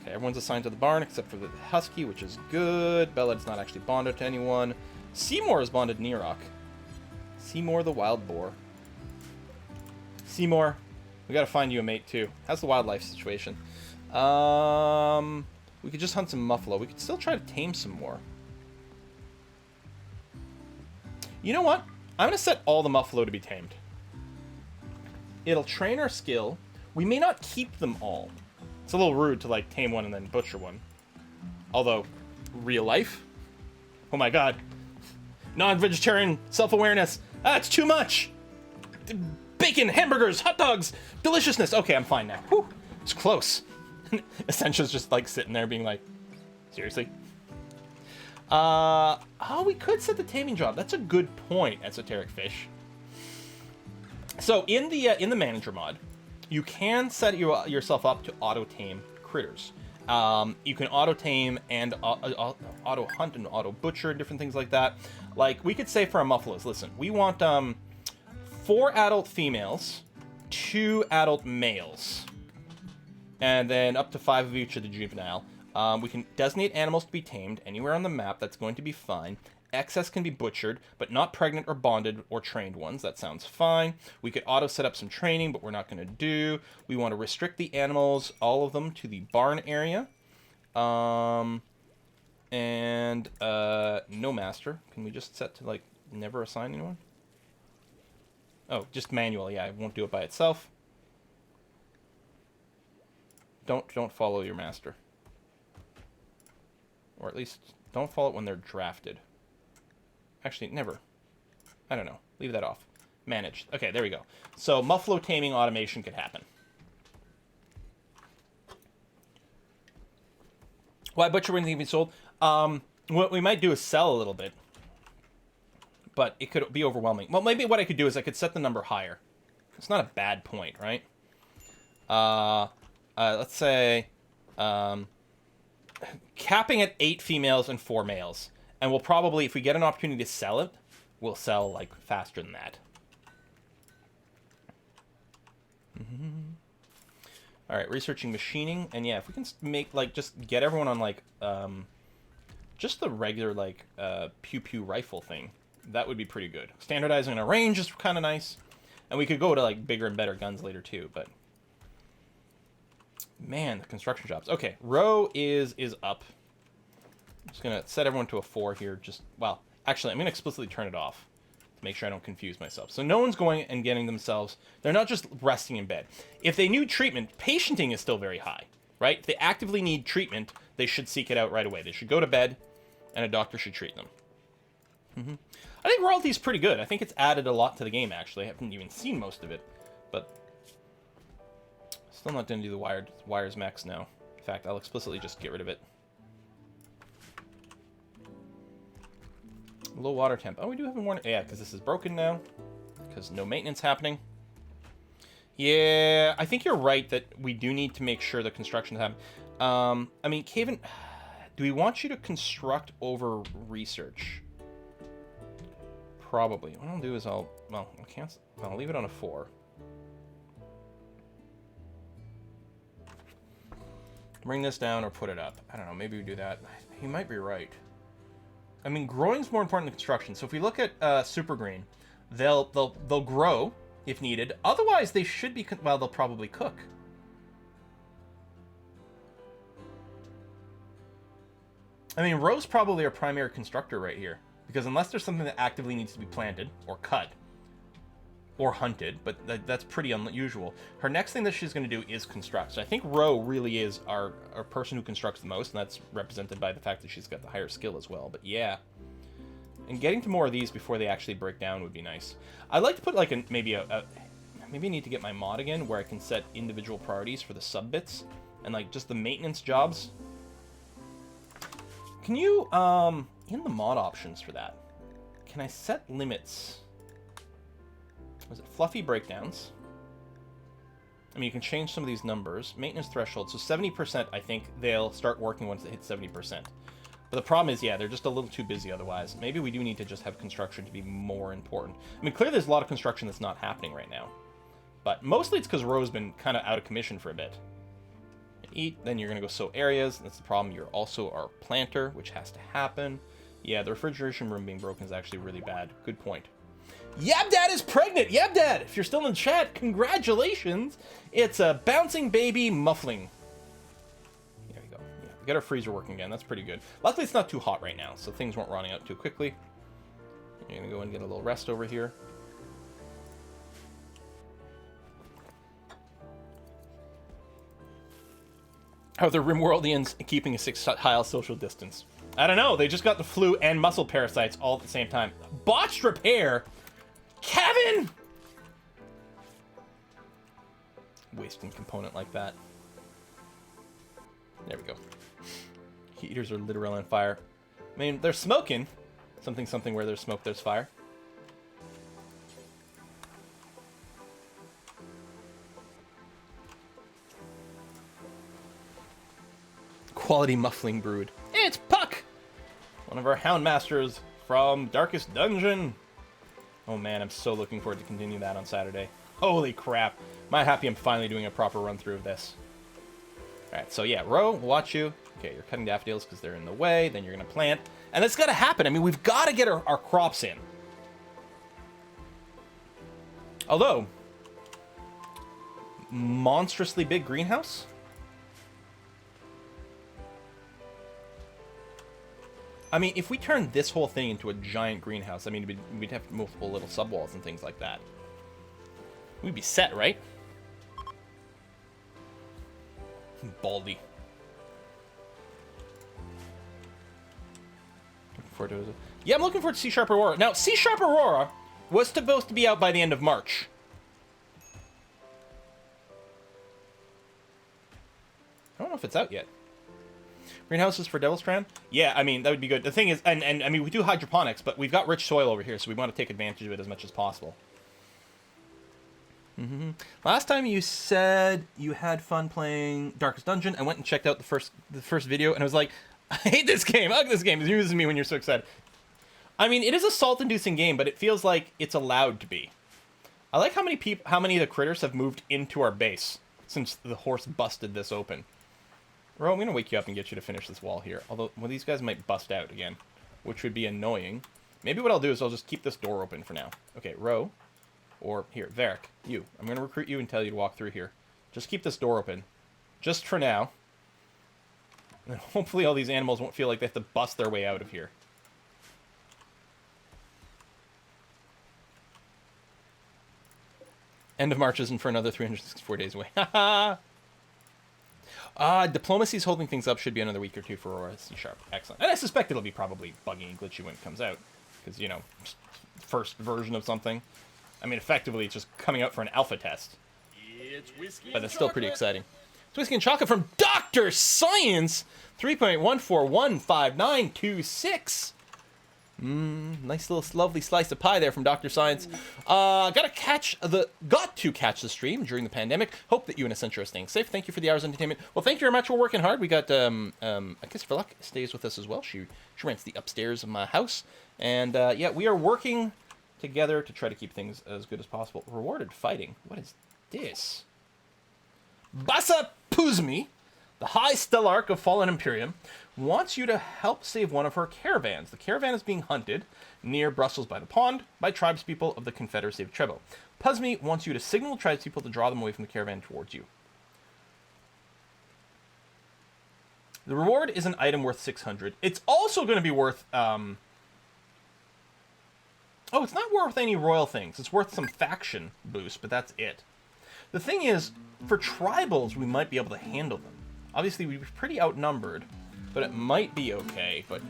Okay, everyone's assigned to the barn except for the Husky, which is good. Belled's not actually bonded to anyone. Seymour is bonded to Nerock. Seymour the wild boar. Seymour, we gotta find you a mate, too. How's the wildlife situation? We could just hunt some muffalo. We could still try to tame some more. You know what? I'm going to set all the muffalo to be tamed. It'll train our skill. We may not keep them all. It's a little rude to, like, tame one and then butcher one. Although, real life? Oh my god. Non-vegetarian self-awareness. Ah, it's too much! Bacon, hamburgers, hot dogs, deliciousness. Okay, I'm fine now. Whew, it's close. Essential's just, like, sitting there being like, seriously? Oh, we could set the taming job. That's a good point, Esoteric Fish. So, in the manager mod, you can set yourself up to auto-tame critters. You can auto-tame and auto-hunt and auto-butcher, different things like that. Like, we could say for our muffalos, listen, we want 4 adult females, 2 adult males, and then up to 5 of each of the juvenile. We can designate animals to be tamed anywhere on the map. That's going to be fine. Excess can be butchered, but not pregnant or bonded or trained ones. That sounds fine. We could auto set up some training, but we're not going to do. We want to restrict the animals, all of them, to the barn area. No master. Can we just set to, like, never assign anyone? Oh, just manual. Yeah, it won't do it by itself. Don't follow your master. Or at least, don't follow it when they're drafted. Actually, never. I don't know. Leave that off. Managed. Okay, there we go. So, muffalo taming automation could happen. Why butcher wouldn't be sold? What we might do is sell a little bit. But it could be overwhelming. Well, maybe what I could do is I could set the number higher. It's not a bad point, right? Let's say... capping at 8 females and 4 males. And we'll probably, if we get an opportunity to sell it, we'll sell, like, faster than that. Alright, researching machining. And yeah, if we can make, like, just get everyone on, like, just the regular, like, pew-pew rifle thing. That would be pretty good. Standardizing a range is kind of nice. And we could go to, like, bigger and better guns later, too, but... Man, the construction jobs. Okay, row is up. I'm just going to set everyone to a 4 here. Well, actually, I'm going to explicitly turn it off to make sure I don't confuse myself. So no one's going and getting themselves... They're not just resting in bed. If they need treatment, patienting is still very high, right? If they actively need treatment, they should seek it out right away. They should go to bed, and a doctor should treat them. I think royalty is pretty good. I think it's added a lot to the game, actually. I haven't even seen most of it, but... Still not going to do the wires max now. In fact, I'll explicitly just get rid of it. Low water temp. Oh, we do have a warning. Yeah, because this is broken now. Because no maintenance happening. Yeah, I think you're right that we do need to make sure the construction is happening. I mean, Caven, do we want you to construct over research? Probably. What I'll do is I'll leave it on a 4. Bring this down or put it up. I don't know, maybe we do that. He might be right. I mean, growing's more important than construction. So if we look at Super Green, they'll grow if needed. Otherwise, they should be... Well, they'll probably cook. I mean, row's probably our primary constructor right here. Because unless there's something that actively needs to be planted or cut, or hunted, but that's pretty unusual. Her next thing that she's going to do is construct. So I think Ro really is our person who constructs the most, and that's represented by the fact that she's got the higher skill as well. But yeah. And getting to more of these before they actually break down would be nice. I'd like to put like maybe I need to get my mod again where I can set individual priorities for the sub bits and like just the maintenance jobs. Can you in the mod options for that, can I set limits? Was it fluffy breakdowns? I mean, you can change some of these numbers. Maintenance threshold. So 70%, I think they'll start working once they hit 70%. But the problem is, yeah, they're just a little too busy otherwise. Maybe we do need to just have construction to be more important. I mean, clearly there's a lot of construction that's not happening right now. But mostly it's because Ro's been kind of out of commission for a bit. Eat, then you're going to go sow areas. That's the problem. You're also our planter, which has to happen. Yeah, the refrigeration room being broken is actually really bad. Good point. Yabdad is pregnant! Yabdad! If you're still in chat, congratulations! It's a bouncing baby muffling. There we go. Yeah, we got our freezer working again. That's pretty good. Luckily, it's not too hot right now, so things weren't running out too quickly. You're going to go and get a little rest over here. How are the Rimworldians keeping a 6-tile social distance? I don't know. They just got the flu and muscle parasites all at the same time. Botched repair? Kevin! Wasting component like that. There we go. Heaters are literally on fire. I mean, they're smoking. Something where there's smoke, there's fire. Quality muffling brood. It's Puck! One of our Houndmasters from Darkest Dungeon. Oh man, I'm so looking forward to continue that on Saturday. Holy crap. Am I happy I'm finally doing a proper run through of this. Alright, so yeah, Ro, we'll watch you. Okay, you're cutting daffodils because they're in the way. Then you're going to plant. And that's got to happen. I mean, we've got to get our crops in. Although, monstrously big greenhouse? I mean, if we turn this whole thing into a giant greenhouse, I mean, we'd have multiple little subwalls and things like that. We'd be set, right? Baldy. Looking forward to it. Yeah, I'm looking forward to C-Sharp Aurora. Now, C-Sharp Aurora was supposed to be out by the end of March. I don't know if it's out yet. Greenhouses for Devil's Crown? Yeah, I mean, that would be good. The thing is, and I mean, we do hydroponics, but we've got rich soil over here, so we want to take advantage of it as much as possible. Last time you said you had fun playing Darkest Dungeon. I went and checked out the first video, and I was like, I hate this game. Ugh, this game. It uses me when you're so excited. I mean, it is a salt-inducing game, but it feels like it's allowed to be. I like how many of the critters have moved into our base since the horse busted this open. Ro, I'm going to wake you up and get you to finish this wall here. Although, well, these guys might bust out again, which would be annoying. Maybe what I'll do is I'll just keep this door open for now. Okay, Ro, or here, Varric, you. I'm going to recruit you and tell you to walk through here. Just keep this door open. Just for now. And hopefully all these animals won't feel like they have to bust their way out of here. End of March isn't for another 364 days away. Haha! Diplomacy's holding things up. Should be another week or two for Aurora C-Sharp. Excellent. And I suspect it'll be probably buggy and glitchy when it comes out. Because, you know, first version of something. I mean, effectively, it's just coming out for an alpha test. It's whiskey But and it's still pretty chocolate. exciting. It's Whiskey and Chocolate from Dr. Science! 3.1415926. Nice little lovely slice of pie there from Dr. Science. Got to catch the stream during the pandemic. Hope that you and Essentia are staying safe. Thank you for the hours of entertainment. Well, thank you very much. We're working hard. We got I Kiss for Luck stays with us as well. She rents the upstairs of my house, and yeah, we are working together to try to keep things as good as possible. Rewarded fighting. What is this? Basa Puzmi, the High Stellarch of Fallen Imperium, wants you to help save one of her caravans. The caravan is being hunted near Brussels by the Pond by tribespeople of the Confederacy of Trevo. Puzmi wants you to signal tribespeople to draw them away from the caravan towards you. The reward is an item worth 600. It's also going to be worth Oh, it's not worth any royal things. It's worth some faction boost, but that's it. The thing is, for tribals, we might be able to handle them. Obviously, we're pretty outnumbered, but it might be okay. But,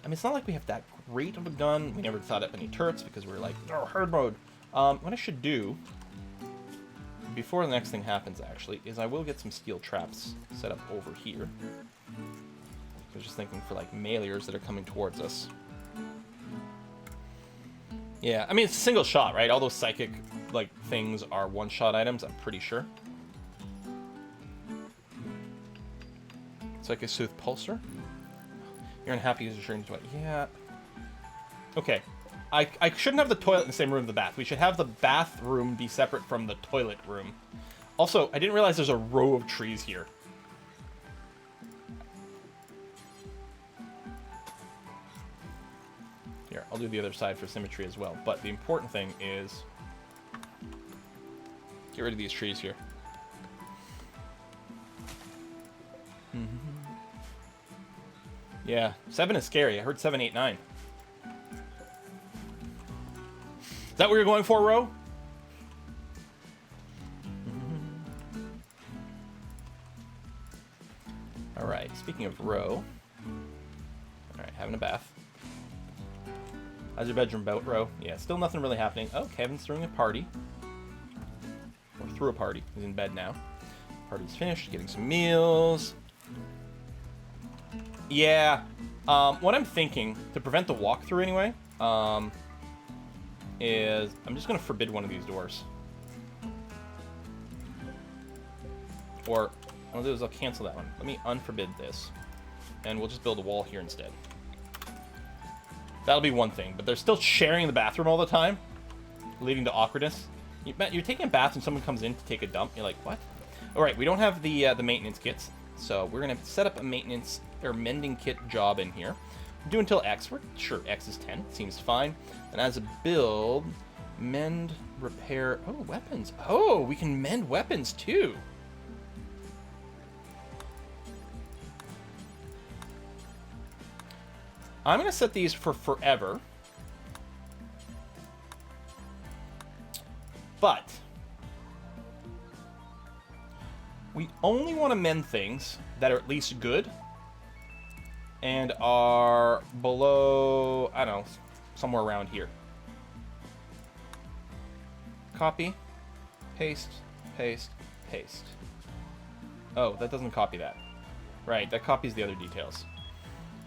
I mean, it's not like we have that great of a gun. We never thought up any turrets because we were like, oh, herd mode. What I should do, before the next thing happens, actually, is I will get some steel traps set up over here. I was just thinking for, like, mailers that are coming towards us. Yeah, I mean, it's a single shot, right? All those psychic, like, things are one-shot items, I'm pretty sure. Psychic Soothe Pulsar. You're unhappy because you're sure into it. Yeah. Okay. I shouldn't have the toilet in the same room as the bath. We should have the bathroom be separate from the toilet room. Also, I didn't realize there's a row of trees here. Here, I'll do the other side for symmetry as well. But the important thing is get rid of these trees here. Yeah, 7 is scary. I heard 7, 8, 9. Is that what you're going for, Ro? Alright, speaking of Ro. Alright, having a bath. How's your bedroom bout, Ro? Yeah, still nothing really happening. Oh, Kevin's throwing a party. Or threw a party. He's in bed now. Party's finished, getting some meals. Yeah, what I'm thinking, to prevent the walkthrough anyway, is I'm just going to forbid one of these doors. Or, what I'll do is I'll cancel that one. Let me unforbid this. And we'll just build a wall here instead. That'll be one thing, but they're still sharing the bathroom all the time, leading to awkwardness. You're taking a bath and someone comes in to take a dump. You're like, what? Alright, we don't have the maintenance kits, so we're going to set up a maintenance or mending kit job in here. Do until X. We're sure X is 10. Seems fine. And as a build, mend, repair... Oh, weapons. Oh, we can mend weapons too. I'm going to set these for forever. But we only want to mend things that are at least good and are below, I don't know, somewhere around here. Copy, paste, paste, paste. Oh, that doesn't copy that. Right, that copies the other details.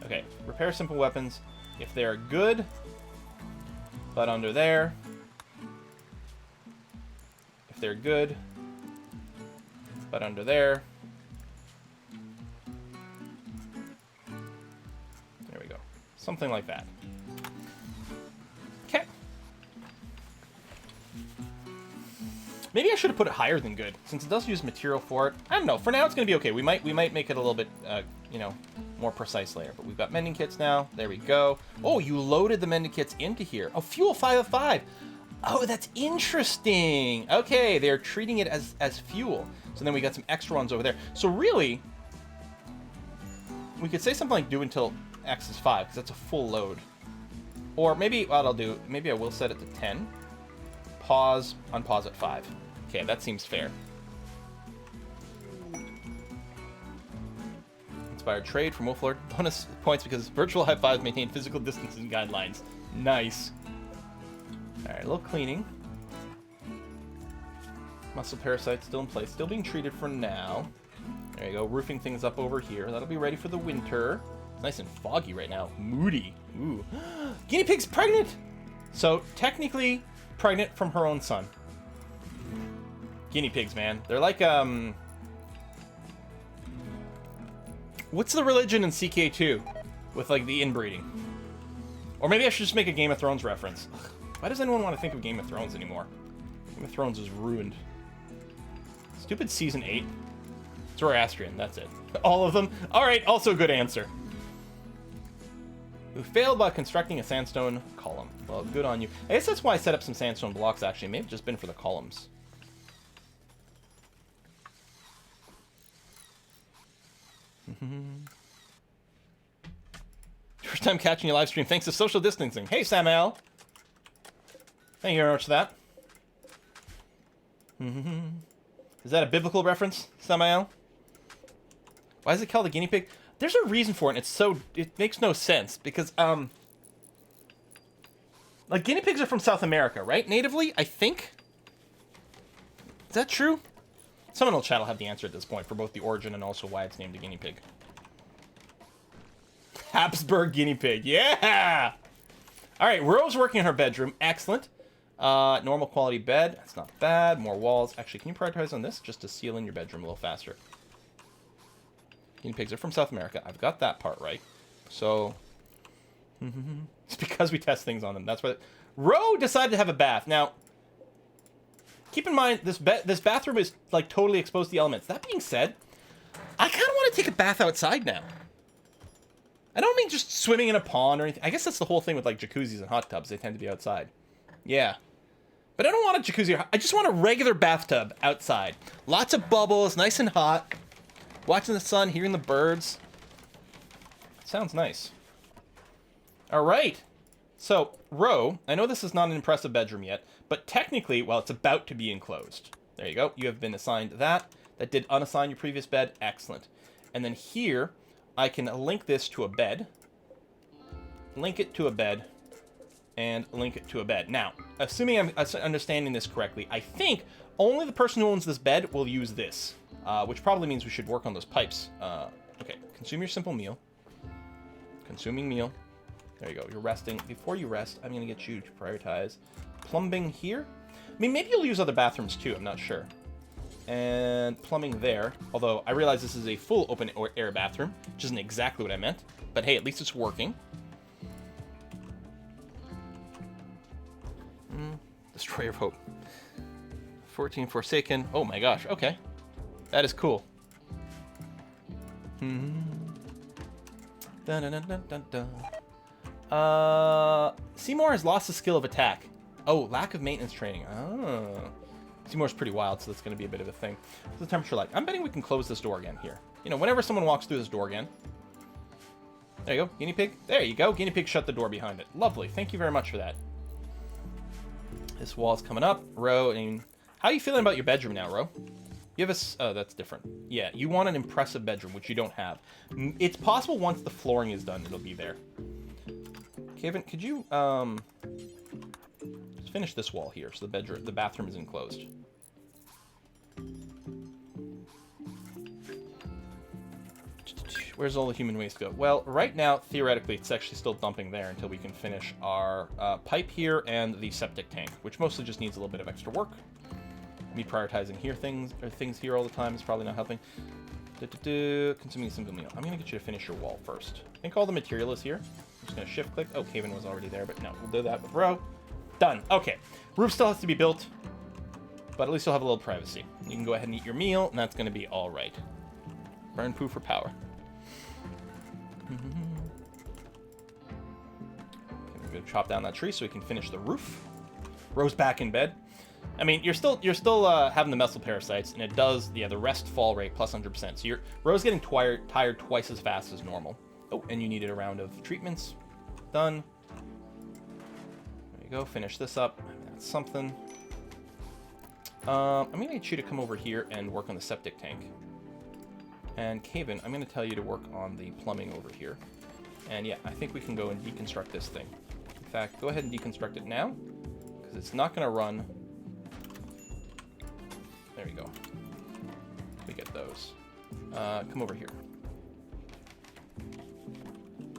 Okay, repair simple weapons. If they're good, but under there. If they're good, but under there. There we go. Something like that. Okay. Maybe I should have put it higher than good, since it does use material for it. I don't know. For now, it's going to be okay. We might make it a little bit, you know, more precise later. But we've got mending kits now. There we go. Oh, you loaded the mending kits into here. Oh, fuel 5 of 5. Oh, that's interesting. Okay, they're treating it as fuel. So then we got some extra ones over there. So really, we could say something like do until X is 5, because that's a full load. Or maybe what I'll do, maybe I will set it to 10. Pause, unpause at 5. Okay, that seems fair. Inspired trade from Wolflord. Bonus points because virtual high fives maintain physical distancing guidelines. Nice. Alright, a little cleaning. Muscle parasite still in place. Still being treated for now. There you go. Roofing things up over here. That'll be ready for the winter. It's nice and foggy right now. Moody. Ooh. Guinea pig's pregnant! So, technically, pregnant from her own son. Guinea pigs, man. They're like, what's the religion in CK2? With, like, the inbreeding? Or maybe I should just make a Game of Thrones reference. Why does anyone want to think of Game of Thrones anymore? Game of Thrones is ruined. Stupid Season 8. Zoroastrian, that's it. All of them? Alright, also a good answer. We failed by constructing a sandstone column. Well, good on you. I guess that's why I set up some sandstone blocks, actually. Maybe just been for the columns. First time catching your live stream thanks to social distancing. Hey, Samuel. Thank you very much for that. Is that a biblical reference, Samael? Why is it called a guinea pig? There's a reason for it, and it makes no sense, because, like, guinea pigs are from South America, right? Natively, I think? Is that true? Someone in the chat will have the answer at this point for both the origin and also why it's named a guinea pig. Habsburg guinea pig, yeah! Alright, Rose working in her bedroom, excellent. Normal quality bed, that's not bad. More walls. Actually, can you prioritize on this just to seal in your bedroom a little faster? Guinea pigs are from South America. I've got that part right. So, it's because we test things on them. That's what. Ro decided to have a bath. Now, keep in mind this bathroom is like totally exposed to the elements. That being said, I kind of want to take a bath outside now. I don't mean just swimming in a pond or anything. I guess that's the whole thing with like jacuzzis and hot tubs. They tend to be outside. Yeah. But I don't want a jacuzzi. I just want a regular bathtub outside. Lots of bubbles, nice and hot. Watching the sun, hearing the birds. Sounds nice. All right. So, Ro, I know this is not an impressive bedroom yet, but technically, well, it's about to be enclosed. There you go. You have been assigned that. That did unassign your previous bed. Excellent. And then here, I can link this to a bed. Link it to a bed. And link it to a bed. Now, assuming I'm understanding this correctly, I think only the person who owns this bed will use this, which probably means we should work on those pipes. Okay, consume your simple meal. Consuming meal. There you go, you're resting. Before you rest, I'm going to get you to prioritize plumbing here. I mean, maybe you'll use other bathrooms too, I'm not sure. And plumbing there, although I realize this is a full open air bathroom, which isn't exactly what I meant, but hey, at least it's working. Destroyer of Hope. 14 Forsaken. Oh my gosh, okay. That is cool. Seymour has lost the skill of attack. Oh, lack of maintenance training. Oh. Seymour's pretty wild, so that's going to be a bit of a thing. What's the temperature like? I'm betting we can close this door again here. You know, whenever someone walks through this door again. There you go, guinea pig. There you go, guinea pig shut the door behind it. Lovely, thank you very much for that. This wall's coming up. Ro, I mean, how are you feeling about your bedroom now, Ro? You have a... Oh, that's different. Yeah, you want an impressive bedroom, which you don't have. It's possible once the flooring is done, it'll be there. Kevin, could you, just finish this wall here, so the bathroom is enclosed. Where's all the human waste go? Well, right now, theoretically, it's actually still dumping there until we can finish our pipe here and the septic tank, which mostly just needs a little bit of extra work. Me prioritizing things here all the time is probably not helping. Consuming a single meal. I'm going to get you to finish your wall first. I think all the material is here. I'm just going to shift click. Oh, Caven was already there, but no, we'll do that with Ro. Done. Okay. Roof still has to be built, but at least you'll have a little privacy. You can go ahead and eat your meal, and that's going to be all right. Burn poo for power. Okay, we're going to chop down that tree so we can finish the roof. Ro's back in bed. I mean, you're still having the messel parasites, and it does, yeah, the rest fall rate plus 100%. So Ro's getting tired twice as fast as normal. Oh, and you needed a round of treatments. Done. There you go. Finish this up. That's something. I'm going to get you to come over here and work on the septic tank. And Caven, I'm going to tell you to work on the plumbing over here. And yeah, I think we can go and deconstruct this thing. In fact, go ahead and deconstruct it now, because it's not going to run. There you go. We get those. Come over here.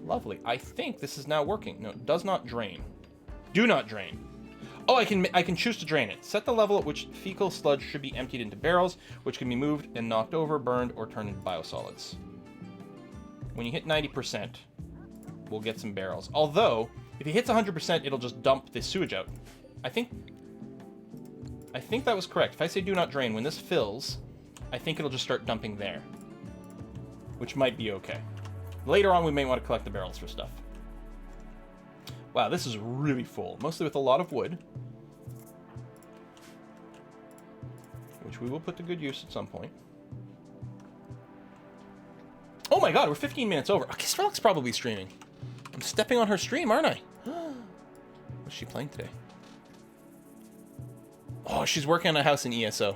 Lovely. I think this is now working. No, it does not drain. Do not drain. Oh, I can choose to drain it. Set the level at which fecal sludge should be emptied into barrels, which can be moved and knocked over, burned, or turned into biosolids. When you hit 90%, we'll get some barrels. Although, if it hits 100%, it'll just dump the sewage out. I think that was correct. If I say do not drain, when this fills, I think it'll just start dumping there. Which might be okay. Later on, we may want to collect the barrels for stuff. Wow, this is really full. Mostly with a lot of wood. Which we will put to good use at some point. Oh my god, we're 15 minutes over. Okay, Strelok's probably streaming. I'm stepping on her stream, aren't I? What's she playing today? Oh, she's working on a house in ESO.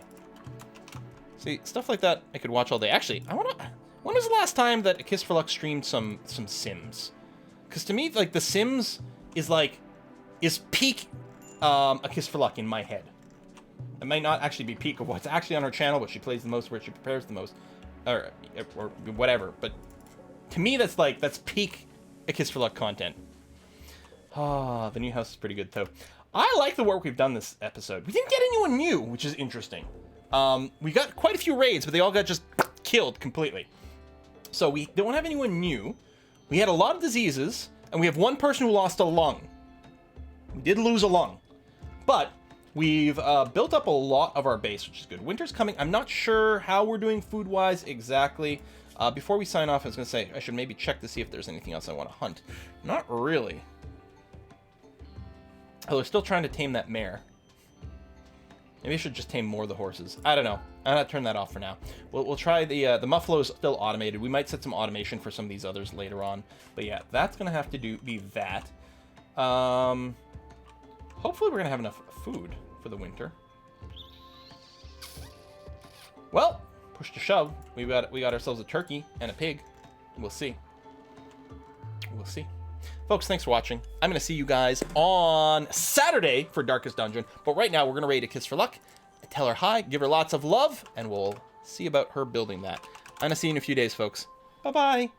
See, stuff like that I could watch all day. Actually, when was the last time that A Kiss for Luck streamed some Sims? Because to me, like, The Sims is peak A Kiss for Luck in my head. It might not actually be peak of what's actually on her channel, but she plays the most, where she prepares the most, or whatever. But to me, that's peak A Kiss for Luck content. Ah, the new house is pretty good though. I like the work we've done this episode. We didn't get anyone new, which is interesting. We got quite a few raids, but they all got just killed completely. So we don't have anyone new. We had a lot of diseases, and we have one person who lost a lung. We did lose a lung, but we've built up a lot of our base, which is good. Winter's coming. I'm not sure how we're doing food-wise exactly. Before we sign off, I was going to say I should maybe check to see if there's anything else I want to hunt. Not really. Oh, we're still trying to tame that mare. Maybe I should just tame more of the horses. I don't know. I'm gonna turn that off for now. We'll try the Muffalo is still automated. We might set some automation for some of these others later on. But yeah, that's gonna have to be that. Hopefully we're gonna have enough food for the winter. Well, push to shove. We got ourselves a turkey and a pig. We'll see. We'll see. Folks, thanks for watching. I'm going to see you guys on Saturday for Darkest Dungeon. But right now, we're going to raid A Kiss for Luck. Tell her hi, give her lots of love, and we'll see about her building that. I'm going to see you in a few days, folks. Bye-bye.